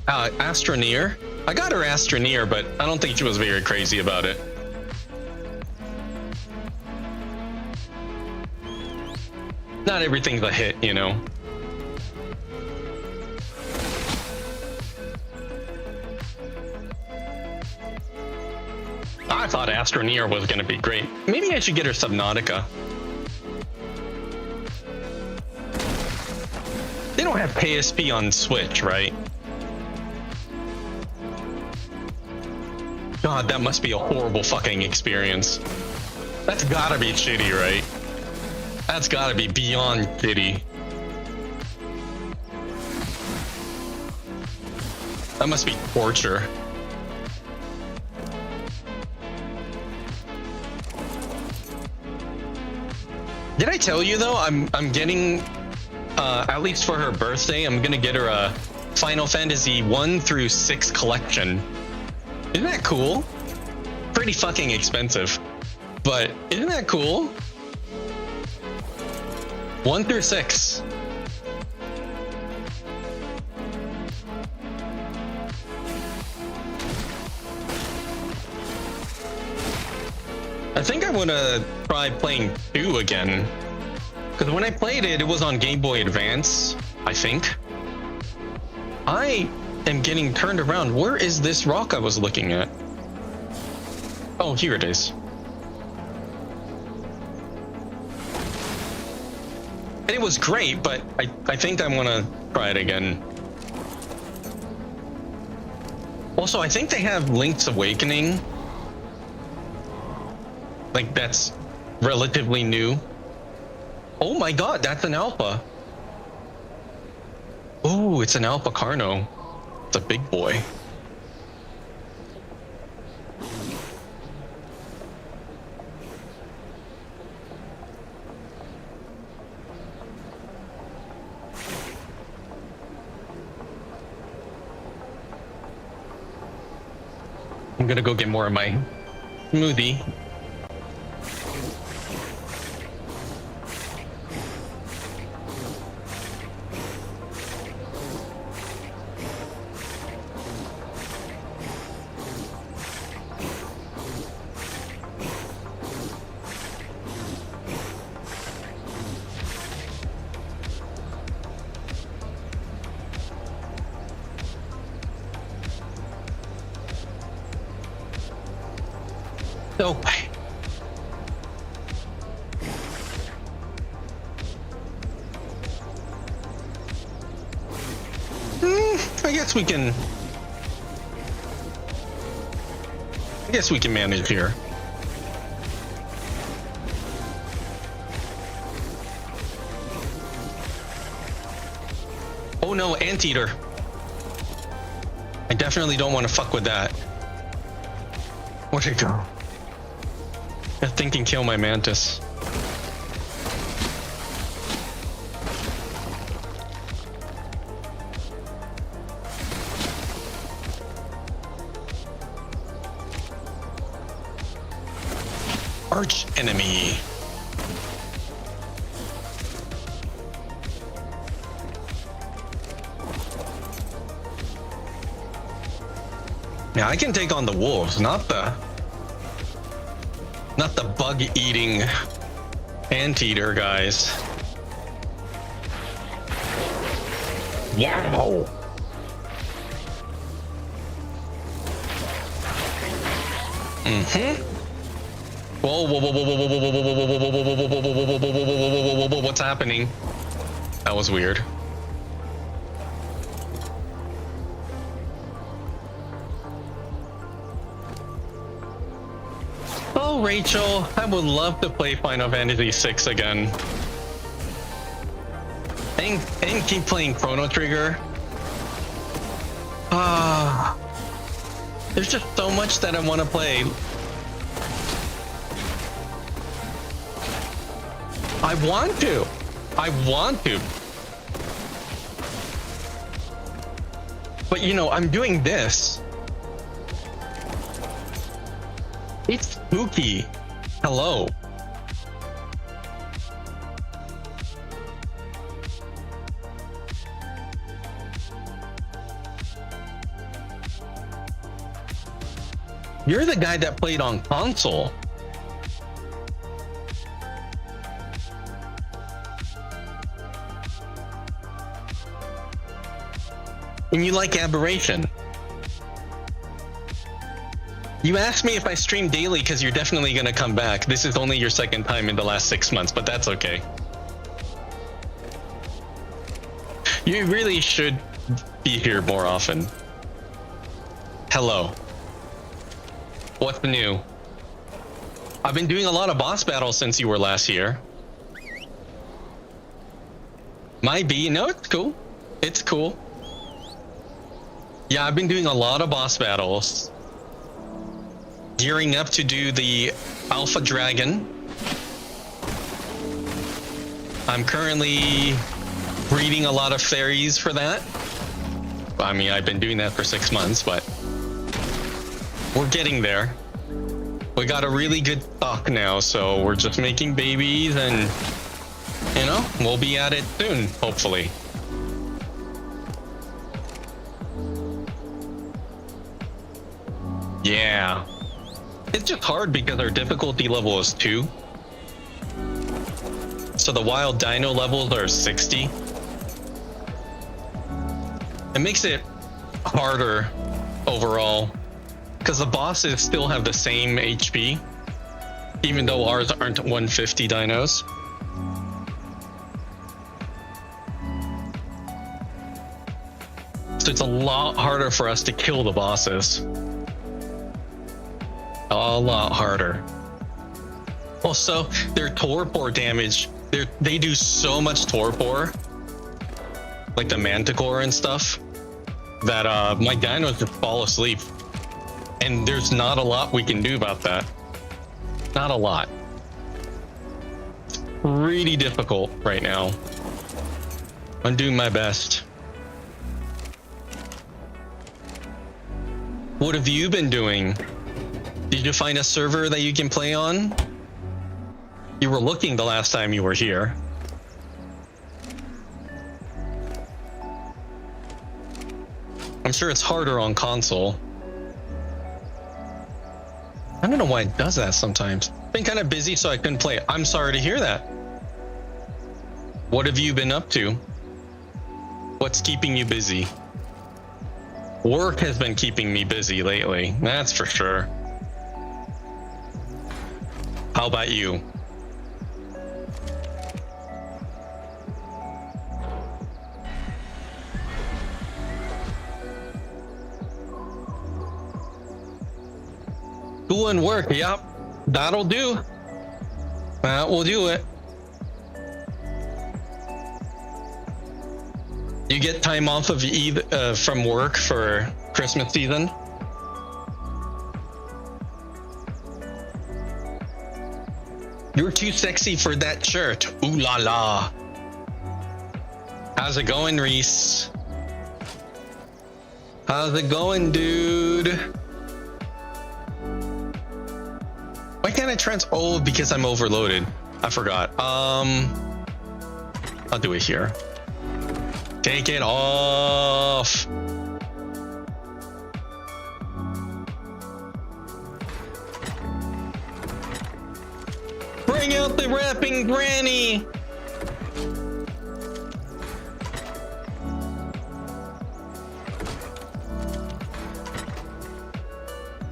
Astroneer? I got her Astroneer, but I don't think she was very crazy about it. Not everything's a hit, you know. I thought Astroneer was gonna be great. Maybe I should get her Subnautica. They don't have KSP on Switch, right? God, that must be a horrible fucking experience. That's gotta be shitty, right? That's gotta be beyond shitty. That must be torture. Did I tell you though? I'm getting, at least for her birthday, I'm gonna get her a Final Fantasy 1 through 6 collection. Isn't that cool? Pretty fucking expensive, but isn't that cool? 1 through 6. I think I want to try playing 2 again. Because when I played it, it was on Game Boy Advance, I think. I am getting turned around. Where is this rock I was looking at? Oh, here it is. It was great, but I think I want to try it again. Also, I think they have Link's Awakening. Like, that's relatively new. Oh my god, that's an alpha. Oh, it's an Alpha Carno. It's a big boy. I'm gonna go get more of my smoothie. So, I guess we can manage here. Oh no, Anteater. I definitely don't want to fuck with that. Where'd it go? That thing can kill my mantis. Arch enemy. Yeah, I can take on the wolves, not the bug-eating anteater guys. Yeah. Mm-hmm. Whoa, whoa, whoa, whoa, whoa, whoa, whoa, whoa, whoa, whoa, whoa, whoa, whoa, whoa, whoa, what's happening? That was weird. Oh, Rachel, I would love to play Final Fantasy VI again. And keep playing Chrono Trigger. There's just so much that I want to play. I want to. I want to. But you know, I'm doing this. It's spooky. Hello. You're the guy that played on console. And you like Aberration. You asked me if I stream daily because you're definitely going to come back. This is only your second time in the last 6 months, but that's okay. You really should be here more often. Hello. What's new? I've been doing a lot of boss battles since you were last here. Might be. No, it's cool. It's cool. Yeah, I've been doing a lot of boss battles. Gearing up to do the Alpha Dragon. I'm currently breeding a lot of fairies for that. I mean, I've been doing that for 6 months, but we're getting there. We got a really good stock now, so we're just making babies and, you know, we'll be at it soon, hopefully. Yeah. It's just hard because our difficulty level is 2. So the wild dino levels are 60. It makes it harder overall because the bosses still have the same HP, even though ours aren't 150 dinos. So it's a lot harder for us to kill the bosses. A lot harder. Also, their torpor damage, they do so much torpor, like the manticore and stuff, that my dinos just fall asleep. And there's not a lot we can do about that. Not a lot. It's really difficult right now. I'm doing my best. What have you been doing? Did you find a server that you can play on? You were looking the last time you were here. I'm sure it's harder on console. I don't know why it does that sometimes. Been kind of busy, so I couldn't play it. I'm sorry to hear that. What have you been up to? What's keeping you busy? Work has been keeping me busy lately, that's for sure. How about you? School and work, yep. That'll do. That will do it. You get time off of from work for Christmas season? You're too sexy for that shirt. Ooh la la. How's it going, Reese? How's it going, dude? Why can't I oh, because I'm overloaded. I forgot. I'll do it here. Take it off. Bring out the rapping granny.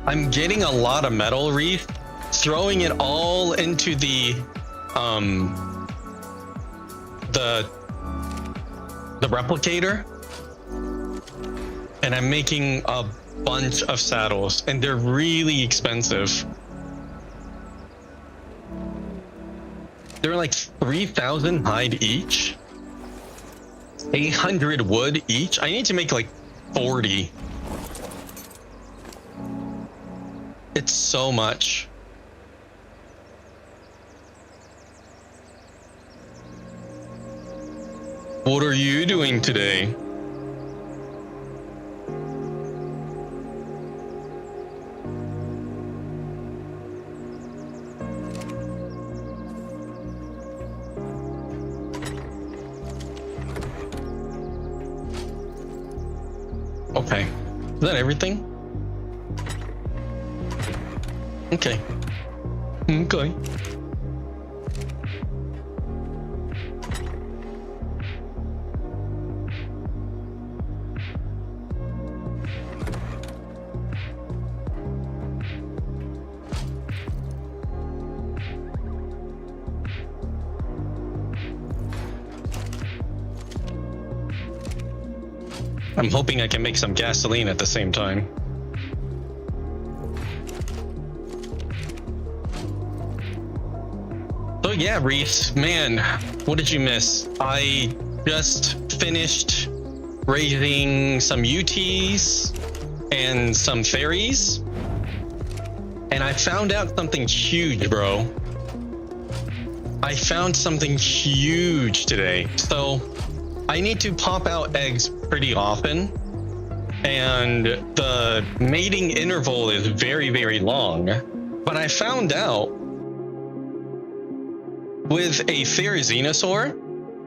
I'm getting a lot of metal wreath, throwing it all into the replicator, and I'm making a bunch of saddles, and they're really expensive. They're like 3,000 hide each, 800 wood each. I need to make like 40. It's so much. What are you doing today? Okay. Is that everything? Okay. Okay. I'm hoping I can make some gasoline at the same time. So yeah, Reese, man, what did you miss? I just finished raising some UTs and some fairies, and I found out something huge, bro. I found something huge today. So I need to pop out eggs pretty often, and the mating interval is very, very long. But I found out with a Therizinosaur,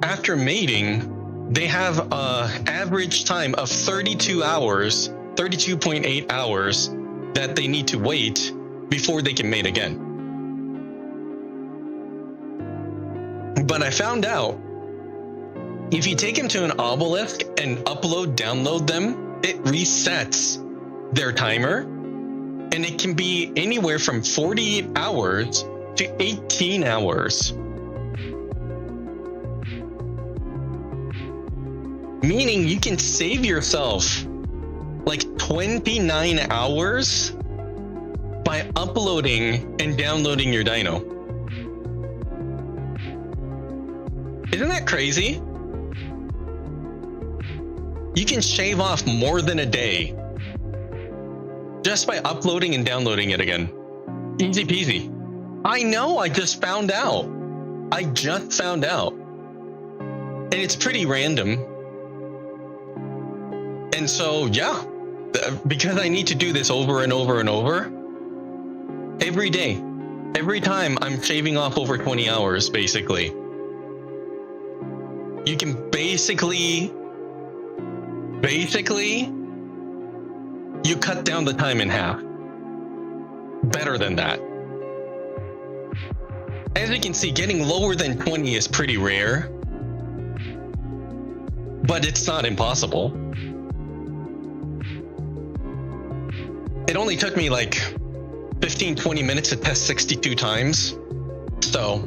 after mating, they have an average time of 32 hours, 32.8 hours that they need to wait before they can mate again. But I found out if you take them to an obelisk and download them, it resets their timer, and it can be anywhere from 48 hours to 18 hours. Meaning you can save yourself like 29 hours by uploading and downloading your dino. Isn't that crazy? You can shave off more than a day just by uploading and downloading it again. Easy peasy. I know, I just found out. And it's pretty random. And so, yeah, because I need to do this over and over and over, every day, every time I'm shaving off over 20 hours, basically. You can basically, you cut down the time in half. Better than that. As you can see, getting lower than 20 is pretty rare, but it's not impossible. It only took me like 15-20 minutes to test 62 times. So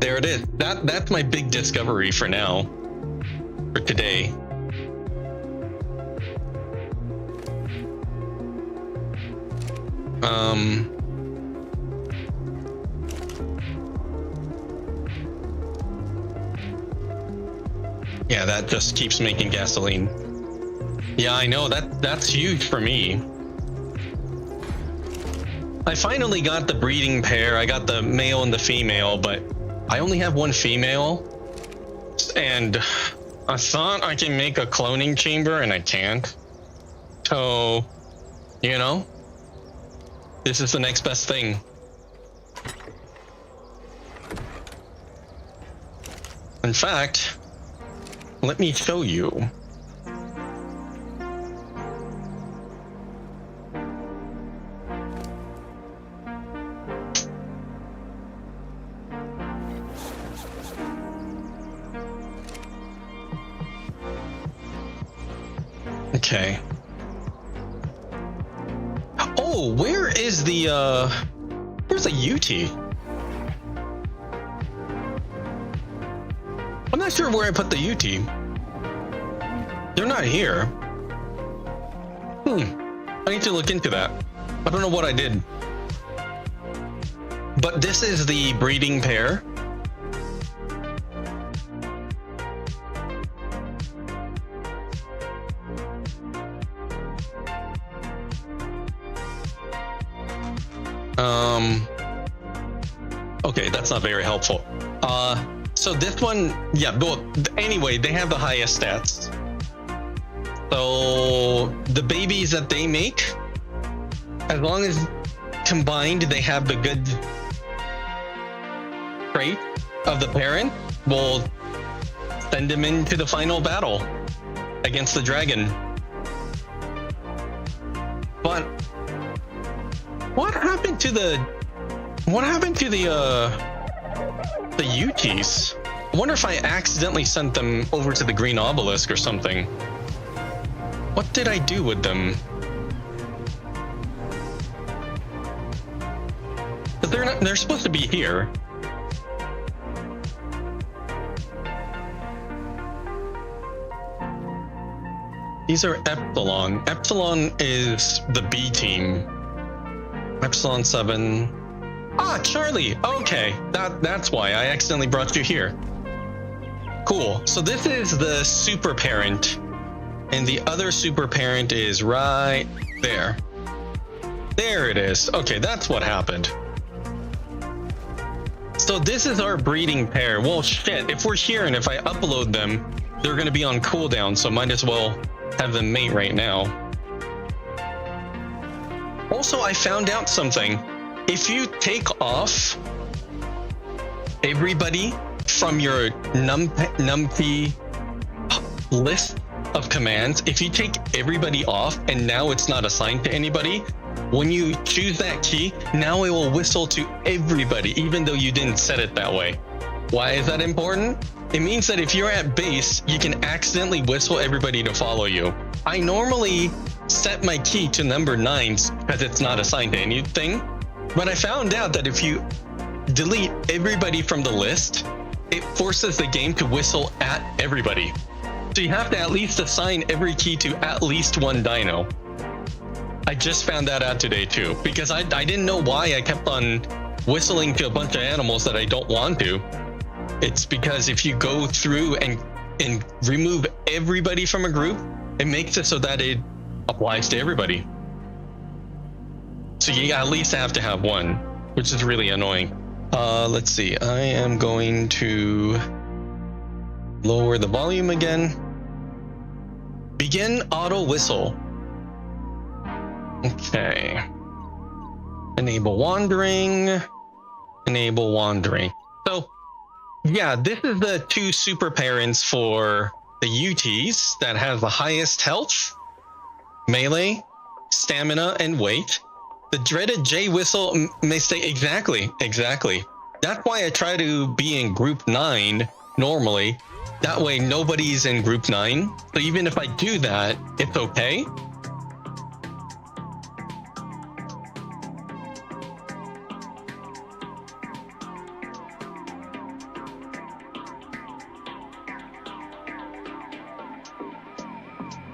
there it is. That's my big discovery for now, for today. Yeah, that just keeps making gasoline. Yeah, I know, that's huge for me. I finally got the breeding pair. I got the male and the female, but I only have one female. And I thought I can make a cloning chamber, and I can't. So, you know, this is the next best thing. In fact, let me show you. Okay. Oh, where is the where's the UT? I'm not sure where I put the UT. They're not here. I need to look into that. I don't know what I did. But this is the breeding pair. Okay, that's not very helpful. So this one, yeah, well, anyway, they have the highest stats. So the babies that they make, as long as combined they have the good trait of the parent, will send them into the final battle against the dragon. But what happened to the Yutis? I wonder if I accidentally sent them over to the green obelisk or something. What did I do with them? But they're supposed to be here. These are Epsilon. Epsilon is the B team. Epsilon 7. Ah, Charlie. Okay, that's why I accidentally brought you here. Cool. So this is the super parent, and the other super parent is right there. There it is. Okay, that's what happened. So this is our breeding pair. Well, shit. If we're here and if I upload them, they're gonna be on cooldown, so might as well have them mate right now. Also, I found out something. If you take off everybody from your numpy list of commands, if you take everybody off and now it's not assigned to anybody, when you choose that key, now it will whistle to everybody, even though you didn't set it that way. Why is that important? It means that if you're at base, you can accidentally whistle everybody to follow you. I normally set my key to number 9 because it's not assigned to anything, but I found out that if you delete everybody from the list, it forces the game to whistle at everybody. So you have to at least assign every key to at least one dino. I just found that out today too, because I didn't know why I kept on whistling to a bunch of animals that I don't want to. It's because if you go through and remove everybody from a group, it makes it so that it applies to everybody. So you at least have to have one, which is really annoying. Let's see. I am going to lower the volume again. Begin auto whistle. Okay. Enable wandering. Enable wandering. So yeah, this is the two super parents for the UTs that have the highest health, melee, stamina, and weight. The dreaded J whistle may stay exactly. That's why I try to be in group 9 normally. That way nobody's in group 9. So even if I do that, it's okay.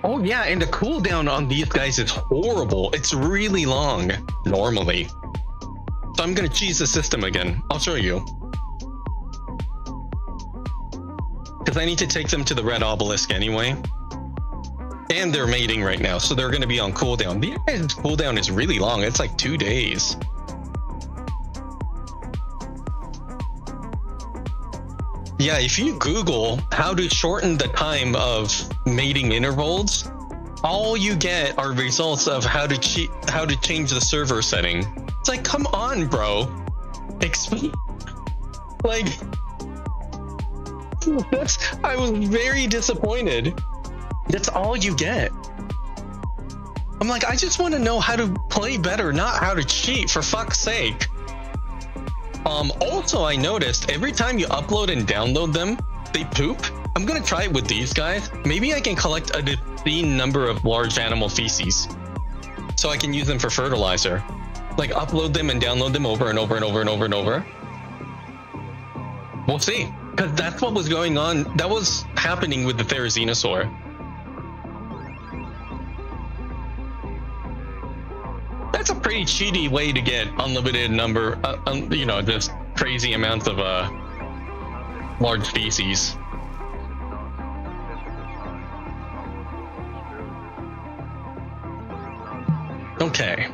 Oh yeah, and the cooldown on these guys is horrible. It's really long, normally. So I'm gonna cheese the system again. I'll show you. Because I need to take them to the red obelisk anyway. And they're mating right now, so they're gonna be on cooldown. These guys' cooldown is really long. It's like 2 days. Yeah, if you Google how to shorten the time of mating intervals, all you get are results of how to change the server setting. It's like, come on, bro. Like, I was very disappointed. That's all you get. I'm like, I just want to know how to play better, not how to cheat, for fuck's sake. Also, I noticed every time you upload and download them, they poop. I'm gonna try it with these guys. Maybe I can collect an obscene number of large animal feces so I can use them for fertilizer. Like, upload them and download them over and over and over and over and over. We'll see, because that's what was going on. That was happening with the Therizinosaur. That's a pretty cheaty way to get unlimited number, you know, just crazy amounts of large species. Okay.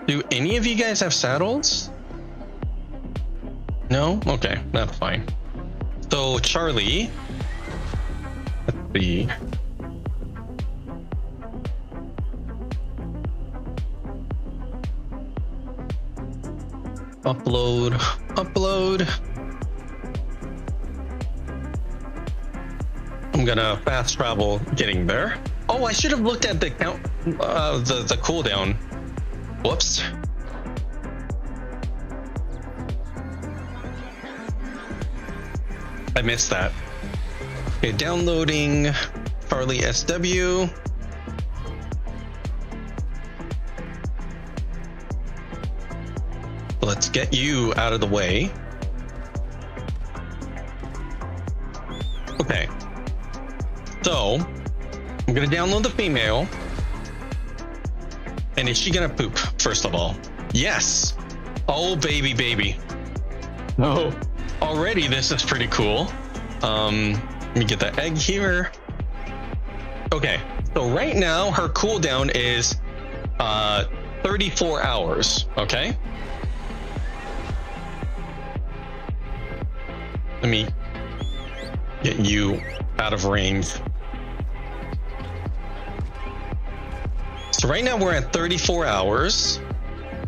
Do any of you guys have saddles? No? Okay, that's fine. So Charlie, let's see. Upload. I'm gonna fast travel getting there. Oh, I should have looked at the count, the cooldown. Whoops. I missed that. Okay, downloading Charlie SW. Let's get you out of the way. Okay. So, I'm gonna download the female. And is she gonna poop, first of all? Yes. Oh, baby. No. Already, this is pretty cool. Let me get that egg here. Okay, so right now, her cooldown is 34 hours, okay? Let me get you out of range. So right now we're at 34 hours.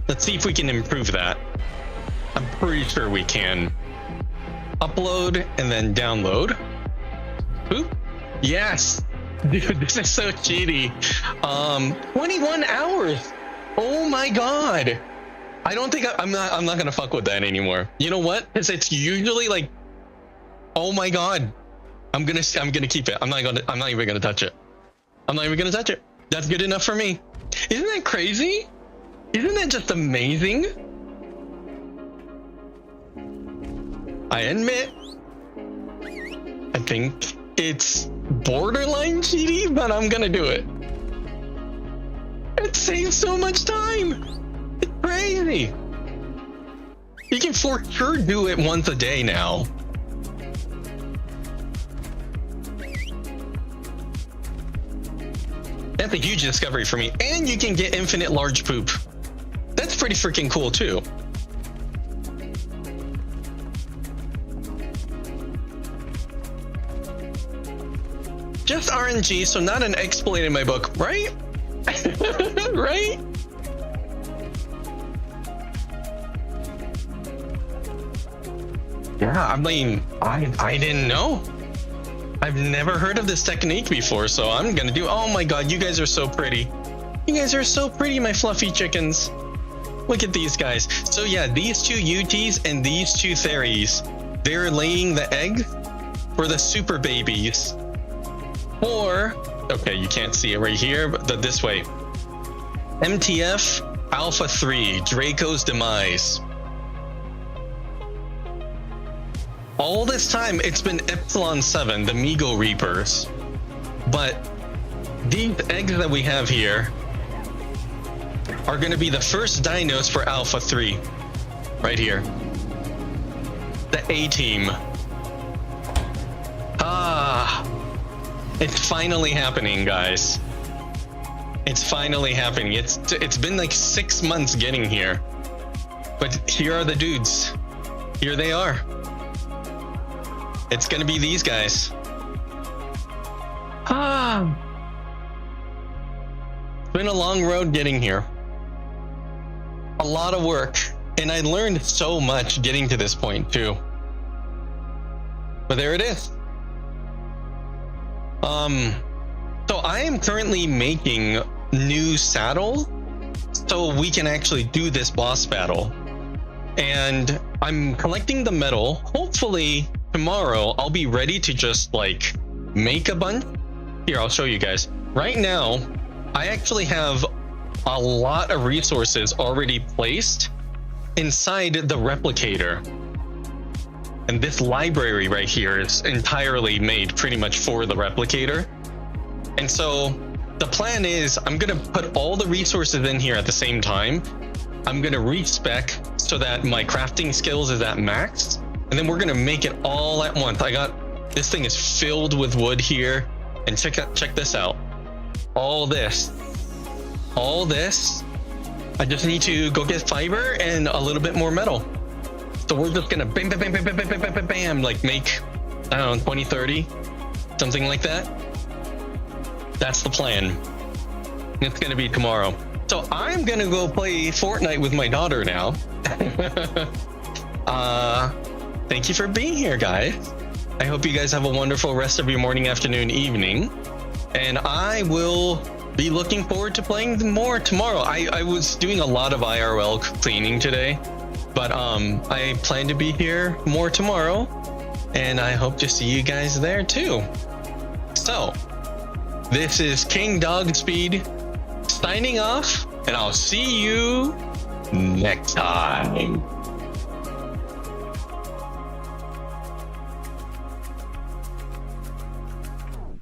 Let's see if we can improve that. I'm pretty sure we can. Upload and then download. Oop. Yes. Dude, this is so cheaty. 21 hours. Oh my god. I don't think I'm not gonna fuck with that anymore. You know what? Because it's usually like, oh my god. I'm gonna keep it. I'm not even gonna touch it. I'm not even gonna touch it. That's good enough for me. Isn't that crazy? Isn't that just amazing? I admit, I think it's borderline cheaty, but I'm gonna do it. It saves so much time. It's crazy. You can for sure do it once a day now. That's a huge discovery for me. And you can get infinite large poop. That's pretty freaking cool too. Just RNG, so not an exploit in my book, right? Right? Yeah, I mean, I didn't know. I've never heard of this technique before, so I'm gonna do. Oh my god, you guys are so pretty. You guys are so pretty, my fluffy chickens. Look at these guys. So yeah, these two UTs and these two Theries, they're laying the egg for the super babies. Or, okay, you can't see it right here, but this way. MTF Alpha 3, Draco's Demise. All this time, it's been Epsilon 7, the Migo Reapers. But these eggs that we have here are going to be the first dinos for Alpha 3. Right here. The A-Team. It's finally happening, guys. It's finally happening. It's been like 6 months getting here. But here are the dudes. Here they are. It's gonna be these guys. It's been a long road getting here. A lot of work. And I learned so much getting to this point too. But there it is. So I am currently making new saddle so we can actually do this boss battle. And I'm collecting the metal. Hopefully tomorrow I'll be ready to just like make a bunch. Here, I'll show you guys. Right now, I actually have a lot of resources already placed inside the replicator. And this library right here is entirely made pretty much for the replicator. And so the plan is I'm gonna put all the resources in here at the same time. I'm gonna respec so that my crafting skills is at max. And then we're gonna make it all at once. This thing is filled with wood here. And check this out. All this I just need to go get fiber and a little bit more metal. So we're just gonna bam, bam, bam, bam, bam, bam, bam, bam, bam, like make, I don't know, 20, 30, something like that. That's the plan. It's gonna be tomorrow. So I'm gonna go play Fortnite with my daughter now. Thank you for being here, guys. I hope you guys have a wonderful rest of your morning, afternoon, evening. And I will be looking forward to playing more tomorrow. I was doing a lot of IRL cleaning today, but I plan to be here more tomorrow, and I hope to see you guys there too. So this is King Dog Speed signing off, and I'll see you next time.